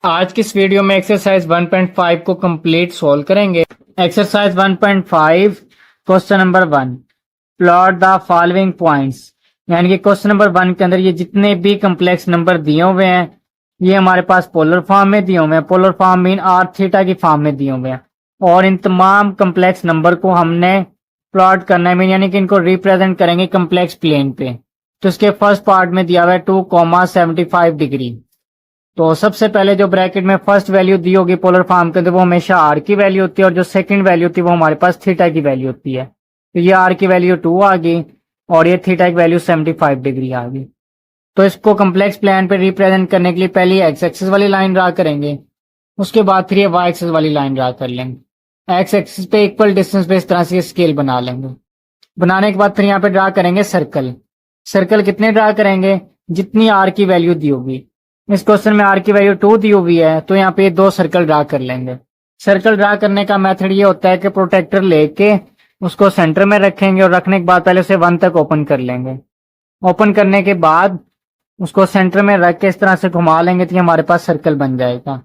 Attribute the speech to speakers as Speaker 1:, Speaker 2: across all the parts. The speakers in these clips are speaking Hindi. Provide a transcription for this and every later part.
Speaker 1: आज की इस वीडियो में एक्सरसाइज 1.5 को कंप्लीट सॉल्व करेंगे। Exercise 1.5 question number 1, plot the following points. यानी कि क्वेश्चन नंबर 1 के अंदर ये जितने भी कम्प्लेक्स नंबर दिए हुए हैं ये हमारे पास पोलर फॉर्म में दिए हुए हैं। Polar form mean r theta की फॉर्म में दिए हुए हैं और इन तमाम कम्प्लेक्स नंबर को हमने प्लॉट करना है मीन यानी कि इनको रिप्रेजेंट करेंगे कम्प्लेक्स प्लेन पे। तो इसके फर्स्ट पार्ट में दिया हुआ है 2,75 डिग्री। तो सबसे पहले जो ब्रैकेट में फर्स्ट वैल्यू दी होगी पोलर फॉर्म के अंदर वो हमेशा आर की वैल्यू होती है और जो सेकंड वैल्यू होती है वो हमारे पास थीटा की वैल्यू होती है। तो ये आर की वैल्यू 2 आ गई और ये थीटा की वैल्यू 75 डिग्री आ गई। तो इसको कम्प्लेक्स प्लान पे रिप्रेजेंट करने के लिए पहले एक्स एक्सिस वाली लाइन ड्रा करेंगे, उसके बाद फिर ये वाई एक्सिस वाली लाइन ड्रा कर लेंगे। एक्स एक्सिस पे इक्वल डिस्टेंस पे इस तरह से स्केल बना लेंगे। बनाने के बाद फिर यहाँ पे ड्रा करेंगे सर्कल। सर्कल कितने ड्रा करेंगे? जितनी आर की वैल्यू दी होगी। इस क्वेश्चन में आर की वैल्यू 2 दी हुई है तो यहाँ पे 2 सर्कल ड्रा कर लेंगे। सर्कल ड्रा करने का मेथड ये होता है कि प्रोटेक्टर लेके उसको सेंटर में रखेंगे और रखने के बाद पहले उसे 1 तक ओपन कर लेंगे। ओपन करने के बाद उसको सेंटर में रख के इस तरह से घुमा लेंगे तो ये हमारे पास सर्कल बन जाएगा।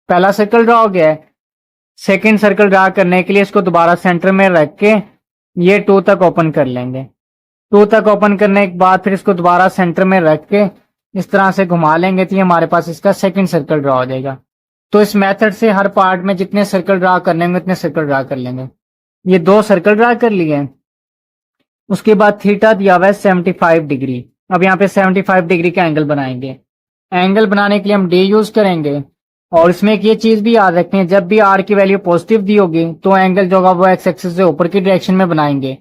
Speaker 1: पहला सर्कल ड्रा हो गया है। सेकेंड सर्कल ड्रा करने के लिए इसको दोबारा सेंटर में रख के ये 2 तक ओपन कर लेंगे। 2 तक ओपन करने के बाद फिर इसको दोबारा सेंटर में रख के इस तरह से घुमा लेंगे तो ये हमारे पास इसका सेकंड सर्कल ड्रा हो जाएगा। तो इस मेथड से हर पार्ट में जितने सर्कल ड्रा करने होंगे उतने सर्कल ड्रा कर लेंगे। ये 2 सर्कल ड्रा कर लिए। उसके बाद थीटा दिया हुआ है 75 डिग्री। अब यहाँ पे 75 डिग्री का एंगल बनाएंगे। एंगल बनाने के लिए हम डी यूज करेंगे और इसमें एक ये चीज भी याद रखें, जब भी आर की वैल्यू पॉजिटिव दी होगी तो एंगल जो होगा वो एक्स एक्सिस से ऊपर की डायरेक्शन में बनाएंगे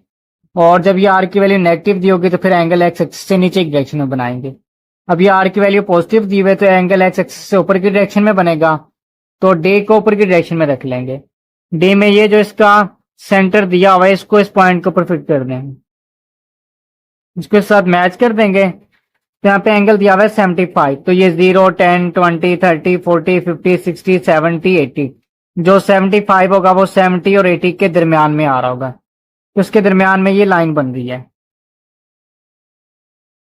Speaker 1: और जब ये आर की वैल्यू नेगेटिव दी होगी तो फिर एंगल एक्स एक्सिस से नीचे की डायरेक्शन में बनाएंगे। अब ये आर की वैल्यू पॉजिटिव दी हुई है तो एंगल एक्स एक्सिस से ऊपर की डायरेक्शन में बनेगा तो डे को ऊपर की डायरेक्शन में रख लेंगे। डे में ये जो इसका सेंटर दिया हुआ है इसको इस पॉइंट को ऊपर फिट कर देंगे, इसके साथ मैच कर देंगे। तो यहाँ पे एंगल दिया हुआ है 75 तो ये 0, 10, 20, 30, 40, 50, 60, 70, 80। जो 75 होगा वो 70 और 80 के दरमियान में आ रहा होगा तो इसके दरमियान में ये लाइन बन रही है।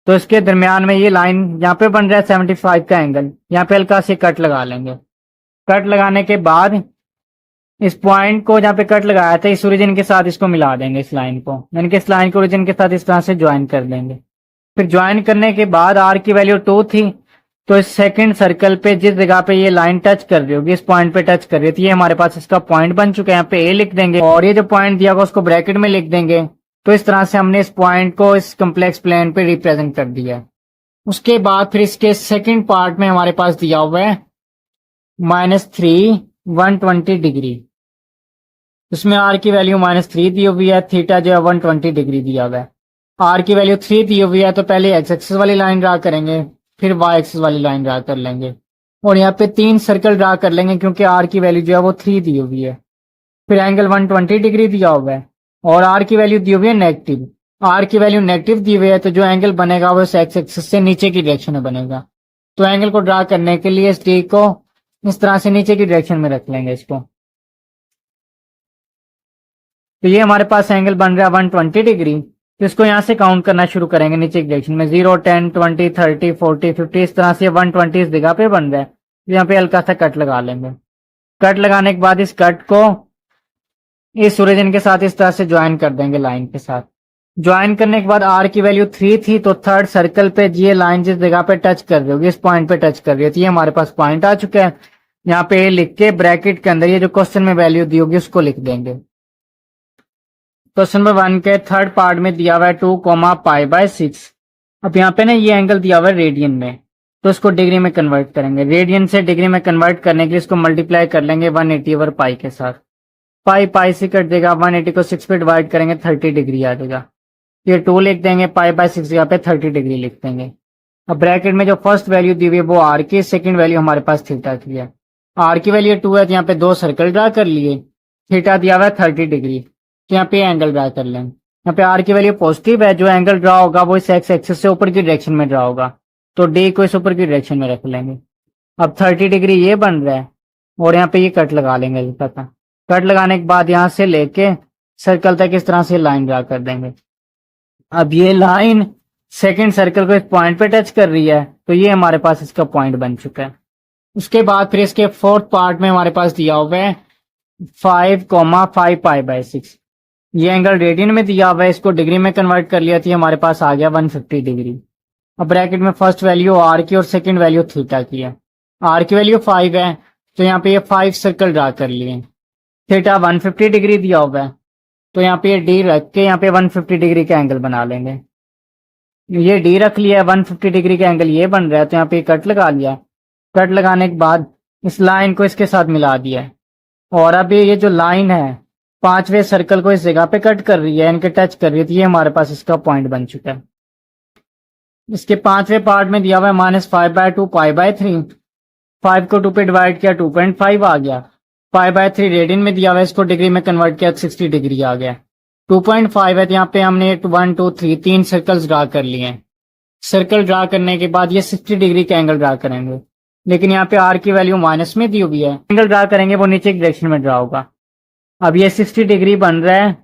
Speaker 1: तो इसके दरमियान में ये लाइन यहाँ पे बन रहा है 75 का एंगल। यहाँ पे हल्का से कट लगा लेंगे। कट लगाने के बाद इस पॉइंट को जहाँ पे कट लगाया था इस ओरिजिन के साथ इसको मिला देंगे, इस लाइन को यानी कि इस लाइन को ओरिजिन के साथ इस तरह से ज्वाइन कर देंगे। फिर ज्वाइन करने के बाद आर की वैल्यू 2 थी तो इस सेकंड सर्कल पे जिस जगह पे ये लाइन टच कर रही होगी इस पॉइंट पे टच कर रही है तो ये हमारे पास इसका पॉइंट बन चुका है। यहाँ पे ए लिख देंगे और ये जो पॉइंट दिया होगा उसको ब्रैकेट में लिख देंगे। तो इस तरह से हमने इस पॉइंट को इस कम्प्लेक्स प्लेन पे रिप्रेजेंट कर दिया है। उसके बाद फिर इसके सेकंड पार्ट में हमारे पास दिया हुआ है -3 120 डिग्री। इसमें आर की वैल्यू -3 दी हुई है, थीटा जो है 120 डिग्री दिया हुआ है। आर की वैल्यू 3 दी हुई है तो पहले एक्स एक्सिस वाली लाइन ड्रा करेंगे फिर वाई एक्सिस वाली लाइन ड्रा कर लेंगे और यहाँ पे 3 सर्कल ड्रा कर लेंगे क्योंकि आर की वैल्यू जो है वो 3 दी हुई है। फिर एंगल 120 डिग्री दिया हुआ है और आर की वैल्यू दी हुई है नेगेटिव। आर की वैल्यू नेगेटिव दी हुई है तो जो एंगल बनेगा वो एक्स एक्सिस से नीचे की डायरेक्शन में बनेगा। तो एंगल को ड्रा करने के लिए इस डी को इस तरह से नीचे की डायरेक्शन में रख लेंगे इसको। तो ये हमारे पास एंगल बन रहा है 120 डिग्री। तो इसको यहाँ से काउंट करना शुरू करेंगे नीचे की डायरेक्शन में 0, 10, 20, 30, 40, 50 इस तरह से 120 इस जगह पे बन रहा है। तो यहाँ पे हल्का सा कट लगा लेंगे। कट लगाने के बाद इस कट को इस ओरिजिन के साथ इस तरह से ज्वाइन कर देंगे लाइन के साथ। ज्वाइन करने के बाद आर की वैल्यू 3 थी तो थर्ड सर्कल पे ये लाइन जिस जगह पे टच कर रही होगी इस पॉइंट पे टच कर रही है तो ये हमारे पास पॉइंट आ चुका है। यहाँ पे लिख के ब्रैकेट के अंदर ये जो क्वेश्चन में वैल्यू दी होगी उसको लिख देंगे। क्वेश्चन नंबर 1 के थर्ड पार्ट में दिया हुआ है 2,π/6। अब यहाँ पे ना ये एंगल दिया हुआ है रेडियन में तो इसको डिग्री में कन्वर्ट करेंगे। रेडियन से डिग्री में कन्वर्ट करने के लिए इसको मल्टीप्लाई कर लेंगे 180/π के साथ। पाई से कट देगा, 180 को 6 पे डिवाइड करेंगे 30 डिग्री आ जाएगा। ये 2 लिख देंगे, π/6 जगह पे 30 डिग्री लिख देंगे। अब ब्रैकेट में जो फर्स्ट वैल्यू दी हुई है वो आर की, सेकंड वैल्यू हमारे पास थीटा की है। आर की वैल्यू 2 है तो यहाँ पे 2 सर्कल ड्रा कर लिए। थीटा दिया हुआ है 30 डिग्री तो यहाँ पे एंगल ड्रा कर लेंगे। यहाँ पे आर की वैल्यू पॉजिटिव है, जो एंगल ड्रा होगा वो इस एक्स एक्सिस से ऊपर की डायरेक्शन में ड्रा होगा तो डी को इस ऊपर की डायरेक्शन में रख लेंगे। अब 30 डिग्री ये बन रहा है और यहाँ पे ये कट लगा लेंगे। कट लगाने के बाद यहाँ से लेके सर्कल तक इस तरह से लाइन ड्रा कर देंगे। अब ये लाइन सेकंड सर्कल को इस पॉइंट पे टच कर रही है तो ये हमारे पास इसका पॉइंट बन चुका है। उसके बाद फिर इसके फोर्थ पार्ट में हमारे पास दिया हुआ है 5,5 पाई/6। ये एंगल रेडियन में दिया हुआ है, इसको डिग्री में कन्वर्ट कर लिया थी, हमारे पास आ गया 150 डिग्री। अब ब्रैकेट में फर्स्ट वैल्यू आर की और सेकंड वैल्यू थीटा की है। आर की वैल्यू 5 है, तो यहाँ पे ये 5 सर्कल ड्रा कर लिए। थीटा 150 डिग्री दिया हुआ है, तो यहाँ पे ये डी रख के यहाँ पे 150 डिग्री का एंगल बना लेंगे। ये डी रख लिया है, 150 डिग्री का एंगल ये बन रहा है, तो यहाँ पे कट लगा लिया। कट लगाने के बाद इस लाइन को इसके साथ मिला दिया है, और अब ये जो लाइन है पांचवें सर्कल को इस जगह पे कट कर रही है, इनके टच कर रही है, तो ये हमारे पास इसका पॉइंट बन चुका है। इसके पांचवें पार्ट में दिया हुआ है -5/2 पाई/3। 5 को 2 पे डिवाइड किया 2.5 आ गया। पाई/3 रेडियन में दिया हुआ है, इसको डिग्री में कन्वर्ट किया 60 डिग्री आ गया। 2.5 है, तो यहाँ पे हमने 1 2 3 तीन सर्कल्स ड्रा कर लिए हैं। सर्कल ड्रा करने के बाद ये 60 डिग्री का एंगल ड्रा करेंगे, लेकिन यहाँ पे आर की वैल्यू माइनस में दी हुई है। एंगल ड्रा करेंगे वो नीचे की डायरेक्शन में ड्रा होगा। अब ये 60 डिग्री बन रहा है,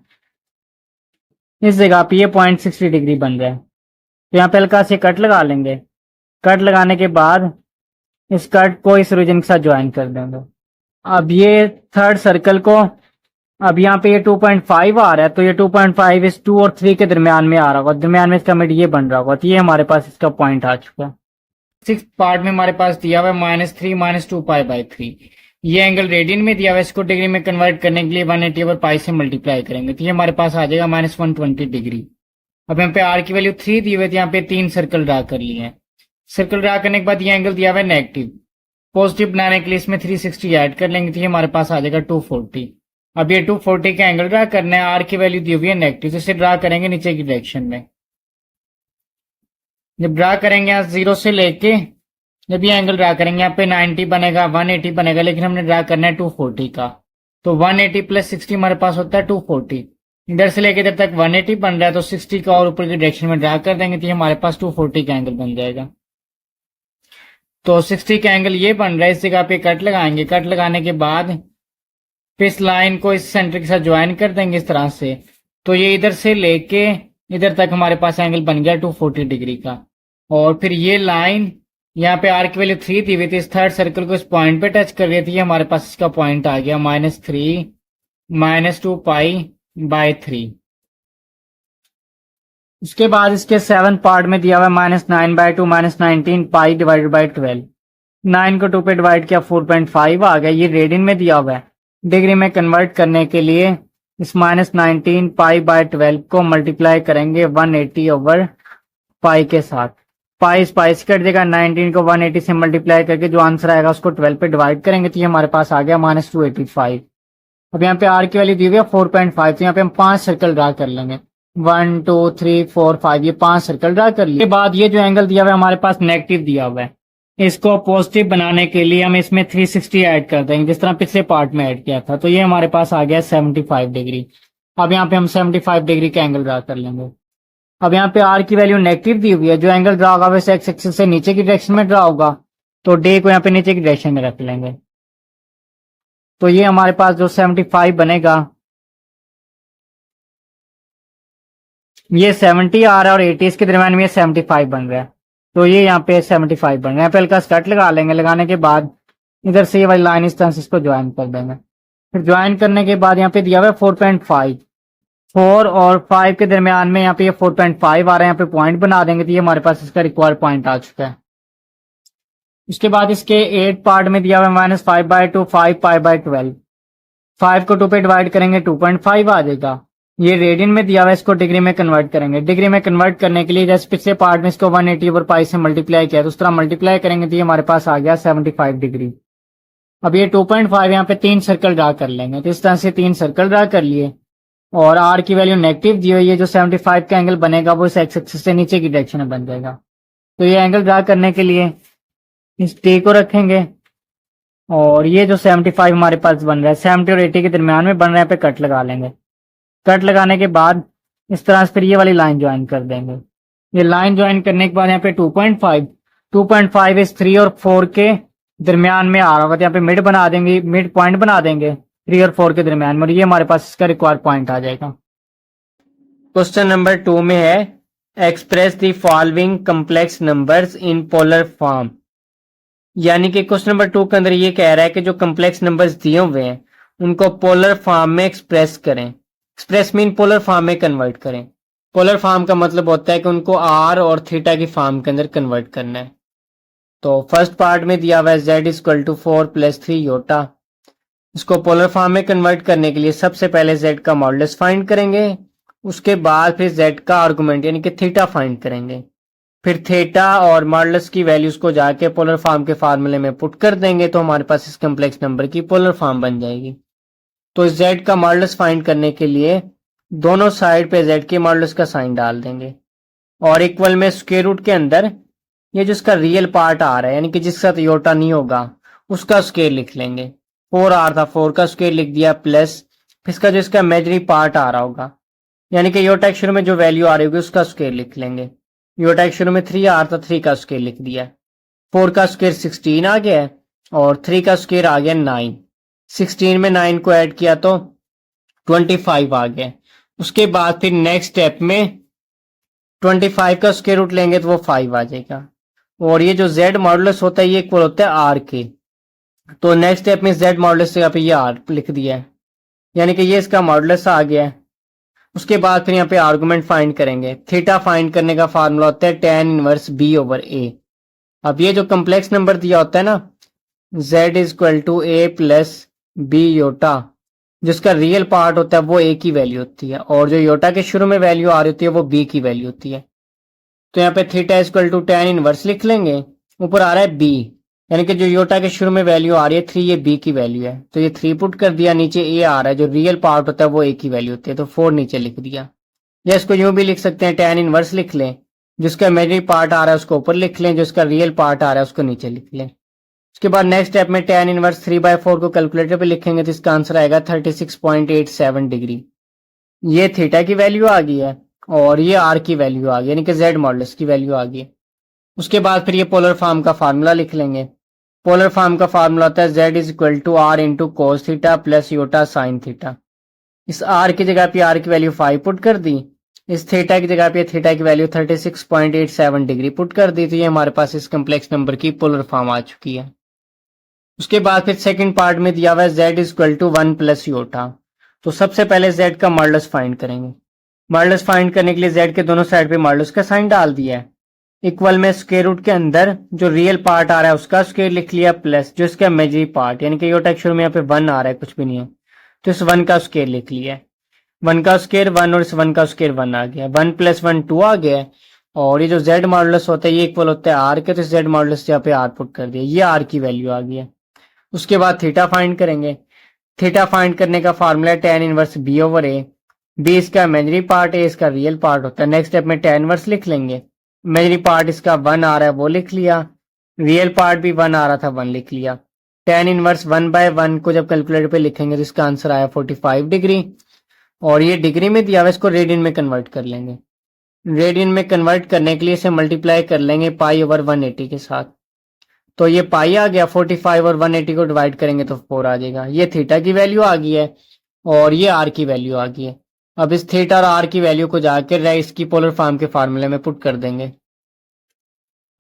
Speaker 1: इस जगह पे ये पॉइंट 60 डिग्री बन रहा है, तो यहाँ पे हल्का से कट लगा लेंगे। कट लगाने के बाद इस कट को इस रीजन के साथ ज्वाइन कर देंगे। अब ये थर्ड सर्कल को, अब यहाँ पे ये 2.5 आ रहा है, तो ये 2.5 इस 2 और 3 के दरमियान में आ रहा होगा, दरमियान में इसका मिड ये बन रहा होगा, तो ये हमारे पास इसका पॉइंट आ चुका है। सिक्स पार्ट में हमारे पास दिया हुआ है -3 -2 पाई/3। ये एंगल रेडियन में दिया हुआ है, इसको डिग्री में कन्वर्ट करने के लिए 180 ओवर पाई से मल्टीप्लाई करेंगे, तो ये हमारे पास आ जाएगा -120 डिग्री। अब यहाँ पे आर की वैल्यू 3 दी हुई है, यहाँ पे 3 सर्कल ड्रा कर लिए हैं। सर्कल ड्रा करने के बाद ये एंगल दिया हुआ है नेगेटिव। पॉजिटिव बनाने के लिए इसमें 360 ऐड कर लेंगे, तो ये हमारे पास आ जाएगा 240। अब ये 240 का एंगल ड्रा करना है, आर की वैल्यू दी हुई है नेगेटिव, तो इसे ड्रा करेंगे नीचे की डायरेक्शन में। जब ड्रा करेंगे यहाँ 0 से लेके, जब ये एंगल ड्रा करेंगे यहाँ पे 90 बनेगा, 180 बनेगा, लेकिन हमने ड्रा करना है 240 का, तो 180 + 60 हमारे पास होता है 240। इधर से लेके इधर तक 180 बन रहा है, तो 60 का और ऊपर की डायरेक्शन में ड्रा कर देंगे, तो ये हमारे पास 240 का एंगल बन जाएगा। तो 60 का एंगल ये बन रहा है, इस जगह पे कट लगाएंगे। कट लगाने के बाद फिर इस लाइन को इस सेंटर के साथ ज्वाइन कर देंगे इस तरह से, तो ये इधर से लेके इधर तक हमारे पास एंगल बन गया 240 डिग्री का। और फिर ये लाइन यहाँ पे आर की वैल्यू 3 दी हुई थी, इस थर्ड सर्कल को इस पॉइंट पे टच कर रही थी, हमारे पास इसका पॉइंट आ गया -3 -2 पाई/3। उसके बाद इसके 7 पार्ट में दिया हुआ है -9/2 -19 पाई/12। 9 को 2 पे डिवाइड किया 4.5 आ गया। ये रेडियन में दिया हुआ है, डिग्री में कन्वर्ट करने के लिए इस -19 पाई/12 को मल्टीप्लाई करेंगे 180 ओवर पाई के साथ। पाई से कट देगा, 19 को 180 से मल्टीप्लाई करके जो आंसर आएगा उसको 12 पे डिवाइड करेंगे, तो ये हमारे पास आ गया -285। अब यहाँ पे आर की वैल्यू दी हुई है 4.5, तो यहाँ पे हम 5 सर्कल ड्रा कर लेंगे। 1 2 3 4 5, ये 5 सर्कल ड्रा कर लिए। के बाद ये जो एंगल दिया हुआ है हमारे पास नेगेटिव दिया हुआ है, इसको पॉजिटिव बनाने के लिए हम इसमें 360 ऐड कर देंगे, जिस तरह पिछले पार्ट में ऐड किया था, तो ये हमारे पास आ गया 75 डिग्री। अब यहाँ पे हम 75 डिग्री का एंगल ड्रा कर लेंगे। अब यहाँ पे आर की वैल्यू नेगेटिव दी हुई है, जो एंगल ड्रा होगा वैसे एक्स एक्सिस से नीचे की डायरेक्शन में ड्रा होगा, तो डे को यहाँ पे नीचे की डायरेक्शन में रख लेंगे। तो ये हमारे पास जो 75 बनेगा, ये 70 आ रहा है और 80 इसके दरम्यान में 75 बन रहा है, तो ये यहाँ पे 75 बन रहा है। यहाँ पे हल्का कट लगा लेंगे। लगाने के बाद इधर से ये वाली लाइन इस तरह से इसको ज्वाइन कर देंगे। फिर ज्वाइन करने के बाद यहाँ पे दिया हुआ है 4.5, 4 और 5 के दरमियान में यहाँ पे ये 4.5 आ रहा है, यहाँ पे पॉइंट बना देंगे, तो ये हमारे पास इसका रिक्वायर्ड पॉइंट आ चुका है। उसके बाद इसके 8 पार्ट में दिया हुआ है -5/2 5 पाई/12। 5 को 2 पे डिवाइड करेंगे 2.5 आ जाएगा। ये रेडियन में दिया हुआ है, इसको डिग्री में कन्वर्ट करेंगे। डिग्री में कन्वर्ट करने के लिए जैसे पिछले पार्ट में इसको 180 ओवर पाई से मल्टीप्लाई किया, तो उस तरह मल्टीप्लाई करेंगे, तो ये हमारे पास आ गया 75 डिग्री। अब ये 2.5 यहाँ पे 3 सर्कल ड्रा कर लेंगे, तो इस तरह से 3 सर्कल ड्रा कर लिए। और आर की वैल्यू नेगेटिव दी हुई है, जो 75 का एंगल बनेगा वो इस एक्स एक्सिस से नीचे की डायरेक्शन में बन जाएगा। तो ये एंगल ड्रा करने के लिए इस टे को रखेंगे, और ये जो 75 हमारे पास बन रहा है 70 और 80 के दरमियान में बन रहा है, पे कट लगा लेंगे। कट लगाने के बाद इस तरह से फिर ये वाली लाइन ज्वाइन कर देंगे। ये लाइन ज्वाइन करने के बाद यहाँ पे 2.5 इस 3 और 4 के दरमियान में आ रहा होगा, तो यहाँ पे मिड बना देंगे, मिड पॉइंट बना देंगे 3 और 4 के दरमियान में, और ये हमारे पास इसका रिक्वायर्ड पॉइंट आ जाएगा। क्वेश्चन नंबर 2 में है express the following complex numbers in polar form. यानी कि क्वेश्चन नंबर 2 के अंदर ये कह रहा है कि जो कम्प्लेक्स नंबर्स दिए हुए हैं उनको पोलर फॉर्म में एक्सप्रेस करें। एक्सप्रेस मीन पोलर फॉर्म में कन्वर्ट करें। पोलर फॉर्म का मतलब होता है कि उनको आर और थीटा की फॉर्म के अंदर कन्वर्ट करना है। तो फर्स्ट पार्ट में दिया हुआ है z is equal to 4 + 3 iota. इसको पोलर फॉर्म में कन्वर्ट करने के लिए सबसे पहले z का मॉडुलस फाइंड करेंगे, उसके बाद फिर z का आर्गुमेंट यानी कि थीटा फाइंड करेंगे, फिर थीटा और मॉडुलस की वैल्यूज को जाके पोलर फॉर्म के फार्मूले में पुट कर देंगे तो हमारे पास इस कम्प्लेक्स नंबर की पोलर फॉर्म बन जाएगी। तो इस z का मॉडुलस फाइंड करने के लिए दोनों साइड पे z के मॉडुलस का साइन डाल देंगे और इक्वल में स्क्वायर रूट के अंदर ये जिसका रियल पार्ट आ रहा है यानी कि जिसके साथ योटा नहीं होगा उसका स्क्वायर लिख लेंगे। 4r था, 4 का स्क्वायर लिख दिया प्लस फिर इसका जो इसका इमेजिनरी पार्ट आ रहा होगा यानी कि योटा के शुरू में जो वैल्यू आ रही होगी उसका स्क्वायर लिख लेंगे। योटा के शुरू में 3r था, 3 का स्क्वायर लिख दिया। 4 का स्क्वायर 16 आ गया और 3 का स्क्वायर आ गया 9। 16 में 9 को ऐड किया तो 25 आ गया। उसके बाद फिर नेक्स्ट स्टेप में 25 का स्क्वायर रूट लेंगे तो वो 5 आ जाएगा और ये जो z मॉडुलस होता है ये इक्वल होता है r के। तो नेक्स्ट स्टेप में z मॉडुलस से यहाँ पे ये r लिख दिया है यानी कि ये इसका मॉडुलस आ गया है। उसके बाद फिर यहाँ पे आर्गुमेंट फाइंड करेंगे। थीटा फाइंड करने का फार्मूला होता है tan इनवर्स b/a। अब ये जो कम्प्लेक्स नंबर दिया होता है ना z is equal to a plus b iota, जिसका रियल पार्ट होता है वो a की वैल्यू होती है और जो योटा के शुरू में वैल्यू आ रही होती है वो b की वैल्यू होती है। तो यहाँ पे theta is equal to tan inverse लिख लेंगे, ऊपर आ रहा है b यानी कि जो योटा के शुरू में वैल्यू आ रही है 3 ये b की वैल्यू है तो ये 3 पुट कर दिया, नीचे a आ रहा है जो रियल पार्ट होता है वो a की वैल्यू होती है तो 4 नीचे लिख दिया। या इसको यूं भी लिख सकते हैं tan इनवर्स लिख लें, जिसका इमेजिनरी पार्ट आ रहा है उसको ऊपर लिख लें, जो इसका रियल पार्ट आ रहा है उसको नीचे लिख लें। उसके बाद नेक्स्ट स्टेप में tan इनवर्स 3/4 को कैलकुलेटर पे लिखेंगे तो इसका आंसर आएगा 36.87 डिग्री। ये थीटा की वैल्यू आ गई है और ये आर की वैल्यू आ गई यानी कि जेड मॉडुलस की वैल्यू आ गई। उसके बाद फिर ये पोलर फॉर्म का फार्मूला लिख लेंगे। पोलर फॉर्म का फार्मूला होता है z is equal to r into cos theta plus iota sine theta. इस r की जगह पे r की वैल्यू 5 पुट कर दी, इस थीटा की जगह पे थीटा की वैल्यू 36.87 डिग्री पुट कर दी तो ये हमारे पास इस कम्प्लेक्स नंबर की पोलर फॉर्म आ चुकी है। उसके बाद फिर सेकंड पार्ट में दिया हुआ है z is equal to 1 plus iota. तो सबसे पहले z का मॉडुलस फाइंड करेंगे। मॉडुलस फाइंड करने के लिए z के दोनों साइड पे मॉडुलस का साइन डाल दिया है। इक्वल में स्क्वायर रूट के अंदर जो रियल पार्ट आ रहा है उसका स्क्वायर लिख लिया प्लस जो इसका इमेजिनरी पार्ट यानी कि योटा के शुरू में यहाँ पे 1 आ रहा है कुछ भी नहीं है तो इस 1 का स्क्वायर लिख लिया। 1 का स्क्वायर 1 और इस 1 का स्क्वायर 1 आ गया। 1 + 1 2 आ गया और ये जो z मॉडुलस होता है ये इक्वल होता है r के तो z मॉडुलस यहाँ पे r पुट कर दिया, ये r की वैल्यू आ गई है। उसके बाद थीटा फाइंड करेंगे। थीटा फाइंड करने का फार्मूला है tan इनवर्स b/a। b इसका इमेजिनरी पार्ट, a इसका रियल पार्ट होता है। नेक्स्ट स्टेप में tan इनवर्स लिख लेंगे। इमेजिनरी पार्ट इसका 1 आ रहा है वो लिख लिया, रियल पार्ट भी 1 आ रहा था 1 लिख लिया। tan इनवर्स 1/1 को जब कैलकुलेटर पे लिखेंगे तो इसका आंसर आया 45 डिग्री और ये डिग्री में दिया हुआ इसको रेडियन में कन्वर्ट कर लेंगे। रेडियन में कन्वर्ट करने के लिए इसे मल्टीप्लाई कर लेंगे π/180 के साथ तो ये पाई आ गया। 45 और 180 को डिवाइड करेंगे तो 4 आ जाएगा। ये थीटा की वैल्यू आ गई है और ये आर की वैल्यू आ गई है। अब इस थीटा और आर की वैल्यू को जाकर इसकी पोलर फॉर्म के फार्मूले में पुट कर देंगे।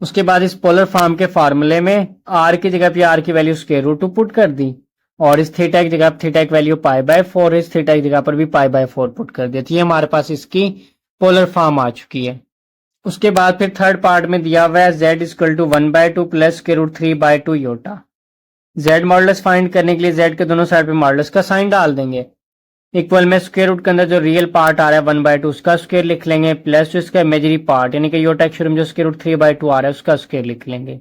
Speaker 1: उसके बाद इस पोलर फॉर्म के फार्मूले में आर की जगह पे आर की वैल्यू स्क्वायर रूट 2 पुट कर दी और इस थीटा की जगह थीटा की वैल्यू π/4, इस थीटा की जगह पर भी π/4 पुट कर दिया। तो ये हमारे पास इसकी पोलर फॉर्म आ चुकी है। उसके बाद फिर थर्ड पार्ट में दिया हुआ है z is equal to 1/2 plus square root 3/2 iota. z modulus find करने के लिए z के दोनों साइड पे मॉडुलस का साइन डाल देंगे। इक्वल में स्क्वायर रूट के अंदर जो रियल पार्ट आ रहा है 1/2 उसका स्क्वायर लिख लेंगे प्लस जो इसका इमेजिनरी पार्ट यानी कि योटा के शुरू में जो स्क्वायर रूट 3/2 आ रहा है उसका स्क्वायर लिख लेंगे।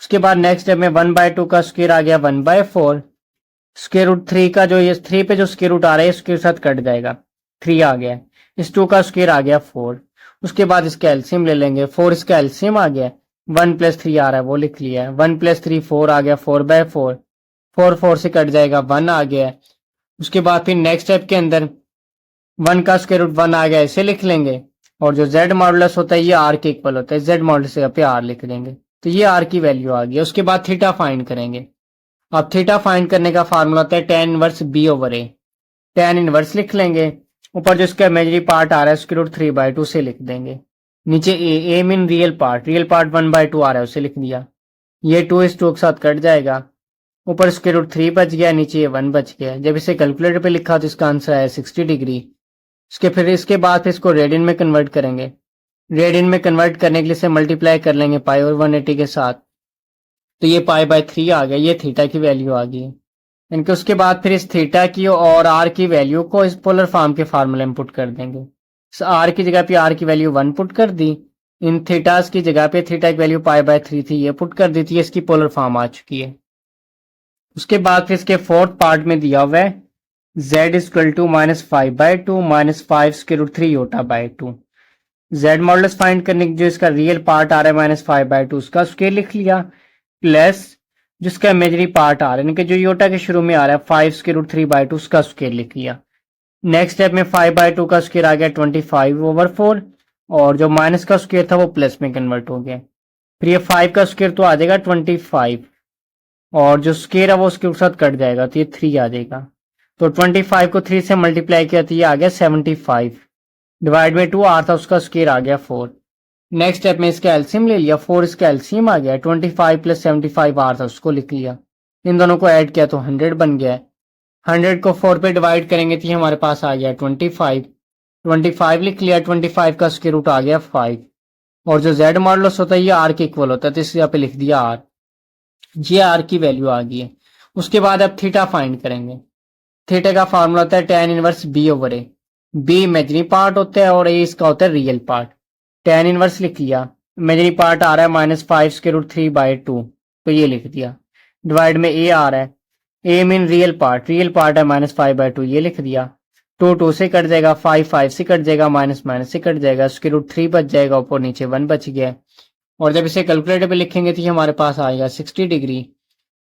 Speaker 1: उसके बाद नेक्स्ट स्टेप में 1/2 का स्क्वायर आ गया 1/4। स्क्वायर रूट 3 का जो ये 3 पे जो स्क्वायर रूट आ रहा है इसके साथ कट जाएगा, 3 आ गया। इस 2 का स्क्वायर आ गया 4। उसके बाद इसका एलसीएम ले लेंगे। 4 इसका एलसीएम आ गया, 1 + 3 आ रहा है वो लिख लिया है। 1 + 3 4 आ गया, 4/4। 4 4 से कट जाएगा, 1 आ गया। उसके बाद फिर नेक्स्ट स्टेप के अंदर 1 का स्क्वायर रूट 1 आ गया, इसे लिख लेंगे और जो z मॉडुलस होता है ये r के इक्वल होता है, z मॉडुलस यहाँ पे r लिख देंगे तो ये r की वैल्यू आ गई। उसके बाद थीटा फाइंड करेंगे। अब थीटा फाइंड करने का फार्मूला होता है tan inverse b/a। tan inverse लिख लेंगे, ऊपर जो इसका इमेजिनरी पार्ट आ रहा है स्क्वायर रूट 3/2 से लिख देंगे। नीचे a मीन रियल पार्ट 1/2 आ रहा है उसे लिख दिया। ये 2:2 के साथ कट जाएगा, ऊपर √3 बच गया, नीचे ये 1 बच गया। जब इसे कैलकुलेटर पे लिखा तो इसका आंसर आया 60 डिग्री। इसके बाद फिर इसको रेडियन में कन्वर्ट करेंगे। रेडियन में कन्वर्ट करने के लिए इसे मल्टीप्लाई कर लेंगे पाई और 180 के साथ, तो ये π/3 आ गया, ये थीटा की वैल्यू आ गई। इनके उसके बाद फिर इस थीटा की और आर की वैल्यू को इस पोलर फॉर्म के फार्मूले में पुट कर देंगे। इस आर की जगह पे आर की वैल्यू 1 पुट कर दी, इन थीटास की जगह पे थीटा की वैल्यू π/3 थी, ये पुट कर दी थी, इसकी पोलर फॉर्म आ चुकी है। उसके बाद फिर इसके फोर्थ पार्ट में दिया हुआ है z = -5/2 -5√3 /2। z मॉडुलस फाइंड करने की जो इसका रियल पार्ट आ रहा है -5/2 उसका स्क्वायर लिख लिया, प्लस जिसका इमेजिनरी पार्ट आ रहा है यानी कि जो योटा के शुरू में आ रहा है 5√3/2 उसका स्क्वायर लिख लिया। नेक्स्ट स्टेप में 5/2 का स्क्वायर आ गया 25/4 और जो माइनस का स्क्वायर था वो प्लस में कन्वर्ट हो गया। फिर ये 5 का स्क्वायर तो आ जाएगा 25 और जो स्क्वायर है वो उसके साथ कट जाएगा तो ये 3 आ जाएगा। तो 25 को 3 से मल्टीप्लाई किया तो ये आ गया 75 डिवाइड में 2 आर था उसका स्क्वायर आ गया 4। नेक्स्ट स्टेप में इसका एलसीएम ले लिया, 4 इसका एलसीएम आ गया, 25 + 75 आर था उसको लिख लिया, इन दोनों को ऐड किया तो 100 बन गया है। 100 को 4 पे डिवाइड करेंगे तो ये हमारे पास आ गया 25 लिख लिया, 25 का स्क्वायर रूट आ गया 5 और जो z मॉडुलस होता है ये r के इक्वल होता है तो इस यहाँ पे लिख दिया r, ये r की वैल्यू आ गई है। उसके बाद अब थीटा फाइंड करेंगे। थीटा का फार्मूला होता है tan inverse b/a, b imaginary part होता है और a इसका होता है रियल पार्ट। tan इनवर्स लिख लिया, इमेजिनरी पार्ट आ रहा है -5√3/2 तो ये लिख दिया, डिवाइड में a आ रहा है, a मीन रियल पार्ट है -5/2 ये लिख दिया। 2 से कट जाएगा, 5 से कट जाएगा, माइनस से कट जाएगा, √3 बच जाएगा, ऊपर नीचे 1 बच गया और जब इसे कैलकुलेटर पे लिखेंगे तो ये हमारे पास आएगा 60 डिग्री।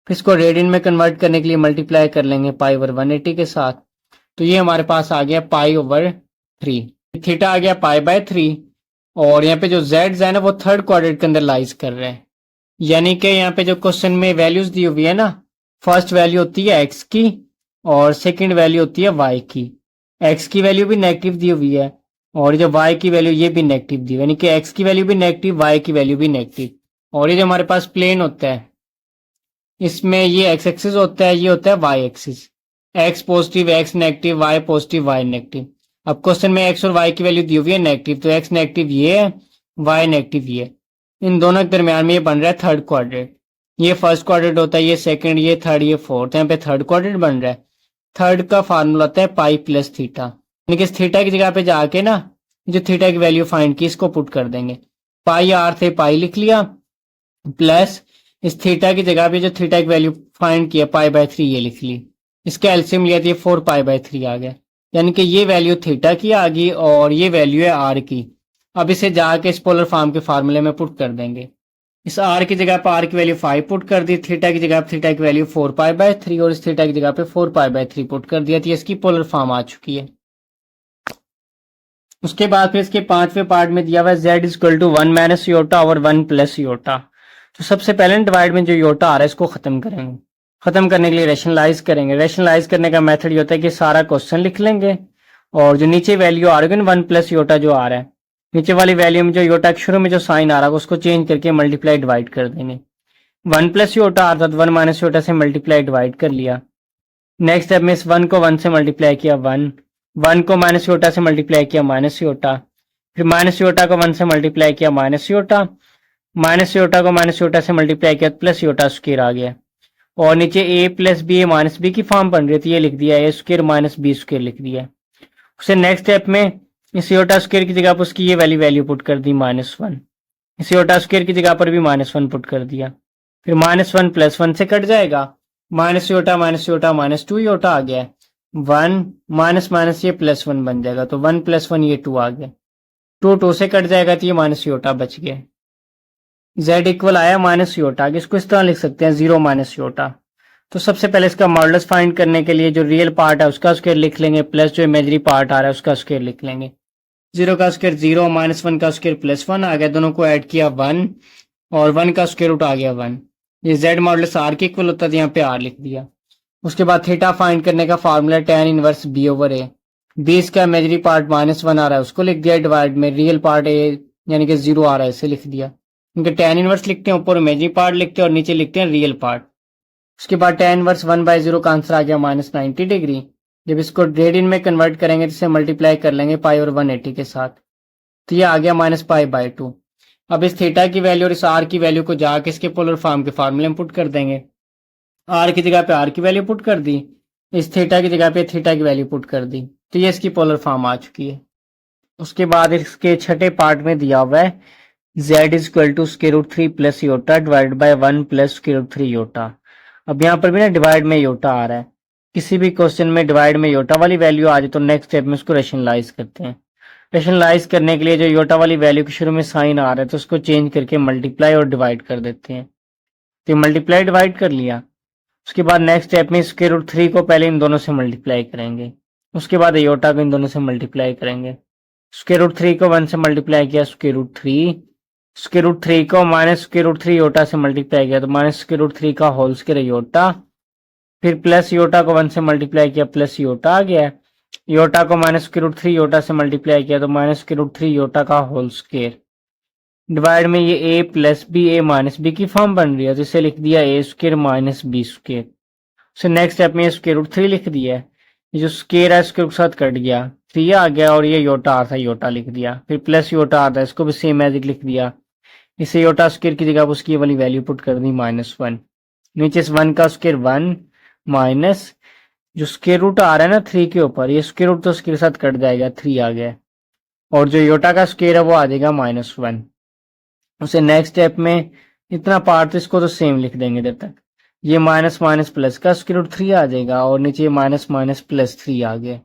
Speaker 1: फिर इसको रेडियन में कन्वर्ट करने के लिए मल्टीप्लाई कर लेंगे π/180 के साथ, तो ये हमारे पास आ गया π/3। थीटा आ गया π/3 और यहाँ पे जो z है ना वो थर्ड क्वाड्रेंट के अंदर लाइज कर रहे हैं, यानी कि यहाँ पे जो क्वेश्चन में वैल्यूज दी हुई है ना, फर्स्ट वैल्यू होती है x की और सेकंड वैल्यू होती है y की। x की वैल्यू भी नेगेटिव दी हुई है और जो y की वैल्यू ये भी नेगेटिव दी हुई है, यानी कि x की वैल्यू भी नेगेटिव, y की वैल्यू भी नेगेटिव। और ये जो हमारे पास प्लेन होता है इसमें ये x एक्सिस होता है, ये होता है y axis, x positive x negative, y positive y negative. अब क्वेश्चन में x और y की वैल्यू दी हुई है नेगेटिव, तो x नेगेटिव ये है, y नेगेटिव ये है, इन दोनों के दरमियान में ये बन रहा है थर्ड क्वाड्रेंट। ये फर्स्ट क्वाड्रेंट होता है, ये सेकंड, ये थर्ड, ये फोर्थ, यहाँ पे थर्ड क्वाड्रेंट बन रहा है। थर्ड का फार्मूला होता है π+θ, यानी कि इस थीटा की जगह पे जाके ना जो थीटा की वैल्यू फाइंड की इसको पुट कर देंगे, πr थे पाई लिख लिया, प्लस इस थीटा की जगह पे जो थीटा की वैल्यू फाइंड किया π/3 ये लिख ली, इसका एलसीएम लिया तो ये 4π/3 आ गया, यानी कि ये वैल्यू थीटा की आ गई और ये वैल्यू है आर की। अब इसे जाके इस पोलर फॉर्म के फार्मूले में पुट कर देंगे। इस आर की जगह पर आर की वैल्यू 5 पुट कर दी, थीटा की जगह पर थीटा की वैल्यू 4π/3 और इस थीटा की जगह पे 4π/3 पुट कर दिया, तो इसकी पोलर फॉर्म आ चुकी है। उसके बाद फिर इसके पांचवें पार्ट में दिया हुआ है z = 1 - योटा और 1 + योटा। तो सबसे पहले डिवाइड में जो योटा आ रहा है इसको खत्म करेंगे। खत्म करने के लिए रेशनलाइज करेंगे। रेशनलाइज करने का मेथड ये होता है कि सारा क्वेश्चन लिख लेंगे और जो नीचे वैल्यू आ रही है 1 + योटा जो आ रहा है, नीचे वाली वैल्यू में जो योटा के शुरू में जो साइन आ रहा है उसको चेंज करके मल्टीप्लाई डिवाइड कर देंगे। 1 + योटा अर्थात 1 - योटा से मल्टीप्लाई डिवाइड कर लिया। नेक्स्ट स्टेप में इस 1 को 1 से मल्टीप्लाई किया, 1 को माइनस योटा से मल्टीप्लाई किया, माइनस योटा, फिर माइनस योटा को 1 से मल्टीप्लाई किया, माइनस योटा, माइनस योटा को माइनस योटा से मल्टीप्लाई किया प्लस योटा स्क्वायर आ गया और नीचे a + b - b की फॉर्म बन रही थी, ये लिख दिया a² - b² लिख दिया। उसे नेक्स्ट स्टेप में इस योटा स्क्वायर की जगह पर उसकी ये वाली वैल्यू पुट कर दी -1, इस योटा स्क्वायर की जगह पर भी -1 पुट कर दिया, फिर -1 + 1 से कट जाएगा, माइनस योटा -2 योटा आ गया, 1 माइनस माइनस ये +1 बन जाएगा, तो 1 + 1 ये 2 आ गया, 2 से कट जाएगा तो ये माइनस योटा बच गया। z इक्वल आया माइनस योटा, इसको इस तरह लिख सकते हैं 0 - योटा। तो सबसे पहले इसका मॉडुलस फाइंड करने के लिए जो रियल पार्ट है उसका स्क्वायर लिख लेंगे, प्लस जो इमेजिनरी पार्ट आ रहा है उसका स्क्वायर लिख लेंगे। 0 का स्क्वायर 0, -1 का स्क्वायर +1 आ गया, दोनों को ऐड किया 1 और 1 का स्क्वायर रूट आ गया 1। ये z मॉडुलस r के इक्वल होता है, यहाँ पे r लिख दिया। उसके बाद थीटा फाइंड करने का formula tan inverse b/a, b इसका इमेजिनरी पार्ट -1 आ रहा है उसको लिख दिया, डिवाइड में रियल पार्ट a यानी कि 0 आ रहा है इसे लिख दिया, इनके tan इनवर्स लिखते हैं, ऊपर इमेजिनरी पार्ट लिखते हैं और नीचे लिखते हैं रियल पार्ट। उसके बाद tan इनवर्स 1/0 का आंसर आ गया -90 डिग्री। जब इसको रेडियन में कन्वर्ट करेंगे तो इसे मल्टीप्लाई कर लेंगे पाई और 180 के साथ, तो ये आ गया -π/2। अब इस थीटा की वैल्यू और इस आर की वैल्यू को जाके इसके पोलर फॉर्म के फार्मूले में पुट कर देंगे। आर की जगह पे आर की वैल्यू पुट कर दी, इस थीटा की जगह पे थीटा की वैल्यू पुट कर दी, तो ये इसकी पोलर फॉर्म आ चुकी है। उसके बाद इसके छठे पार्ट में दिया हुआ है z is equal to √3 plus iota divide by 1 plus √3 iota. अब यहाँ पर भी ना डिवाइड में योटा आ रहा है, किसी भी क्वेश्चन में डिवाइड में योटा वाली वैल्यू आ जाए तो नेक्स्ट स्टेप में उसको रेशनलाइज करते हैं। रेशनलाइज करने के लिए जो योटा वाली वैल्यू के शुरू में साइन आ रहा है तो उसको चेंज करके मल्टीप्लाई और डिवाइड कर देते हैं। तो मल्टीप्लाई डिवाइड कर लिया। उसके बाद नेक्स्ट स्टेप में √3 को पहले इन दोनों से मल्टीप्लाई करेंगे, उसके बाद योटा को इन दोनों से मल्टीप्लाई करेंगे। √3 को 1 से मल्टीप्लाई किया √3, √3 को -√3 योटा से मल्टीप्लाई किया तो -√3 का होल स्क्वायर योटा, फिर प्लस योटा को 1 से मल्टीप्लाई किया प्लस योटा आ गया। योटा को -√3 योटा से मल्टीप्लाई किया तो -√3 योटा का होल स्क्वायर, डिवाइड में ये a plus b a minus b की फॉर्म बन रही है तो इसे लिख दिया a square minus b square. उसे नेक्स्ट स्टेप में √3 लिख दिया है, ये जो स्क्वायर है इसके साथ कट गया, 3 आ गया और ये योटा आ था योटा लिख दिया, फिर प्लस योटा आता है इसको भी सेम एज इट लिख दिया। इसे योटा स्क्वायर की जगह उसकी वाली वैल्यू पुट कर दी -1, नीचे इस 1 का स्क्वायर 1 माइनस जो स्क्वायर रूट आ रहा है ना 3 के ऊपर, ये स्क्वायर रूट तो इसके साथ कट जाएगा, 3 आ गया, और जो योटा का स्क्वायर है वो आ जाएगा -1। उसे नेक्स्ट स्टेप में इतना पार्ट इसको तो सेम लिख देंगे इधर तक, ये माइनस माइनस प्लस का √3 आ जाएगा और नीचे माइनस माइनस प्लस 3 आ गया।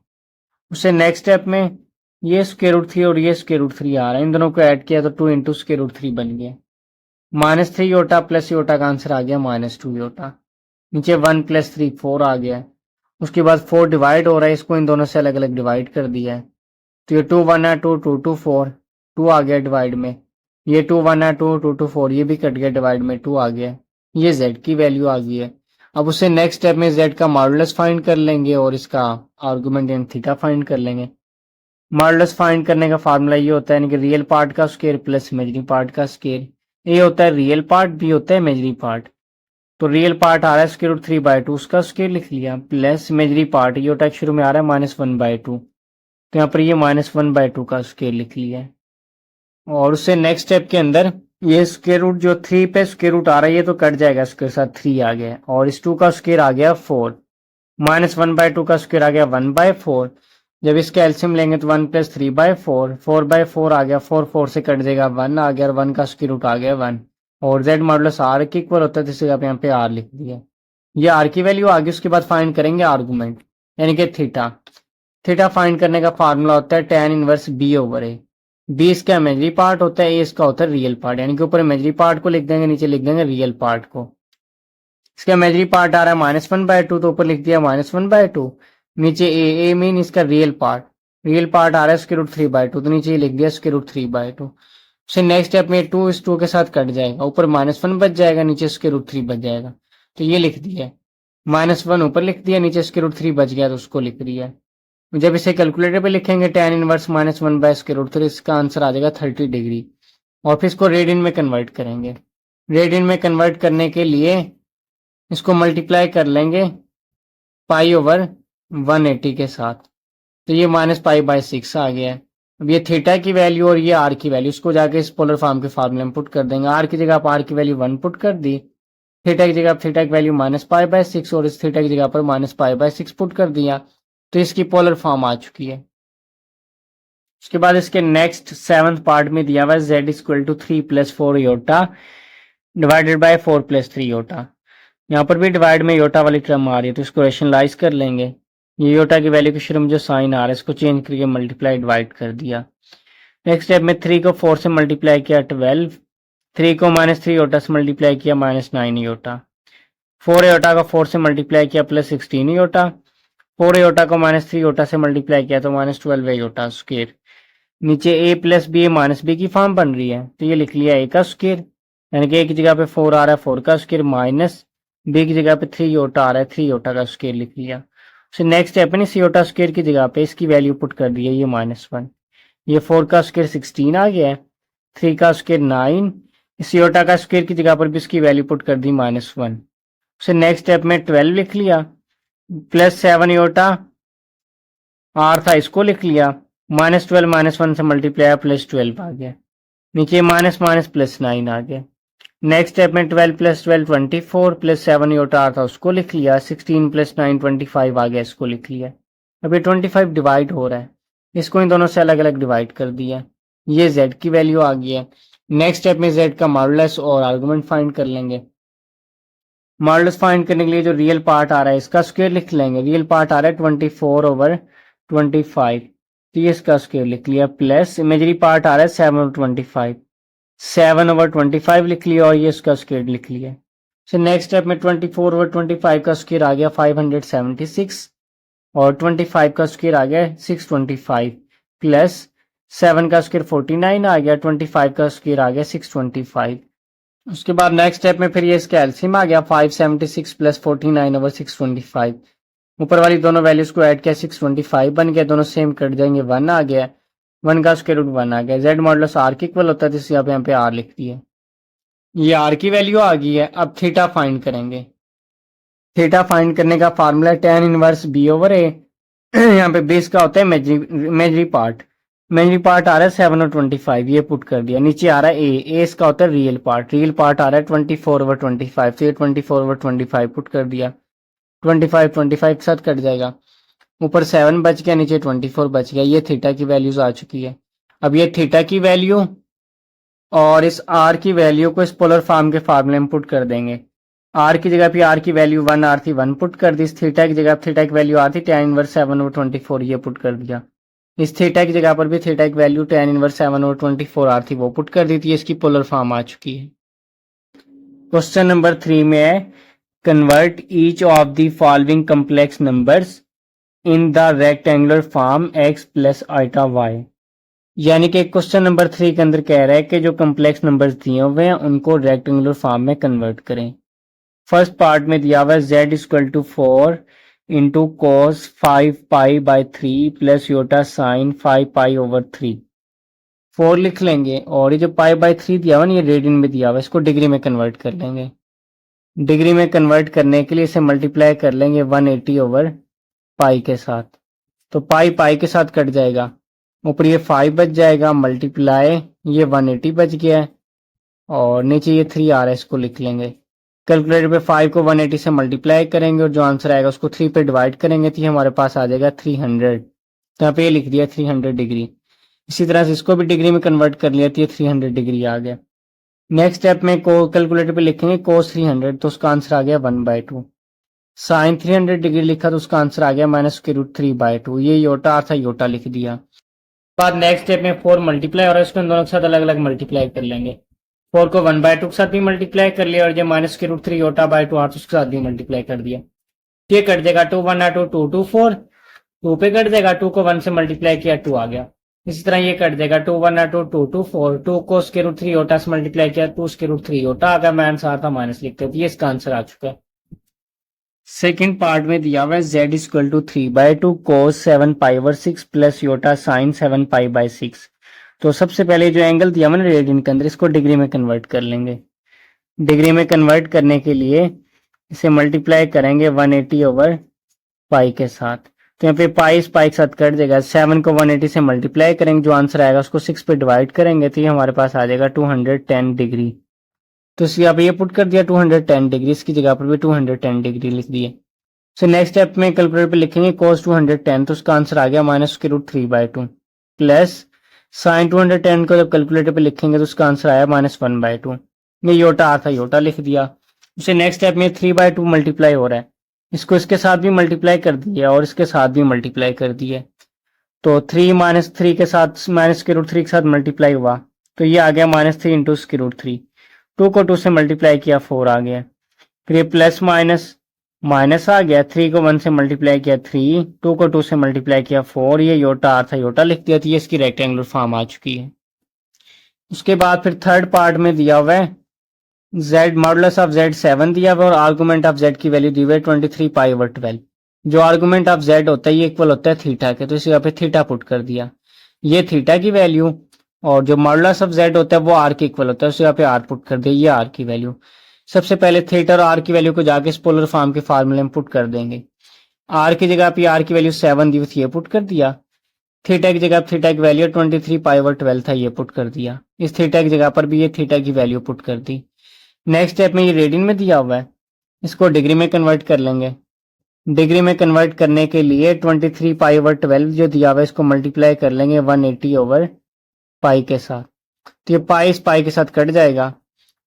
Speaker 1: उसे नेक्स्ट स्टेप में ये √3 और ये √3 आ रहा है, इन दोनों को ऐड किया तो 2 इंटू √3 बन गया। -3 योटा प्लस योटा का आंसर आ गया -2 योटा, नीचे 1 + 3 4 आ गया। उसके बाद 4 डिवाइड हो रहा है, इसको इन दोनों से अलग अलग डिवाइड कर दिया है, तो ये 2 1 है 2 2 2 4 2 आ गया डिवाइड में, ये 2 1 है 2 2 2 4 ये भी कट गया डिवाइड में 2 आ गया, ये z की वैल्यू आ गई है। अब उसे नेक्स्ट स्टेप में z का मॉडुलस फाइंड कर लेंगे और इसका आर्गुमेंट इन थीटा फाइंड कर लेंगे। मॉडुलस फाइंड करने का फार्मूला ये होता है कि रियल पार्ट का स्क्वायर प्लस इमेजिनरी पार्ट का स्क्वायर, ए होता है रियल पार्ट, बी होता है इमेजिनरी पार्ट। तो रियल पार्ट आ रहा है √3/2 उसका स्क्वायर लिख लिया, प्लस इमेजिनरी पार्ट ये होता है शुरू में आ रहा है -1/2, तो यहाँ पर ये -1/2 का स्क्वायर लिख लिया। और उससे नेक्स्ट स्टेप के अंदर ये स्क्वायर रूट जो 3 पे स्क्वायर रूट आ रहा है ये तो कट जाएगा, इसके साथ 3 आ गया और इस 2 का स्क्वायर आ गया 4, -1/2 का स्क्वायर आ गया 1/4। जब इसका एलसीएम लेंगे तो 1 + 3/4, 4/4 आ गया, 4 4 से कट जाएगा 1 आ गया और 1 का स्क्वायर रूट आ गया 1, और z मॉडुलस r के इक्वल होता है तो इस जगह पे यहाँ पे r लिख दिया। ये r की वैल्यू आ गई। उसके बाद फाइंड करेंगे आर्गुमेंट यानी कि थीटा। थीटा फाइंड करने का फार्मूला होता है tan इनवर्स b/a। बी इसका इमेजिनरी पार्ट होता है, ए इसका होता है रियल पार्ट, यानी कि ऊपर इमेजिनरी पार्ट को लिख देंगे, नीचे लिख देंगे रियल पार्ट को। इसका इमेजिनरी पार्ट आ रहा है -1/2 तो ऊपर लिख दिया -1/2, नीचे ए मीन इसका रियल पार्ट आ रहा है √3/2 तो नीचे लिख दिया √3/2। फिर नेक्स्ट स्टेप में 2 इस 2 के साथ कट जाएगा, ऊपर -1 बच जाएगा, नीचे √3 बच जाएगा, तो ये लिख दिया। -1 ऊपर लिख दिया, नीचे √3 बच गया तो उसको लिख दिया। जब इसे कैलकुलेटर पे लिखेंगे tan इनवर्स -1/√3 इसका आंसर आ जाएगा 30 डिग्री। और फिर इसको रेडियन में कन्वर्ट करेंगे। रेडियन में कन्वर्ट करने के लिए इसको मल्टीप्लाई कर लेंगे π/180 के साथ, तो ये -π/6 आ गया है। अब ये थीटा की वैल्यू और ये r की वैल्यू इसको जाके इस पोलर फॉर्म के फार्मूले में पुट कर देंगे। r की जगह पर r की वैल्यू 1 पुट कर दी, थीटा की जगह थीटा की वैल्यू -π/6 और इस थीटा की जगह पर -π/6 पुट कर दिया, तो इसकी पोलर फॉर्म आ चुकी है। उसके बाद इसके नेक्स्ट 7th पार्ट में दिया हुआ है z = 3 + 4 Yotta divided by 4 + 3 Yotta. यहाँ पर भी डिवाइड में योटा वाली टर्म आ रही है तो इसको रेशनलाइज कर लेंगे। ये योटा की वैल्यू के शुरू में जो साइन आ रहा है इसको चेंज करके मल्टीप्लाई डिवाइड कर दिया। नेक्स्ट स्टेप में 3 को 4 से मल्टीप्लाई किया 12, 3 को -3 योटा से मल्टीप्लाई किया -9 योटा, 4 योटा को 4 से मल्टीप्लाई किया +16 योटा, 4 योटा को -3 योटा से मल्टीप्लाई किया तो -12 योटा स्क्वायर, नीचे a + b -b की फॉर्म बन रही है तो ये लिख लिया a का स्क्वायर, यानी कि a की जगह पे 4 आ रहा है 4 का स्क्वायर माइनस b की जगह पे 3 योटा आ रहा है 3 योटा का स्क्वायर लिख लिया। फिर नेक्स्ट स्टेप है इस योटा स्क्वायर की जगह पे इसकी वैल्यू पुट कर दी है, ये -1, ये 4 का स्क्वायर 16 आ गया है, 3 का स्क्वायर 9, इस योटा का स्क्वायर की जगह पर भी इसकी वैल्यू पुट कर दी -1। उसे नेक्स्ट स्टेप में 12 लिख लिया, प्लस 7 योटा आर था इसको लिख लिया, -12 -1 से मल्टीप्लाई प्लस 12 आ गया, नीचे माइनस माइनस प्लस 9 आ गया। नेक्स्ट स्टेप में 12 + 12 24 प्लस 7 योटा आर था उसको लिख लिया, 16 + 9 25 आ गया, इसको लिख लिया। अब ये 25 डिवाइड हो रहा है, इसको इन दोनों से अलग अलग डिवाइड कर दिया, ये z की वैल्यू आ गई है। नेक्स्ट स्टेप में z का मॉडुलस और आर्गुमेंट फाइंड कर लेंगे। मॉडुलस फाइंड करने के लिए जो रियल पार्ट आ रहा है इसका स्क्वायर लिख लेंगे। रियल पार्ट आ रहा है 24/25, तो ये इसका स्क्वायर लिख लिया, प्लस इमेजरी पार्ट आ रहा है 7/25, 7/25 लिख लिया और ये इसका स्क्वायर लिख लिया। सो नेक्स्ट स्टेप में 24/25 का स्क्वायर आ गया 576 और 25 का स्क्वायर आ गया 625, प्लस 7 का स्क्वायर 49 आ गया, 25 का स्क्वायर आ गया 625। उसके बाद नेक्स्ट स्टेप में फिर ये इसका एलसीएम आ गया 576 + 49/625। ऊपर वाली दोनों वैल्यूज को ऐड किया 625 बन गया, दोनों सेम कट जाएंगे, 1 आ गया, 1 का स्क्वायर रूट 1 आ गया। z मॉडुलस r के इक्वल होता है, जिससे आप यहाँ पे r लिख दिया। ये r की वैल्यू आ गई है। अब थीटा फाइंड करेंगे। थीटा फाइंड करने का फार्मूला tan इनवर्स b/a, यहाँ पे बेस का होता है इमेजरी पार्ट। इमेजरी पार्ट आ रहा है 7/25, ये पुट कर दिया। नीचे आ रहा है a इसका होता है रियल पार्ट। रियल पार्ट आ रहा है 24/25, तो ये 24/25 पुट कर दिया। 25 के साथ कट जाएगा, ऊपर 7 बच गया, नीचे 24 बच गया। ये थीटा की वैल्यूज आ चुकी है। अब ये थीटा की वैल्यू और इस r की वैल्यू को इस पोलर फॉर्म के फार्मूले में पुट कर देंगे। r की जगह पे r की वैल्यू 1 r थी, 1 पुट कर दी। इस थीटा की जगह थीटा की वैल्यू r थी tan इनवर्स 7/24, ये पुट कर दिया। इस थीटा की जगह पर भी थीटा की वैल्यू tan इनवर्स 7/24 r थी, वो पुट कर दी थी। इसकी पोलर फॉर्म आ चुकी है। क्वेश्चन नंबर 3 में है convert each of the following complex numbers in the rectangular form x + iota y। यानी कि क्वेश्चन नंबर 3 के अंदर कह रहा है कि जो कम्प्लेक्स नंबर्स दिए हुए हैं उनको रेक्टेंगुलर फॉर्म में कन्वर्ट करें। फर्स्ट पार्ट में दिया हुआ है z = 4 into cos 5π/3 plus iota sine 5π/3। 4 लिख लेंगे और ये जो π/3 दिया हुआ ना, ये रेडियन में दिया हुआ है, इसको डिग्री में कन्वर्ट कर लेंगे। डिग्री में कन्वर्ट करने के लिए इसे मल्टीप्लाई कर लेंगे 180/π के साथ, तो पाई के साथ कट जाएगा, ऊपर ये 5 बच जाएगा, मल्टीप्लाई ये 180 बच गया है और नीचे ये 3 आ रहा है, इसको लिख लेंगे। कैलकुलेटर पे 5 को 180 से मल्टीप्लाई करेंगे और जो आंसर आएगा उसको 3 पे डिवाइड करेंगे, तो ये हमारे पास आ जाएगा 300। तो यहाँ पे ये लिख दिया 300 डिग्री। इसी तरह से इसको भी डिग्री में कन्वर्ट कर लिया, तो ये 300 डिग्री आ गया। नेक्स्ट स्टेप में कैलकुलेटर पे लिखेंगे cos 300, तो उसका आंसर आ गया 1/2। साइन 300 डिग्री लिखा तो उसका आंसर आ गया -√3/2। ये योटा था, योटा लिख दिया। बाद नेक्स्ट स्टेप में 4 मल्टीप्लाई और इसको दोनों के साथ अलग अलग मल्टीप्लाई कर लेंगे। 4 को 1/2 के साथ भी मल्टीप्लाई कर लिया और जो -√3 योटा/2 आ उसके साथ भी मल्टीप्लाई कर दिया। ये कट जाएगा 2 1 2 2 2 4, 2 पे कट जाएगा, 2 को 1 से मल्टीप्लाई किया 2 आ गया। इसी तरह ये कट जाएगा 2 1 2 2 2 4, 2 को √3 योटा से मल्टीप्लाई किया 2 √3 योटा आ गया। मैं आंसर था माइनस लिखते थे, ये इसका आंसर आ चुका है। सेकेंड पार्ट में दिया हुआ है z = 3/2 cos 7π/6 plus iota sign 7π/6। तो सबसे पहले जो एंगल दिया हुआ ना रेडियन के अंदर, इसको डिग्री में कन्वर्ट कर लेंगे। डिग्री में कन्वर्ट करने के लिए इसे मल्टीप्लाई करेंगे 180/π के साथ, तो यहाँ पे पाई इस पाई के साथ कट जाएगा। 7 को 180 से मल्टीप्लाई करेंगे, जो आंसर आएगा उसको 6 पे डिवाइड करेंगे, तो ये हमारे पास आ जाएगा 210 डिग्री। तो यहाँ पे ये पुट कर दिया 210 डिग्री, इसकी जगह पर भी 210 डिग्री लिख दिए। सो नेक्स्ट स्टेप में कैलकुलेटर पे लिखेंगे cos 210, तो उसका आंसर आ गया -√3/2 प्लस साइन 210 को जब कैलकुलेटर पे लिखेंगे तो उसका आंसर आया -1/2। ये योटा आ था, योटा लिख दिया। उसे नेक्स्ट स्टेप में 3/2 मल्टीप्लाई हो रहा है, इसको इसके साथ भी मल्टीप्लाई कर दिया और इसके साथ भी मल्टीप्लाई कर दिया, तो 3 -3 के साथ -√3 के साथ मल्टीप्लाई हुआ, तो ये आ गया -3 × √3। 2 को 2 से मल्टीप्लाई किया 4 आ गया, फिर ये प्लस माइनस आ गया, 3 को 1 से मल्टीप्लाई किया 3, 2 को 2 से मल्टीप्लाई किया 4, ये योटा आ था, योटा लिख दिया, ये इसकी रेक्टेंगुलर फॉर्म आ चुकी है। उसके बाद फिर थर्ड पार्ट में दिया हुआ है z मॉडुलस ऑफ z 7 दिया हुआ है और आर्गुमेंट ऑफ z की वैल्यू दी हुई है 23π/12। जो आर्गुमेंट ऑफ z होता है ये इक्वल होता है थीटा के, तो इसे यहाँ पे थीटा पुट कर दिया। ये थीटा की वैल्यू और जो मॉडुलस ऑफ जेड होता है वो आर के इक्वल होता है, उसे यहाँ पे आर पुट कर दिया, ये आर की वैल्यू। सबसे पहले थीटा और आर की वैल्यू को जाके इस पोलर फॉर्म के फार्मूले में पुट कर देंगे। आर की जगह पे आर की वैल्यू 7 दी थी, ये पुट कर दिया। थीटा की जगह थीटा की वैल्यू 23 पाई/12 था, ये पुट कर दिया। इस थीटा की जगह पर भी ये थीटा की वैल्यू पुट कर दी। नेक्स्ट स्टेप में ये रेडियन में दिया हुआ है, इसको डिग्री में कन्वर्ट कर लेंगे। डिग्री में कन्वर्ट करने के लिए 23 पाई/12 जो दिया हुआ है इसको मल्टीप्लाई कर लेंगे 180 ओवर पाई के साथ। तो ये पाई इस पाई के साथ कट जाएगा,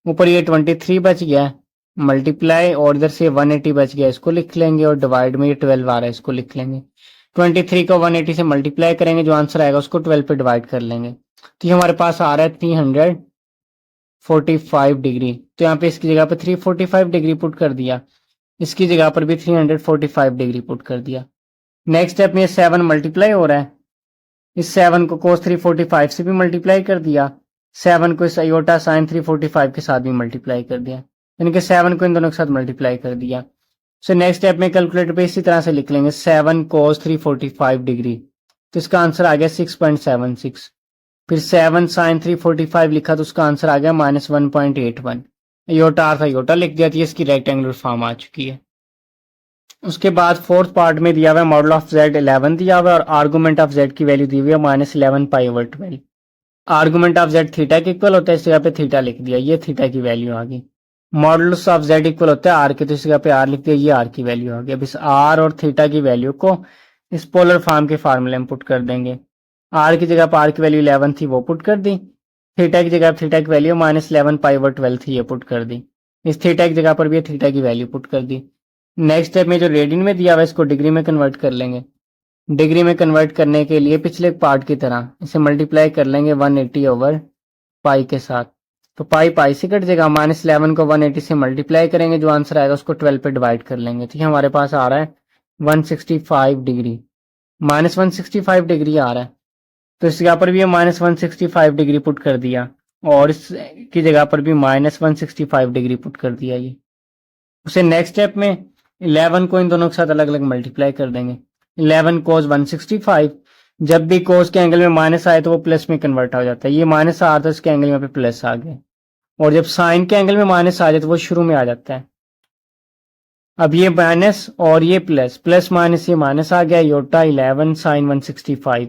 Speaker 1: ऊपर ये 23 बच गया मल्टीप्लाई, और इधर से 180 बच गया, इसको लिख लेंगे, और डिवाइड में ये 12 आ रहा है, इसको लिख लेंगे। 23 को 180 से मल्टीप्लाई करेंगे, जो आंसर आएगा उसको 12 पे डिवाइड कर लेंगे। तो ये हमारे पास आ रहा है 345 डिग्री। तो यहाँ पे इसकी जगह पे 345 डिग्री पुट कर दिया, इसकी जगह पर भी 345 डिग्री पुट कर दिया। नेक्स्ट स्टेप में 7 मल्टीप्लाई हो रहा है, इस 7 को cos 345 से भी मल्टीप्लाई कर दिया, 7 को इस आयोटा साइन 345 के साथ भी मल्टीप्लाई कर दिया, यानी कि 7 को इन दोनों के साथ मल्टीप्लाई कर दिया। सो नेक्स्ट स्टेप में कैलकुलेटर पे इसी तरह से लिख लेंगे 7 cos 345 डिग्री, तो इसका आंसर आ गया 6.76। फिर 7 sin 345 लिखा तो उसका आंसर आ गया -1.81। योटा आर था योटा लिख दिया, थी इसकी रेक्टेंगुलर फॉर्म आ चुकी है। उसके बाद फोर्थ पार्ट में दिया हुआ है मॉडल ऑफ जेड 11 दिया हुआ है, और आर्गुमेंट ऑफ जेड की वैल्यू दी हुई है -11 पाई/12। आर्गुमेंट ऑफ जेड थीटा के इक्वल होता है, इस जगह पे थीटा लिख दिया, ये थीटा की वैल्यू आ गई। मॉडुलस ऑफ जेड इक्वल होता है आर के, तो इस जगह पे आर लिख दिया, ये आर की वैल्यू आ गई। अब इस आर और थीटा की वैल्यू को इस पोलर फॉर्म के फार्मूले में पुट कर देंगे। आर की जगह पर आर की वैल्यू 11 थी, वो पुट कर दी। थीटा की जगह थीटा की वैल्यू -11 पाई/12 थी, ये पुट कर दी। इस थीटा की जगह पर भी थीटा की वैल्यू पुट कर दी। नेक्स्ट स्टेप में जो रेडियन में दिया हुआ है इसको डिग्री में कन्वर्ट कर लेंगे। डिग्री में कन्वर्ट करने के लिए पिछले पार्ट की तरह इसे मल्टीप्लाई कर लेंगे 180 ओवर पाई के साथ, तो पाई पाई से कट जाएगा। -11 को 180 से मल्टीप्लाई करेंगे, जो आंसर आएगा उसको 12 पे डिवाइड कर लेंगे, तो ये हमारे पास आ रहा है 165 डिग्री, -165 डिग्री आ रहा है। तो इस जगह पर भी -165 डिग्री पुट कर दिया, और इसकी जगह पर भी -165 डिग्री पुट कर दिया। ये उसे नेक्स्ट स्टेप में 11 को इन दोनों के साथ अलग अलग मल्टीप्लाई कर देंगे। 11 cos 165, जब भी cos के एंगल में माइनस आए तो वो प्लस में कन्वर्ट हो जाता है, ये माइनस आ रहा था, इसके एंगल में पे प्लस आ गया, और जब साइन के एंगल में माइनस आ जाए तो वो शुरू में आ जाता है। अब ये माइनस और ये प्लस, प्लस माइनस ये माइनस आ गया, योटा 11 साइन 165,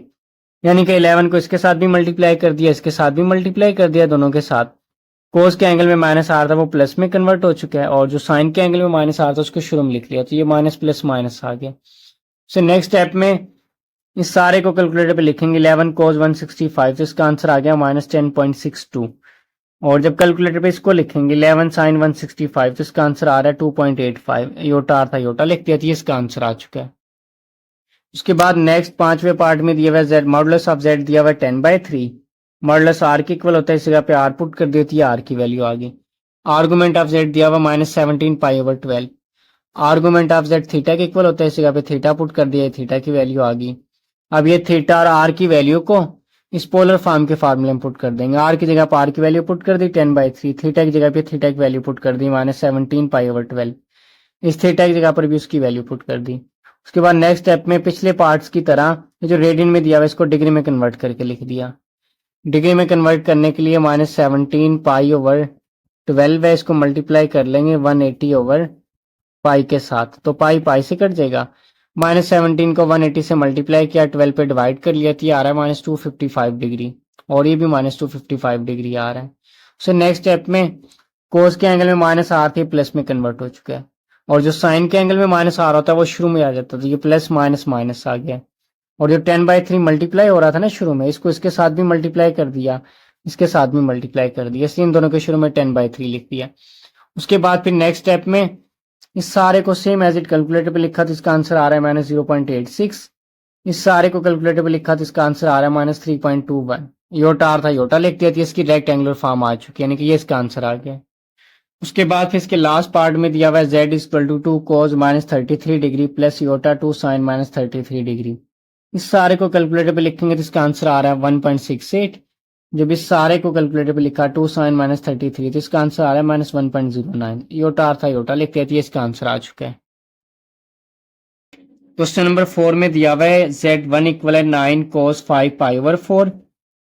Speaker 1: यानी कि 11 को इसके साथ भी मल्टीप्लाई कर दिया, इसके साथ भी मल्टीप्लाई कर दिया, दोनों के साथ। कोस के एंगल में माइनस आ रहा था वो प्लस में कन्वर्ट हो चुका है, और जो साइन के एंगल में माइनस आ रहा था उसको शुरू में लिख लिया, तो ये माइनस प्लस माइनस आ गया। सो नेक्स्ट स्टेप में इस सारे को कैलकुलेटर पे लिखेंगे, 11 cos 165, तो इसका आंसर आ गया -10.62, और जब कैलकुलेटर पे इसको लिखेंगे 11 sin 165, तो इसका आंसर आ रहा है 2.85। योटा था योटा लिख दिया थी, इसका आंसर आ चुका है। उसके बाद नेक्स्ट पांचवें पार्ट में दिया हुआ है जेड, मॉडुलस ऑफ जेड दिया हुआ है 10/3, मॉडुलस आर के इक्वल होता है, इस जगह पे आर पुट कर देती है, आर की वैल्यू आ गई। आर्गुमेंट ऑफ जेड दिया हुआ -17 पाई/12, आर्गुमेंट ऑफ जेड थीटा के इक्वल होता है, इस जगह पे थीटा पुट कर दिया, थीटा की वैल्यू आ गई। अब ये थीटा और आर की वैल्यू को इस पोलर फॉर्म के फार्मूले में पुट कर देंगे। आर की जगह पर आर की वैल्यू पुट कर दी 10/3, थीटा की जगह पे थीटा की वैल्यू पुट कर दी -17 पाई/12, इस थीटा की जगह पर भी उसकी वैल्यू पुट कर दी। उसके बाद नेक्स्ट स्टेप में पिछले पार्ट्स की तरह जो रेडियन में दिया हुआ इसको डिग्री में कन्वर्ट करके लिख दिया। डिग्री में कन्वर्ट करने के लिए -17 पाई/12 है, इसको मल्टीप्लाई कर लेंगे 180 ओवर पाई के साथ, तो पाई पाई से कट जाएगा। -17 को 180 से मल्टीप्लाई किया, 12 पे डिवाइड कर लिया, तो ये आ रहा है -255 डिग्री, और ये भी -255 डिग्री आ रहा है। सो नेक्स्ट स्टेप में कोस के एंगल में माइनस आ रही प्लस में कन्वर्ट हो चुका है, और जो साइन के एंगल में माइनस आ रहा होता है वो शुरू में आ जाता है, तो ये प्लस माइनस माइनस आ गया। और जो 10/3 मल्टीप्लाई हो रहा था ना शुरू में, इसको इसके साथ भी मल्टीप्लाई कर दिया, इसके साथ भी मल्टीप्लाई कर दिया, इसलिए इन दोनों के शुरू में 10/3 लिख दिया। उसके बाद फिर नेक्स्ट स्टेप में इस सारे को सेम एज इट कैलकुलेटर पे लिखा, तो इसका आंसर आ रहा है -0.86। इस सारे को कैलकुलेटर पे लिखा, तो इसका आंसर आ रहा है -3.21। योटा आर था योटा लिख दिया, इसकी रेक्टेंगुलर फॉर्म आ चुकी है, यानी कि ये इसका आंसर आ गया। उसके बाद फिर इसके लास्ट पार्ट में दिया हुआ है z = 2 cos -33 degree plus Yotta 2 sin -33 degree. इस सारे को कैलकुलेटर पे लिखेंगे तो इसका आंसर आ रहा है 1.68। जब इस सारे को कैलकुलेटर पे लिखा 2 sin -33, तो इसका आंसर आ रहा है -1.09। योटा था योटा लिख दिया, इसका आंसर आ चुका है। क्वेश्चन नंबर 4 में दिया हुआ है z1 = 9 cos 5 pi/4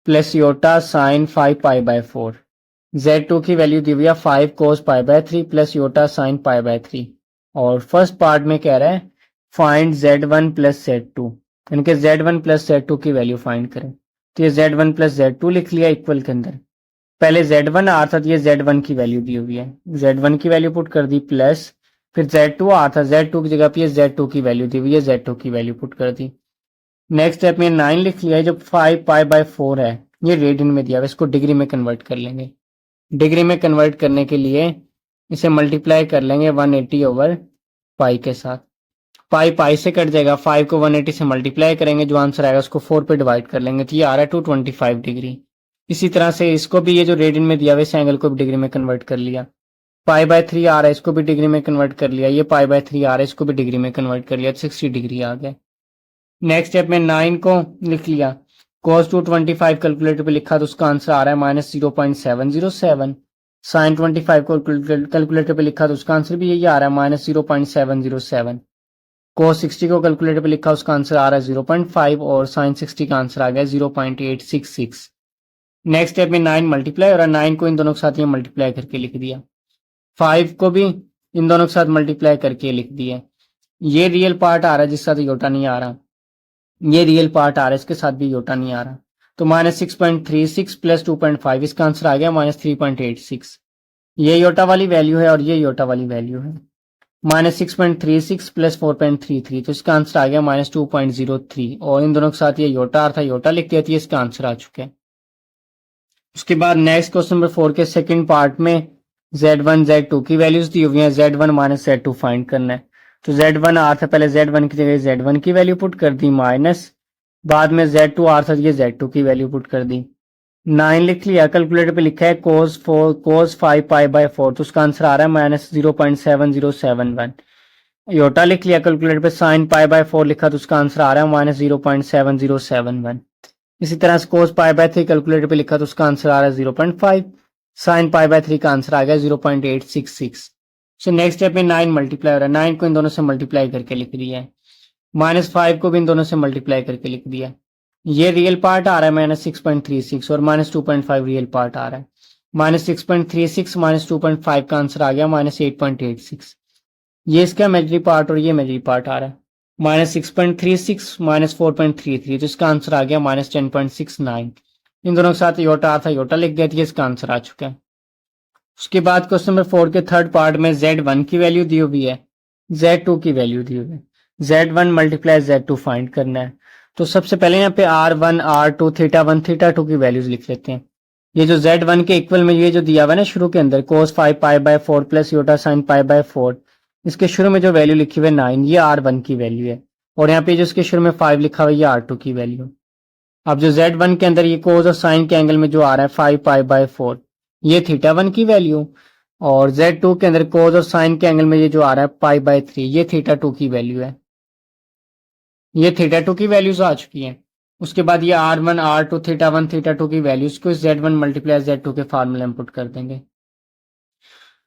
Speaker 1: plus iota sign 5π/4। Z2 की वैल्यू दी हुई है 5 cos π/3 प्लस योटा साइन π/3। और फर्स्ट पार्ट में कह रहा है फाइंड Z1 प्लस Z2, यानी कि Z1 प्लस Z2 की वैल्यू फाइंड करें। तो ये Z1 प्लस Z2 लिख लिया इक्वल के अंदर। पहले Z1 आ था, ये Z1 की वैल्यू दी हुई है, Z1 की वैल्यू पुट कर दी, प्लस फिर Z2 आ था, Z2 की जगह पे ये Z2 की वैल्यू दी हुई है, Z2 की वैल्यू पुट कर दी। नेक्स्ट स्टेप में 9 लिख लिया है। जो 5π/4 है ये रेडियन में दिया हुआ है, इसको डिग्री में कन्वर्ट कर लेंगे। डिग्री में कन्वर्ट करने के लिए इसे मल्टीप्लाई कर लेंगे 180/π के साथ। पाई से कट जाएगा, 5 को 180 से मल्टीप्लाई करेंगे, जो आंसर आएगा उसको 4 पे डिवाइड कर लेंगे, तो ये आ रहा है 225 डिग्री। इसी तरह से इसको भी, ये जो रेडियन में दिया हुआ इस एंगल को भी डिग्री में कन्वर्ट कर लिया। π/3 आ रहा है, इसको भी डिग्री में कन्वर्ट कर लिया। ये π/3 आ रहा है, इसको भी डिग्री में कन्वर्ट कर लिया, 60 डिग्री आ गया। नेक्स्ट स्टेप में 9 को लिख लिया, cos 225 कैलकुलेटर पे लिखा तो उसका आंसर आ रहा है -0.707। sin 25 को कैलकुलेटर पे लिखा तो उसका आंसर भी यही आ रहा है -0.707। cos 60 को कैलकुलेटर पे लिखा उसका आंसर आ रहा है 0.5 और sin 60 का आंसर आ गया 0.866। नेक्स्ट स्टेप में 9 मल्टीप्लाई और 9 को इन दोनों के साथ ये मल्टीप्लाई करके लिख दिया, 5 को भी इन दोनों के साथ मल्टीप्लाई करके लिख दिया। ये रियल पार्ट आ रहा है जिसके साथ योटा नहीं आ रहा, ये रियल पार्ट आ रहा है इसके साथ भी योटा नहीं आ रहा, तो -6.36 प्लस 2.5 इसका आंसर आ गया -3.86। ये योटा वाली वैल्यू है और ये योटा वाली वैल्यू है। -6.36 प्लस 4.33, तो इसका आंसर आ गया -2.03 और इन दोनों के साथ ये योटा आ रहा था, योटा लिख दिया, इसका आंसर आ चुका है। उसके बाद नेक्स्ट क्वेश्चन नंबर 4 के सेकंड पार्ट में Z1 Z2 की वैल्यूज दी हुई है, Z1 माइनस Z2 फाइंड करना है। तो Z1 आ था, पहले Z1 की जगह Z1 की वैल्यू पुट कर दी, माइनस बाद में Z2 आ था, ये Z2 की वैल्यू पुट कर दी। 9 लिख लिया, कैलकुलेटर पे लिखा है cos 5π/4, तो उसका आंसर आ रहा है -0.7071। योटा लिख लिया, कैलकुलेटर पे sin π/4 लिखा तो उसका आंसर आ रहा है -0.7071। इसी तरह से cos π/3 कैलकुलेटर पे लिखा तो उसका आंसर आ रहा है 0.5, sin π/3 का आंसर आ गया 0.866। सो नेक्स्ट स्टेप में 9 मल्टीप्लाई हो रहा है, 9 को इन दोनों से मल्टीप्लाई करके लिख दिया है, -5 को भी इन दोनों से मल्टीप्लाई करके लिख दिया। ये रियल पार्ट आ रहा है -6.36 और -2.5 रियल पार्ट आ रहा है। -6.36 -2.5 का आंसर आ गया -8.86। ये इसका इमेजिनरी पार्ट और ये इमेजिनरी पार्ट आ रहा है, -6.36 -4.33, तो इसका आंसर आ गया -10.69। इन दोनों के साथ योटा आ था, योटा लिख दिया, तो इसका आंसर आ चुका है। उसके बाद क्वेश्चन नंबर 4 के थर्ड पार्ट में Z1 की वैल्यू दी हुई है, Z2 की वैल्यू दी हुई है, Z1 मल्टीप्लाई Z2 फाइंड करना है। तो सबसे पहले यहाँ पे R1 R2 θ1 θ2 की वैल्यूज लिख लेते हैं। ये जो Z1 के इक्वल में ये जो दिया हुआ है ना शुरू के अंदर, cos 5π/4 प्लस योटा sin π/4, इसके शुरू में जो वैल्यू लिखी हुई है 9, ये R1 की वैल्यू है, और यहाँ पे जो इसके शुरू में 5 लिखा हुआ है ये R2 की वैल्यू। अब जो Z1 के अंदर ये cos और sin के एंगल में जो आ रहा है 5π/4, ये θ1 की वैल्यू, और Z2 के अंदर cos और sin के एंगल में ये जो आ रहा है π/3, ये θ2 की वैल्यू है। ये θ2 की वैल्यूज आ चुकी हैं। उसके बाद ये R1 R2 θ1 θ2 की वैल्यूज को Z1 मल्टीप्लाई Z2 के फार्मूले में पुट कर देंगे।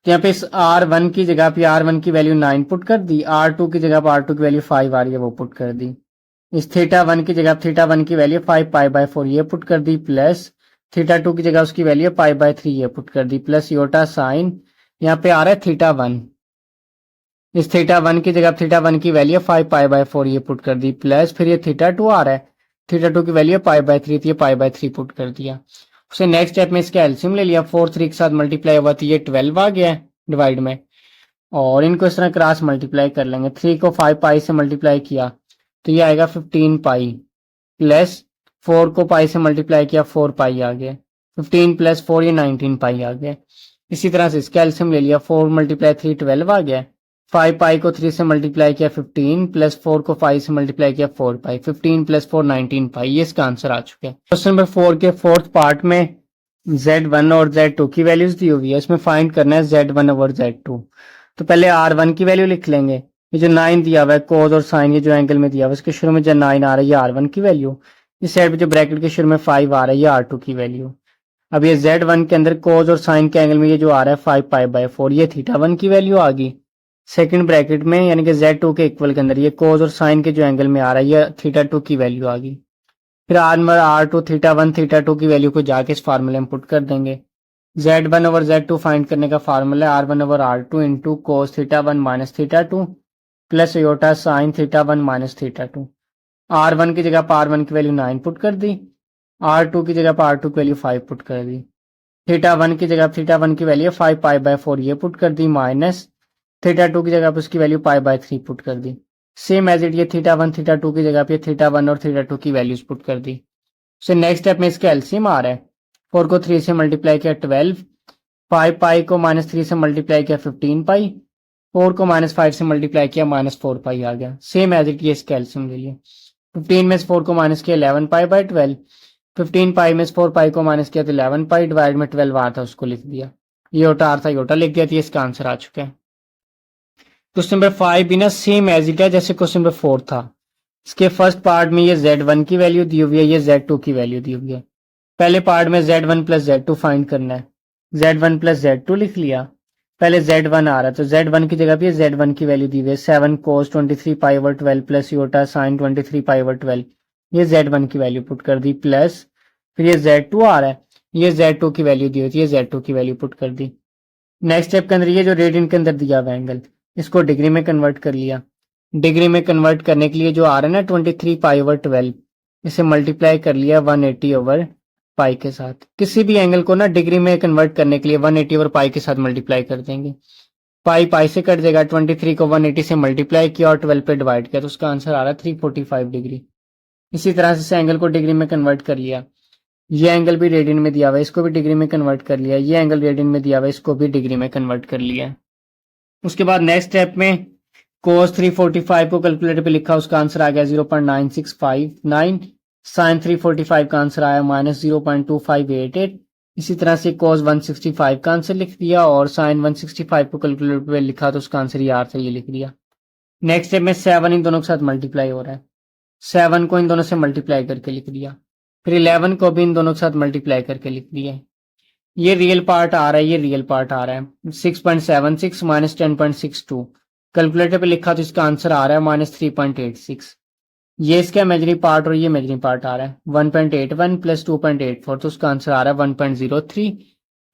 Speaker 1: तो यहाँ पे इस R1 की जगह पे R1 की वैल्यू 9 पुट कर दी, R2 की जगह पर R2 की वैल्यू 5 आ रही है वो पुट कर दी, इस θ1 की जगह θ1 की वैल्यू 5π/4 ये पुट कर दी, प्लस θ2 की जगह उसकी वैल्यू π/3 ये पुट कर दी, प्लस योटा साइन यहाँ पे आ रहा है θ1, इस θ1 की जगह θ1 की वैल्यू 5π/4 ये पुट कर दी, प्लस फिर ये θ2 आ रहा है, θ2 की वैल्यू π/3 थी, ये π/3 पुट कर दिया। उसे नेक्स्ट स्टेप में इसका एलसीएम ले लिया, 4 3 के साथ मल्टीप्लाई हुआ तो ये 12 आ गया डिवाइड में, और इनको इस तरह क्रॉस मल्टीप्लाई कर लेंगे। 3 को 5π से मल्टीप्लाई किया तो ये आएगा 15π, प्लस 4 को पाई से मल्टीप्लाई किया 4π आ गया, 15 प्लस 4 ये 19π आ गया। इसी तरह से इसका एलसीएम ले लिया, 4 × 3 12 आ गया, 5π को 3 से मल्टीप्लाई किया 15, प्लस 4 को 5 से मल्टीप्लाई किया 4π, 15 प्लस 4 19π, ये इसका आंसर आ चुका है। क्वेश्चन नंबर 4 के फोर्थ पार्ट में Z1 और Z2 की वैल्यूज दी हुई है, इसमें फाइंड करना है Z1 और Z2। तो पहले R1 की वैल्यू लिख लेंगे, ये जो 9 दिया हुआ है cos और sin ये जो एंगल में दिया हुआ है इसके शुरू में जो 9 आ रहा है ये R1 की वैल्यू, इस साइड पे जो ब्रैकेट के शुरू में 5 आ रहा है ये R2 की वैल्यू। अब ये Z1 के अंदर cos और sin के एंगल में ये जो आ रहा है 5π/4, ये θ1 की वैल्यू आ गई सेकंड ब्रैकेट में, यानी कि Z2 के इक्वल के अंदर ये cos और sin के जो एंगल में आ रहा है ये θ2 की वैल्यू आ गई, फिर R2 थीटा 1 थीटा 2 की वैल्यू को जाके इस फार्मूले में पुट कर देंगे। Z1 ओवर Z2 फाइंड करने का फार्मूला है R1 over R2 into cos theta 1 minus theta 2 plus iota sine theta 1 minus theta 2। R1 की जगह पर R1 की वैल्यू 9 पुट कर दी, R2 की जगह पर R2 की वैल्यू 5 पुट कर दी, थीटा 1 की जगह थीटा 1 की वैल्यू 5 पाई बाय 4 ये पुट कर दी, माइनस थीटा 2 की जगह पर उसकी वैल्यू पाई बाय 3 पुट कर दी। सेम एज इट ये थीटा 1 थीटा 2 की जगह पे थीटा 1 और थीटा 2 की वैल्यूज पुट कर दी। सो नेक्स्ट स्टेप में इसका एलसीएम आ रहा है, 4 को 3 से मल्टीप्लाई किया 12, 5 पाई को -3 से मल्टीप्लाई किया 15 पाई, 4 को -5 से मल्टीप्लाई किया -4 पाई आ गया। सेम एज इट ये इसका एलसीएम ले लिया, 15 में से 4 को माइनस किया 11 पाई बाय 12, 15 पाई में से 4 पाई को माइनस किया तो 11 पाई, डिवाइड में 12 आ था उसको लिख दिया, योटा आर था योटा लिख दिया, तो इसका आंसर आ चुका है। क्वेश्चन नंबर 5 भी ना सेम एज इट है जैसे क्वेश्चन नंबर 4 था। इसके फर्स्ट पार्ट में ये Z1 की वैल्यू दी हुई है, ये Z2 की वैल्यू दी हुई है। पहले पार्ट में Z1 प्लस Z2 फाइंड करना है, Z1 प्लस Z2 लिख लिया। पहले Z1 आ रहा है तो Z1 की जगह पे Z1 की वैल्यू दी हुई है 7 cos 23 pi over 12 plus iota sine 23 pi over 12, ये Z1 की वैल्यू पुट कर दी, प्लस फिर ये Z2 आ रहा है, ये Z2 की वैल्यू दी हुई थी, ये Z2 की वैल्यू पुट कर दी। नेक्स्ट स्टेप के अंदर ये जो रेडियन के अंदर दिया हुआ एंगल, इसको डिग्री में कन्वर्ट कर लिया। डिग्री में कन्वर्ट करने के लिए जो आ रहा है ना 23 पाई ओवर 12, इसे मल्टीप्लाई कर लिया 180 ओवर पाई के साथ। किसी भी एंगल को ना डिग्री में कन्वर्ट करने के लिए 180 ओवर पाई के साथ मल्टीप्लाई कर देंगे, पाई पाई से कट जाएगा, 23 को 180 से मल्टीप्लाई किया और 12 पे डिवाइड किया तो उसका आंसर आ रहा है 345 डिग्री। इसी तरह से इस एंगल को डिग्री में कन्वर्ट कर लिया, ये एंगल भी रेडियन में दिया हुआ है, इसको भी डिग्री में कन्वर्ट कर लिया, ये एंगल रेडियन में दिया हुआ है, इसको भी डिग्री में कन्वर्ट कर लिया। उसके बाद नेक्स्ट स्टेप में cos 345 को कैलकुलेटर पे लिखा, उसका आंसर आ गया 0.9659, साइन 345 का आंसर आया -0.2588। इसी तरह से cos 165 का आंसर लिख दिया और साइन 165 को कैलकुलेटर पे लिखा तो उसका आंसर ये था, ये लिख दिया। नेक्स्ट स्टेप में 7 इन दोनों के साथ मल्टीप्लाई हो रहा है, 7 को इन दोनों से मल्टीप्लाई करके लिख दिया, फिर 11 को भी इन दोनों के साथ मल्टीप्लाई करके लिख दिया। ये रियल पार्ट आ रहा है, ये रियल पार्ट आ रहा है 6.76 माइनस 10.62, कैलकुलेटर पे लिखा तो इसका आंसर आ रहा है -3.86। ये इसका इमेजिनरी पार्ट और ये इमेजिनरी पार्ट आ रहा है 1.81 प्लस 2.84, तो उसका आंसर आ रहा है 1.03।